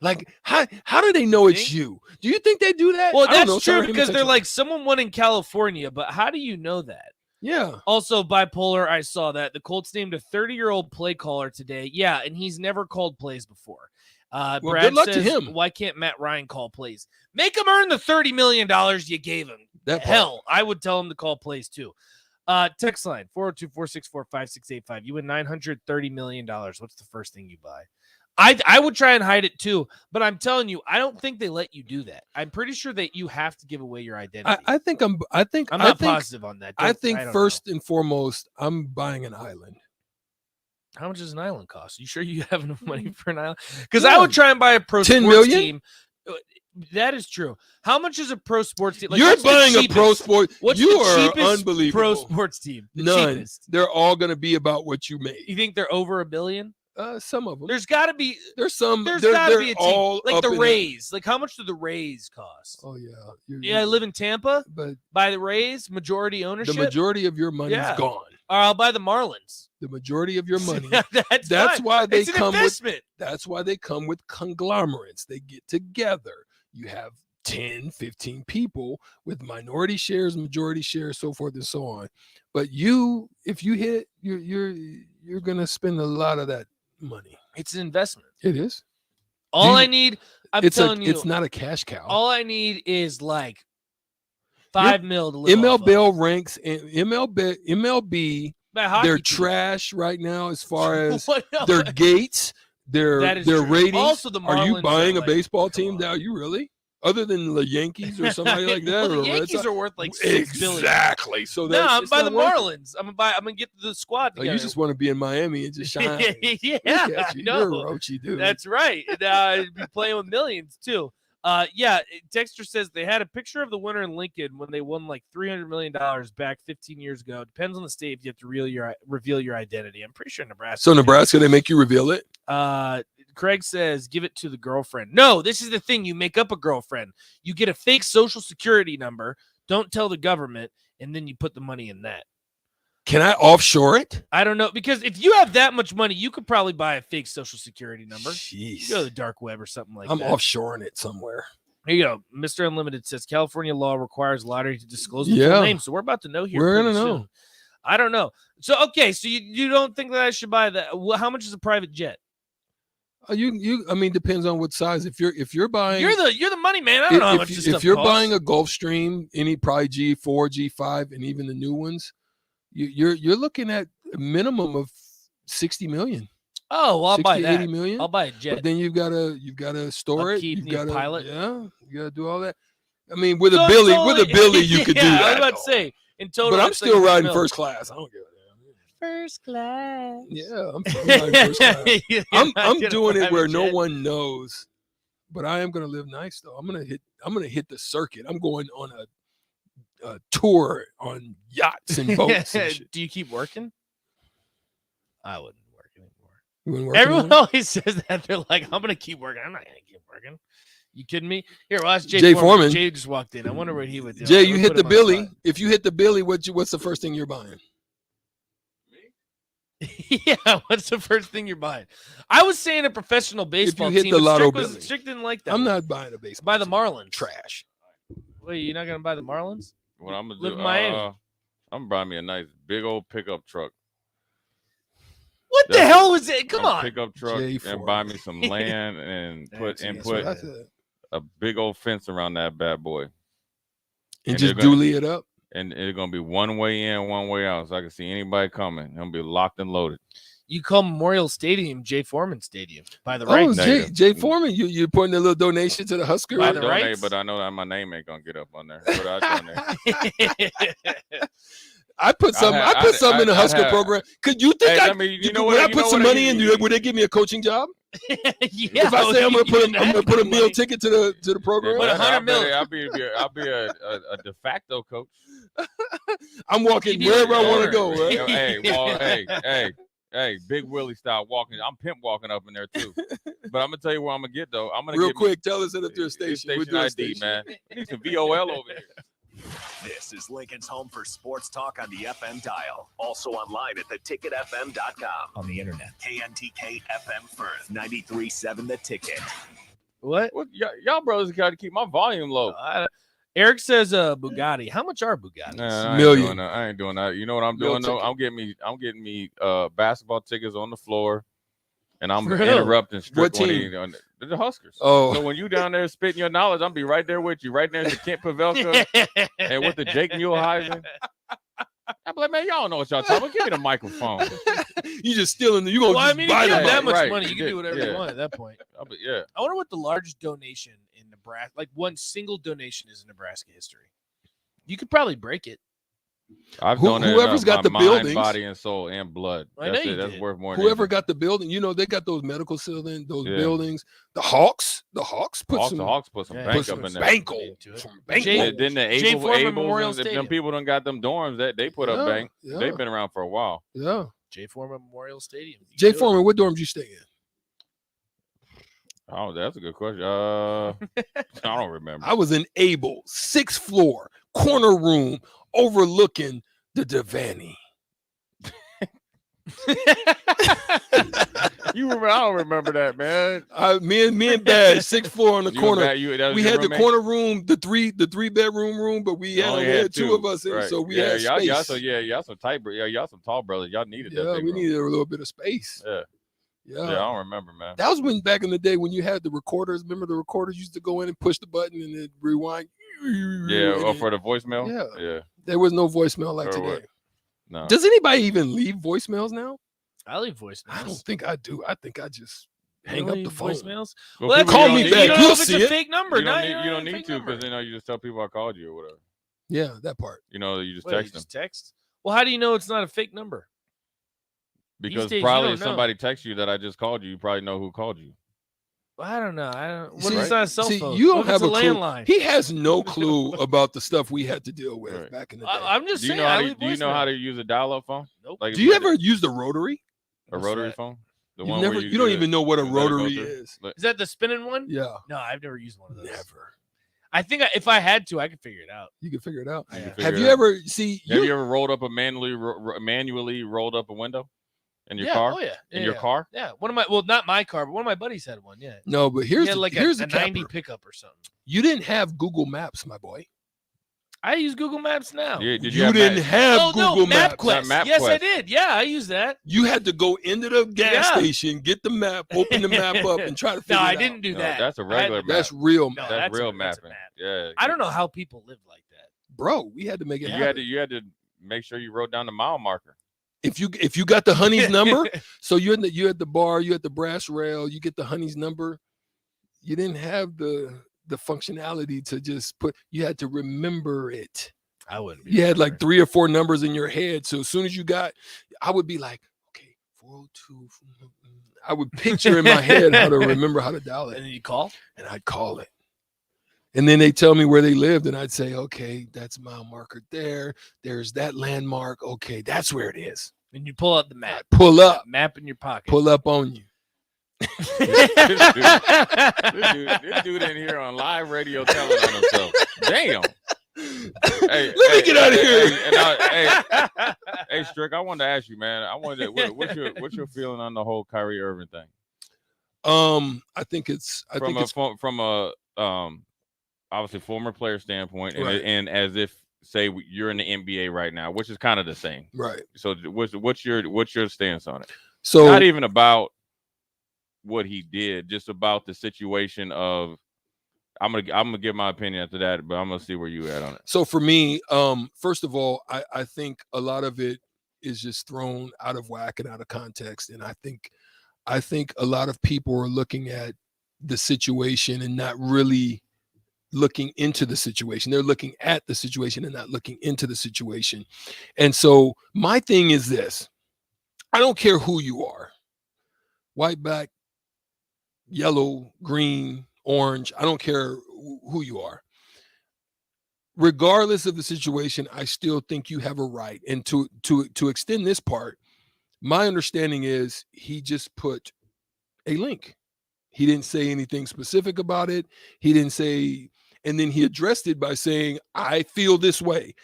Like, how do they know it's you? Do you think they do that? Well, I don't know. that's true Sorry, because they're Text- like someone won in California, but how do you know that? Yeah. Also, bipolar, I saw that. The Colts named a 30-year-old play caller today. Yeah, and he's never called plays before. Well, Brad good luck to says, him. why can't Matt Ryan call plays? Make him earn the $30 million you gave him. That part. Hell, I would tell him to call plays too. Text line, 402-464-5685. You win $930 million. What's the first thing you buy? I would try and hide it too, but I'm telling you, I don't think they let you do that. I'm pretty sure that you have to give away your identity. I think I'm not positive on that. I think don't first and foremost, I'm buying an island. How much does an island cost? You sure you have enough money for an island? Because Yeah. I would try and buy a pro 10 sports million? team. That is true. How much is a pro sports team? Like, You're what's the buying a pro cheapest? sport. What's You the are cheapest unbelievable. pro sports team? The None. cheapest. They're all going to be about what you made. You think they're over $1 billion? Some of them. There's got to be. There's some. There's they're- got to they're be a team all like up the in it. Rays. Like, how much do the Rays cost? Oh yeah. Yeah, I live in Tampa. But buy the Rays, majority ownership. the majority of your money's Yeah. gone. Or I'll buy the Marlins. The majority of your money. That's That's fine. why they It's an come investment. with. That's why they come with conglomerates. They get together. You have 10, 15 people with minority shares, majority shares, so forth and so on. But you, if you hit, you're gonna spend a lot of that money. It's an investment. It is. All I need, I'm telling you, it's not a cash cow. all I need is like $5 million to live off of. MLB ranks and MLB. But hockey They're team. trash right now as far as What? No, their gates, their That is their true. ratings. Also, the Are you Marlins buying are a like, baseball team now? You really? Other than the Yankees or somebody like that, Well, or the Red Yankees Sox? are worth like $6 billion. Exactly. So No, that's I'm it's by the not worth it. Marlins. I'm gonna get the squad Oh, together. you just want to be in Miami and just shine. Yeah, Look at you. I You're know. a roachy dude. That's right. And, I'd be playing with millions too. Yeah, Dexter says they had a picture of the winner in Lincoln when they won like $300 million back 15 years ago. Depends on the state if you have to reveal your identity. I'm pretty sure Nebraska. So Nebraska, they make you reveal it. Craig says, give it to the girlfriend. No, this is the thing. You make up a girlfriend. You get a fake social security number. Don't tell the government, and then you put the money in that. Can I offshore it? I don't know, because if you have that much money, you could probably buy a fake social security number. Jeez. You go to the dark web or something like I'm that. offshoring it somewhere. Here you go. Mr. Unlimited says California law requires lottery to disclose the Yeah. full name. So we're about to know here. We're pretty gonna know. soon. I don't know. So, okay. So you don't think that I should buy that? Well, how much is a private jet? I mean, depends on what size. If you're buying, You're the money man. I don't know how much this stuff if you're costs. buying a Gulfstream, any probably G4, G5, and even the new ones, you're looking at a minimum of 60 million. Oh, well, I'll buy 60, that. 80 million. I'll buy a jet. But then you've got to store it. Upkeep, You've need a got to pilot. Yeah, you got to do all that. I mean, with So a it's Billy, only- you could do Yeah, that. I was about to though. say in total. But I'm it's still like riding $100 first class. I don't give a First class. Yeah, I'm riding first class. You're I'm not gonna doing it private where no jet. one knows, but I am gonna live nice though. I'm gonna hit the circuit. I'm going on a tour on yachts and boats. And shit. Do you keep working? I wouldn't work anymore. You wouldn't work Everyone anymore? always says that. They're like, I'm gonna keep working. I'm not gonna keep working. You kidding me? Here, well, that's Jay, Jay Foreman. Foreman. Jay just walked in. I wonder what he would do. Jay, Let's you put hit the him on Billy. spot. If you hit the Billy, what's the first thing you're buying? Yeah, what's the first thing you're buying? I was saying a professional baseball hit team. the but Lotto Strick, Billy. Strick didn't like that. I'm one. not buying a baseball. Buy the Marlins. Trash. Wait, you're not gonna buy the Marlins? What I'm gonna Live do? in Miami. I'm gonna buy me a nice big old pickup truck. What the hell was it? Come a on. pickup truck Jay and buy me some land and put That's what I said. a big old fence around that bad boy. And they're just dually it up. And it's gonna be one way in, one way out, so I can see anybody coming. It'll be locked and loaded. You call Memorial Stadium Jay Foreman Stadium by the Oh, right. Jay Foreman, you're putting a little donation to the Huskers. By I the donate, rights? but I know that my name ain't gonna get up on there. But I donate. I put something in the Husker program. Could you think would I put some money in? Would they give me a coaching job? Yeah, if I say I'm gonna put a meal ticket to the program, Put $100 million. I'll be a de facto coach. I'm walking wherever I want to go. Right? Hey, Big Willie style walking. I'm pimp walking up in there too. But I'm gonna tell you where I'm gonna get though. I'm gonna real quick. Tell us if there's a station. Station ID, man. We need some VOL over here. This is Lincoln's home for sports talk on the FM dial. Also online at theticketfm.com. On the internet. KNTK FM Firth. 93.7 The Ticket. What? Y'all brothers got to keep my volume low. Eric says Bugatti. How much are Bugattis? Million. I ain't doing that. You know what I'm doing though? I'm getting me basketball tickets on the floor, and I'm interrupting the Huskers. Oh, so when you down there spitting your knowledge, I'll be right there with you, right there to Kent Pavelka and with the Jake Muehlheisen. I'm like, man, y'all don't know what y'all talking about. Give me the microphone. You just stealing. You gonna buy you have that much right. money, you can do whatever you want at that point. Yeah. I wonder what the largest donation in Nebraska, like one single donation, is in Nebraska history. You could probably break it. I've donated whoever's got the mind, buildings, body, and soul, and blood. That's worth more. Whoever got the building, they got those medical buildings. The Hawks put some bank up in there. Bank. Then the Jay Foreman Memorial if Stadium. them people don't got them dorms that they put up bank. Yeah. They've been around for a while. Yeah. Jay Foreman Memorial Stadium. Jay Foreman, what dorms you stay in? Oh, that's a good question. I don't remember. I was in Able, 6th floor, corner room, overlooking the Devaney. You remember? I don't remember that, man. Me and Bad, 6th floor on the corner. We had the corner room, the three bedroom room, but we had two of us in, right. so we had space. Y'all some tight, y'all some tall brothers. Y'all needed that. Yeah, we needed a little bit of space. Yeah, I don't remember, man. That was when back in the day when you had the recorders. Remember the recorders used to go in and push the button and then rewind. Yeah, or for the voicemail. Yeah. There was no voicemail like today. What? No. Does anybody even leave voicemails now? I leave voicemails. I don't think I do. I think I just hang up the phone. Voicemails. Well, call me back. You don't know You'll if it's see a it. fake number. You don't need to because you just tell people I called you or whatever. Yeah, that part. You just Wait, text them. Just text. Well, how do you know it's not a fake number? Because days, probably you if don't know. somebody texts you that I just called you, you probably know who called you. Well, I don't know. What See, if it's not a cell phone? You don't What if have it's a clue. landline. He has no clue about the stuff we had to deal with back in the day. I'm just Do you saying. know how to use a dial-up phone? Nope. Like Do you ever use the rotary? a rotary phone? The You one never. where You don't even know what a you gotta go rotary through? is. Like- Is that the spinning one? Yeah. No, I've never used one of those. Never. I think if I had to, I could figure it out. You can figure it out. You can figure Have it you out. ever Have you ever rolled up a manually rolled up a window in your car? Oh yeah. In your car? Yeah. Not my car, but one of my buddies had one. Yeah. No, but He here's had the, like here's a the 90 capper. pickup or something. You didn't have Google Maps, my boy. I use Google Maps now. Yeah, did You didn't have Google Maps. MapQuest. Yes, I did. Yeah, I use that. You had to go into the gas Yeah. station, get the map, open the map up, and try to figure No, it I out. didn't do that. That's a regular map. That's real No, map. That's real that's a mapping. map. Yeah. I don't know how people live like that. Bro, we had to make it You happen. had to make sure you wrote down the mile marker. If you got the honey's number, so you're at the bar, you at the brass rail, you get the honey's number. You didn't have the functionality to just put. You had to remember it. I wouldn't be. You had like 3 or 4 numbers in your head. So as soon as you got, I would be like, okay, 402. I would picture in my head how to remember how to dial it. And then you call? And I'd call it. And then they tell me where they lived, and I'd say, okay, that's mile marker there. There's that landmark. Okay, that's where it is. And you pull out the map. Pull up. Map in your pocket. Pull up on you. This dude in here on live radio telling on himself. Damn. Hey, Let me get out of here. Hey, Strick, I wanted to ask you, man. What's your feeling on the whole Kyrie Irving thing? I think it's from a obviously former player standpoint, Right. and as if say you're in the NBA right now, which is kind of the same, right. So what's your stance on it? So not even about what he did, just about the situation of. I'm gonna give my opinion after that, but I'm gonna see where you at on it. So for me, first of all, I think a lot of it is just thrown out of whack and out of context, and I think a lot of people are looking at the situation and not really looking into the situation. They're looking at the situation and not looking into the situation. And so my thing is this. I don't care who you are. White, black, yellow, green, orange. I don't care who you are. Regardless of the situation, I still think you have a right. And to extend this part, my understanding is he just put a link. He didn't say anything specific about it. He didn't say, and then he addressed it by saying, I feel this way.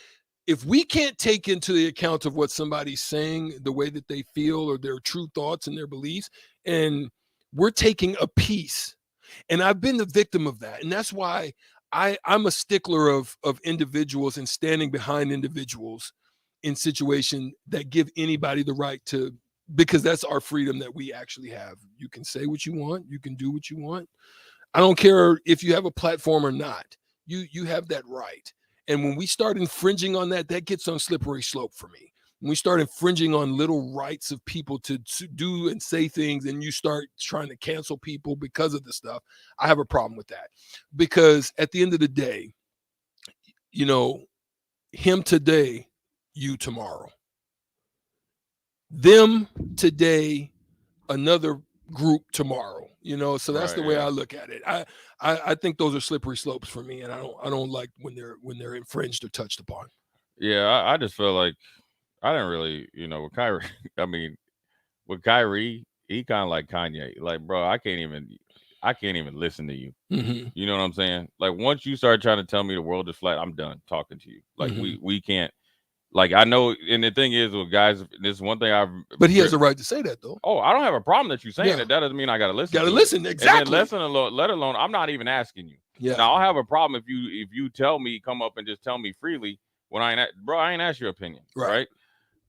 If we can't take into the account of what somebody's saying, the way that they feel or their true thoughts and their beliefs, and we're taking a piece. And I've been the victim of that. And that's why I'm a stickler of individuals and standing behind individuals in situations that give anybody the right to, because that's our freedom that we actually have. You can say what you want. You can do what you want. I don't care if you have a platform or not. You have that right. And when we start infringing on that, that gets on slippery slope for me. When we start infringing on little rights of people to do and say things, and you start trying to cancel people because of the stuff, I have a problem with that. Because at the end of the day, you know, him today, you tomorrow. Them today, another group tomorrow. You know, so that's the way I look at it. I think those are slippery slopes for me, and I don't like when they're infringed or touched upon. Yeah, I just feel like I didn't really, with Kyrie. I mean, with Kyrie, he kind of like Kanye. Like, bro, I can't even listen to you. Mm-hmm. You know what I'm saying? Like, once you start trying to tell me the world is flat, I'm done talking to you. Like, we can't. Like, I know, and the thing is with guys, this is one thing But he has a right to say that, though. Oh, I don't have a problem that you're saying Yeah. that. That doesn't mean I got to listen. Got to to listen, it. exactly. And then let alone, I'm not even asking you. Yeah. Now, I'll have a problem if you tell me, come up and just tell me freely when I ain't asked your opinion, right?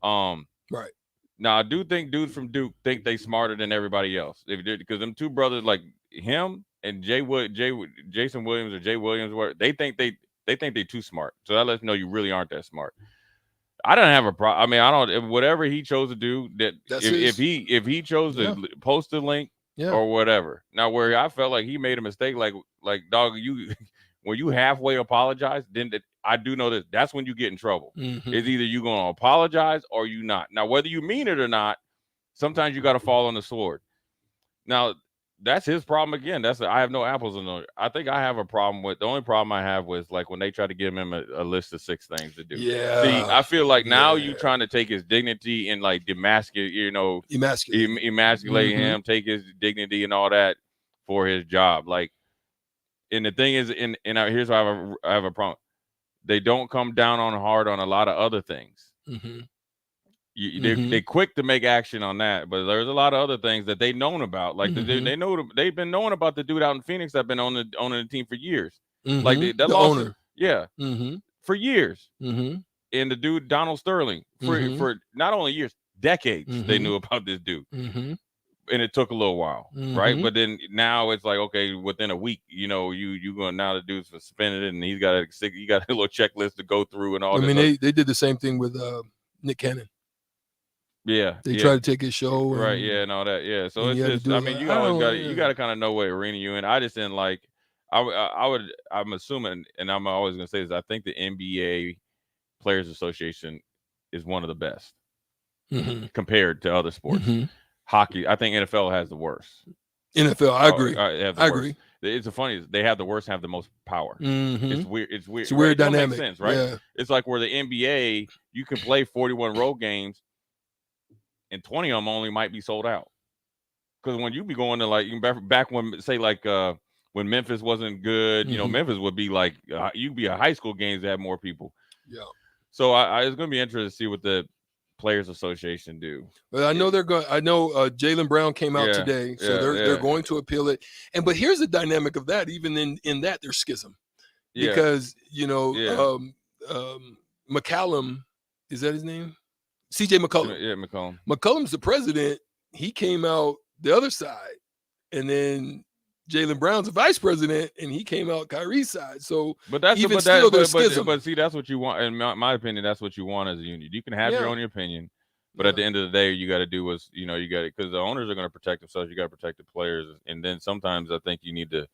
Right. Now, I do think dudes from Duke think they smarter than everybody else. Because them two brothers like him and Jason Williams or Jay Williams, they think they too smart. So that lets you know you really aren't that smart. I don't have a problem. I mean, I don't. Whatever he chose to do, if he chose to post the link or whatever. Now, where I felt like he made a mistake, like dog, when you halfway apologize, then I do know that that's when you get in trouble. Mm-hmm. It's either you gonna apologize or you not. Now, whether you mean it or not, sometimes you got to fall on the sword. Now, that's his problem again. I have no apples in the. I think I have a problem with the only problem I have was like when they try to give him a list of 6 things to do. Yeah. See, I feel like now you trying to take his dignity and like emasculate him, take his dignity and all that for his job. Like, and the thing is, here's why I have a problem. They don't come down on hard on a lot of other things. Mm-hmm. They're quick to make action on that, but there's a lot of other things that they've known about. Like they know they've been knowing about the dude out in Phoenix that's been owning the team for years. Mm-hmm. Like the owner, for years. Mm-hmm. And the dude Donald Sterling for not only years, decades they knew about this dude. Mm-hmm. And it took a little while, right? But then now it's like, okay, within a week, you going now the dude's suspended and he got a little checklist to go through and all. I mean, they did the same thing with Nick Cannon. Yeah, they tried to take his show, right? And all that. Yeah, so it's just, I mean, you got to kind of know what arena you in. I just didn't like. I'm assuming, and I'm always gonna say this. I think the NBA Players Association is one of the best compared to other sports. Hockey, I think NFL has the worst. NFL, I agree. I agree. It's funny. They have the worst, have the most power. It's weird. It's weird. It's a weird dynamic. Makes sense, right? Yeah. It's like where the NBA, you can play 41 road games, and 20 of them only might be sold out. Because when you be going to like back when say like when Memphis wasn't good, Memphis would be like you'd be a high school games that had more people. Yeah. So it's going to be interesting to see what the Players Association do. But I know they're going. I know Jaylen Brown came out today, so they're going to appeal it. But here's the dynamic of that. Even in that, there's schism because McCallum, is that his name? CJ McCollum. Yeah, McCollum. McCollum's the president. He came out the other side, and then Jaylen Brown's the vice president, and he came out Kyrie's side. So, but see, that's what you want. In my opinion, that's what you want as a union. You can have your own opinion, but at the end of the day, you got to do what's you got to, because the owners are going to protect themselves. You got to protect the players, and then sometimes I think you need to.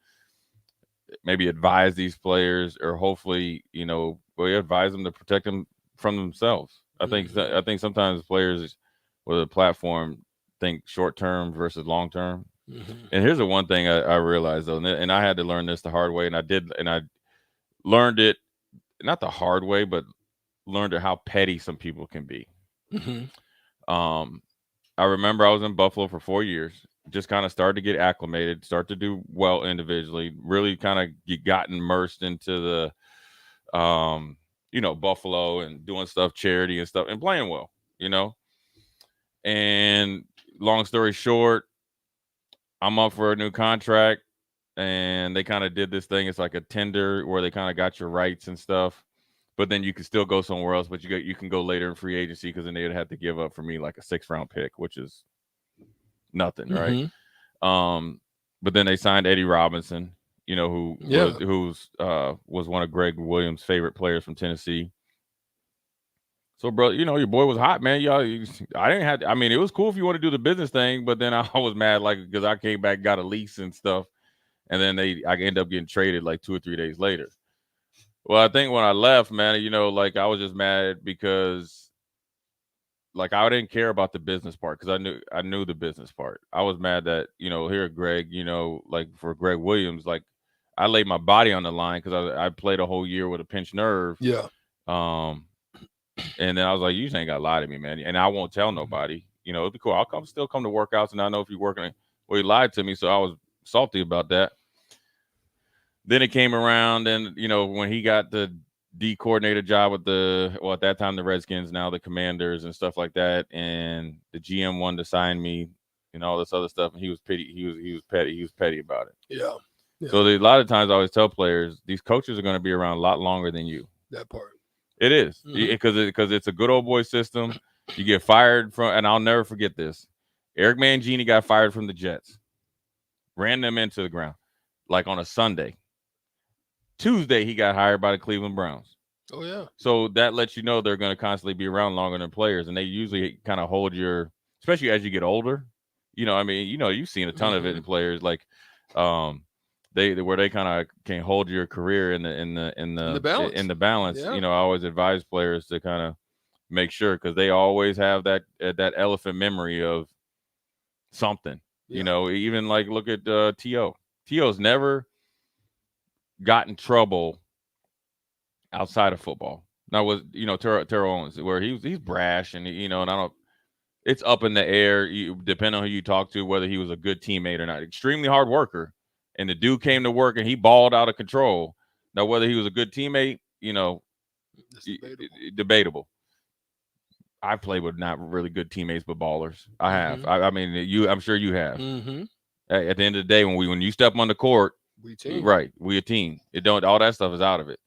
maybe advise these players, or hopefully, we advise them to protect them from themselves. I think sometimes players with a platform think short term versus long term. And here's the one thing I realized though, and I had to learn this the hard way, and I learned it not the hard way, but learned how petty some people can be. I remember I was in Buffalo for 4 years, just kind of started to get acclimated, start to do well individually, really kind of got immersed into the Buffalo and doing stuff, charity and stuff, and playing well, and long story short, I'm up for a new contract, and they kind of did this thing. It's like a tender where they kind of got your rights and stuff, but then you can still go somewhere else, but you can go later in free agency, because then they'd have to give up for me like a 6th round pick, which is nothing, right? But then they signed Eddie Robinson, who was one of Greg Williams' favorite players from Tennessee. So, bro, your boy was hot, man. I mean, it was cool if you want to do the business thing, but then I was mad, because I came back, got a lease and stuff, and then I ended up getting traded like 2 or 3 days later. Well, I think when I left, man, I was just mad because, I didn't care about the business part, because I knew the business part. I was mad that, here at Greg, for Greg Williams, I laid my body on the line because I played a whole year with a pinched nerve. Yeah. And then I was like, you just ain't got to lie to me, man. And I won't tell nobody. It'd be cool. I'll still come to workouts, and I know if you're working. Well, he lied to me, so I was salty about that. Then it came around, and, when he got the D coordinator job with at that time, the Redskins, now the Commanders and stuff like that, and the GM wanted to sign me and all this other stuff, and he was petty. He was petty about it. Yeah. So a lot of times I always tell players, these coaches are going to be around a lot longer than you. That part. It is, because it's a good old boy system. You get fired from, and I'll never forget this. Eric Mangini got fired from the Jets, ran them into the ground, on a Sunday. Tuesday, he got hired by the Cleveland Browns. Oh, yeah. So that lets you know they're going to constantly be around longer than players, and they usually kind of hold especially as you get older. You've seen a ton of it in players, they kind of can hold your career in the balance. Yeah. I always advise players to kind of make sure, because they always have that elephant memory of something. Yeah. Even look at T.O. T.O.'s never got in trouble outside of football. Now was Terrell Owens, where he's brash, and and I don't. It's up in the air. Depending on who you talk to, whether he was a good teammate or not. Extremely hard worker. And the dude came to work and he balled out of control. Now, whether he was a good teammate, debatable. I've played with not really good teammates, but ballers. I have. I mean, I'm sure you have. At the end of the day, when you step on the court, we team. Right? We a team. All that stuff is out of it.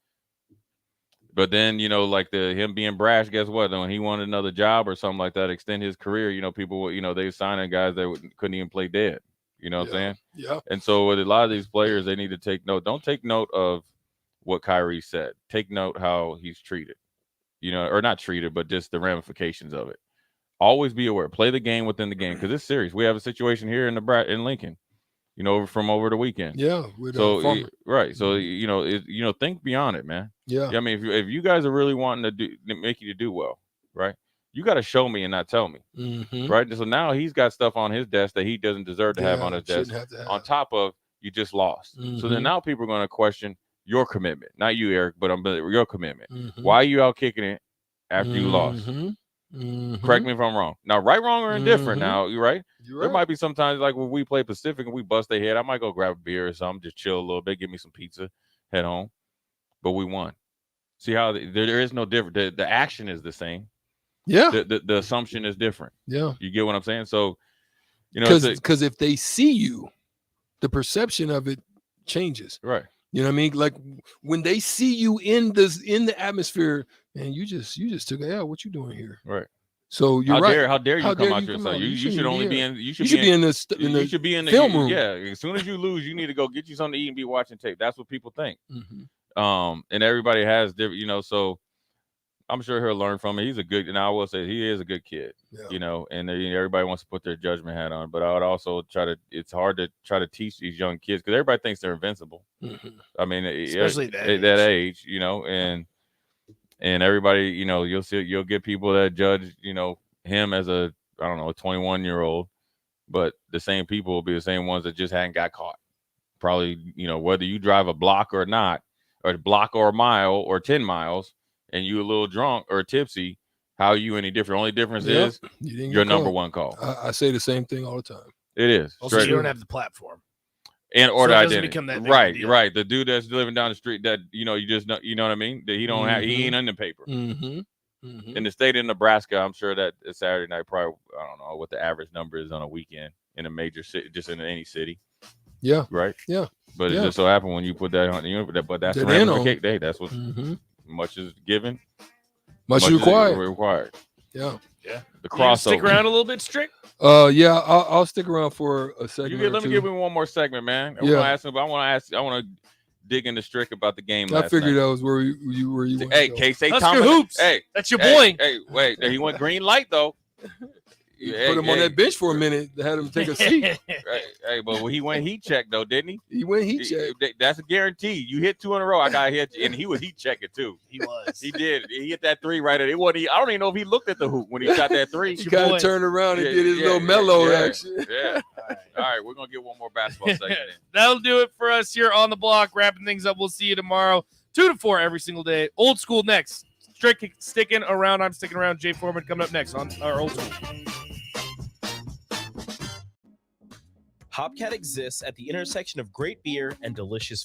But then, him being brash, guess what? When he wanted another job or something like that, extend his career, people, they signing guys that couldn't even play dead. You know what I'm saying? Yeah. And so with a lot of these players, they need to take note. Don't take note of what Kyrie said. Take note how he's treated, or not treated, but just the ramifications of it. Always be aware. Play the game within the game, because it's serious. We have a situation here in Lincoln, from over the weekend. Yeah. Right. So, think beyond it, man. Yeah. I mean, if you guys are really wanting to make you to do well, right? You got to show me and not tell me, right? So now he's got stuff on his desk that he doesn't deserve to have on his desk. On top of you just lost, so then now people are going to question your commitment, not you, Eric, but your commitment. Why are you out kicking it after you lost? Correct me if I'm wrong. Now, right, wrong, or indifferent. Now, you're right. There might be sometimes when we play Pacific and we bust their head. I might go grab a beer or something, just chill a little bit, give me some pizza, head home. But we won. See how there is no different. The action is the same. Yeah. The assumption is different. Yeah. You get what I'm saying? So, because if they see you, the perception of it changes. Right. You know what I mean? Like when they see you in the atmosphere, man, you just took a L. What you doing here? Right. So you're right. How dare you come out yourself? You should only be in. You should be in the film room. Yeah. As soon as you lose, you need to go get you something to eat and be watching tape. That's what people think. And everybody has different. So I'm sure he'll learn from it. He's a good, and I will say he is a good kid. Yeah. You know, and everybody wants to put their judgment hat on, but I would also it's hard to try to teach these young kids because everybody thinks they're invincible. I mean, Especially at that age, you know, and everybody, you know, you'll get people that judge, you know, him as a 21-year-old, but the same people will be the same ones that just hadn't got caught. Probably, you know, whether you drive a block or not, or a block or a mile or 10 miles, and you a little drunk or tipsy, how are you any different? Only difference is your number one call. I say the same thing all the time. It is. Also, you don't have the platform. And So or it the doesn't identity. become that big of a Right, deal. right. The dude that's living down the street that, you know, you just know, you know what I mean? That he don't have, he ain't in the paper. In the state of Nebraska, I'm sure that Saturday night, probably, I don't know what the average number is on a weekend in a major city, just in any city. Yeah. Right. Yeah. But Yeah. it just so happened when you put that on, you know, but that's the That in on. ramification. Hey, that's what much is given, Much is required. required. Yeah. The You gonna stick crossover. around a little bit, Strick? Yeah, I'll stick around for a second. Let me give him one more segment, man. I Yeah. want to dig into Strick about the game. I last figured night. that was where you wanted Hey, to go. Casey Husker Thomas. hoops. Hey, That's your hey, boy. Hey, wait. He went green light though. You put him on that bench for a minute. Had him take a seat. Hey, but he went heat check though, didn't he? He went heat check. That's a guarantee. You hit 2 in a row. I got hit, and he was heat checking too. He was. He did. He hit that 3 right at it. Wasn't I don't even know if he looked at the hoop when he shot that 3. He kind of turned around and did his little mellow action. Yeah. All right, we're gonna get one more basketball segment in. That'll do it for us here on the block. Wrapping things up. We'll see you tomorrow, 2 to 4 every single day. Old school next. Strick sticking around. I'm sticking around. Jay Foreman coming up next on our old school. Hopcat exists at the intersection of great beer and delicious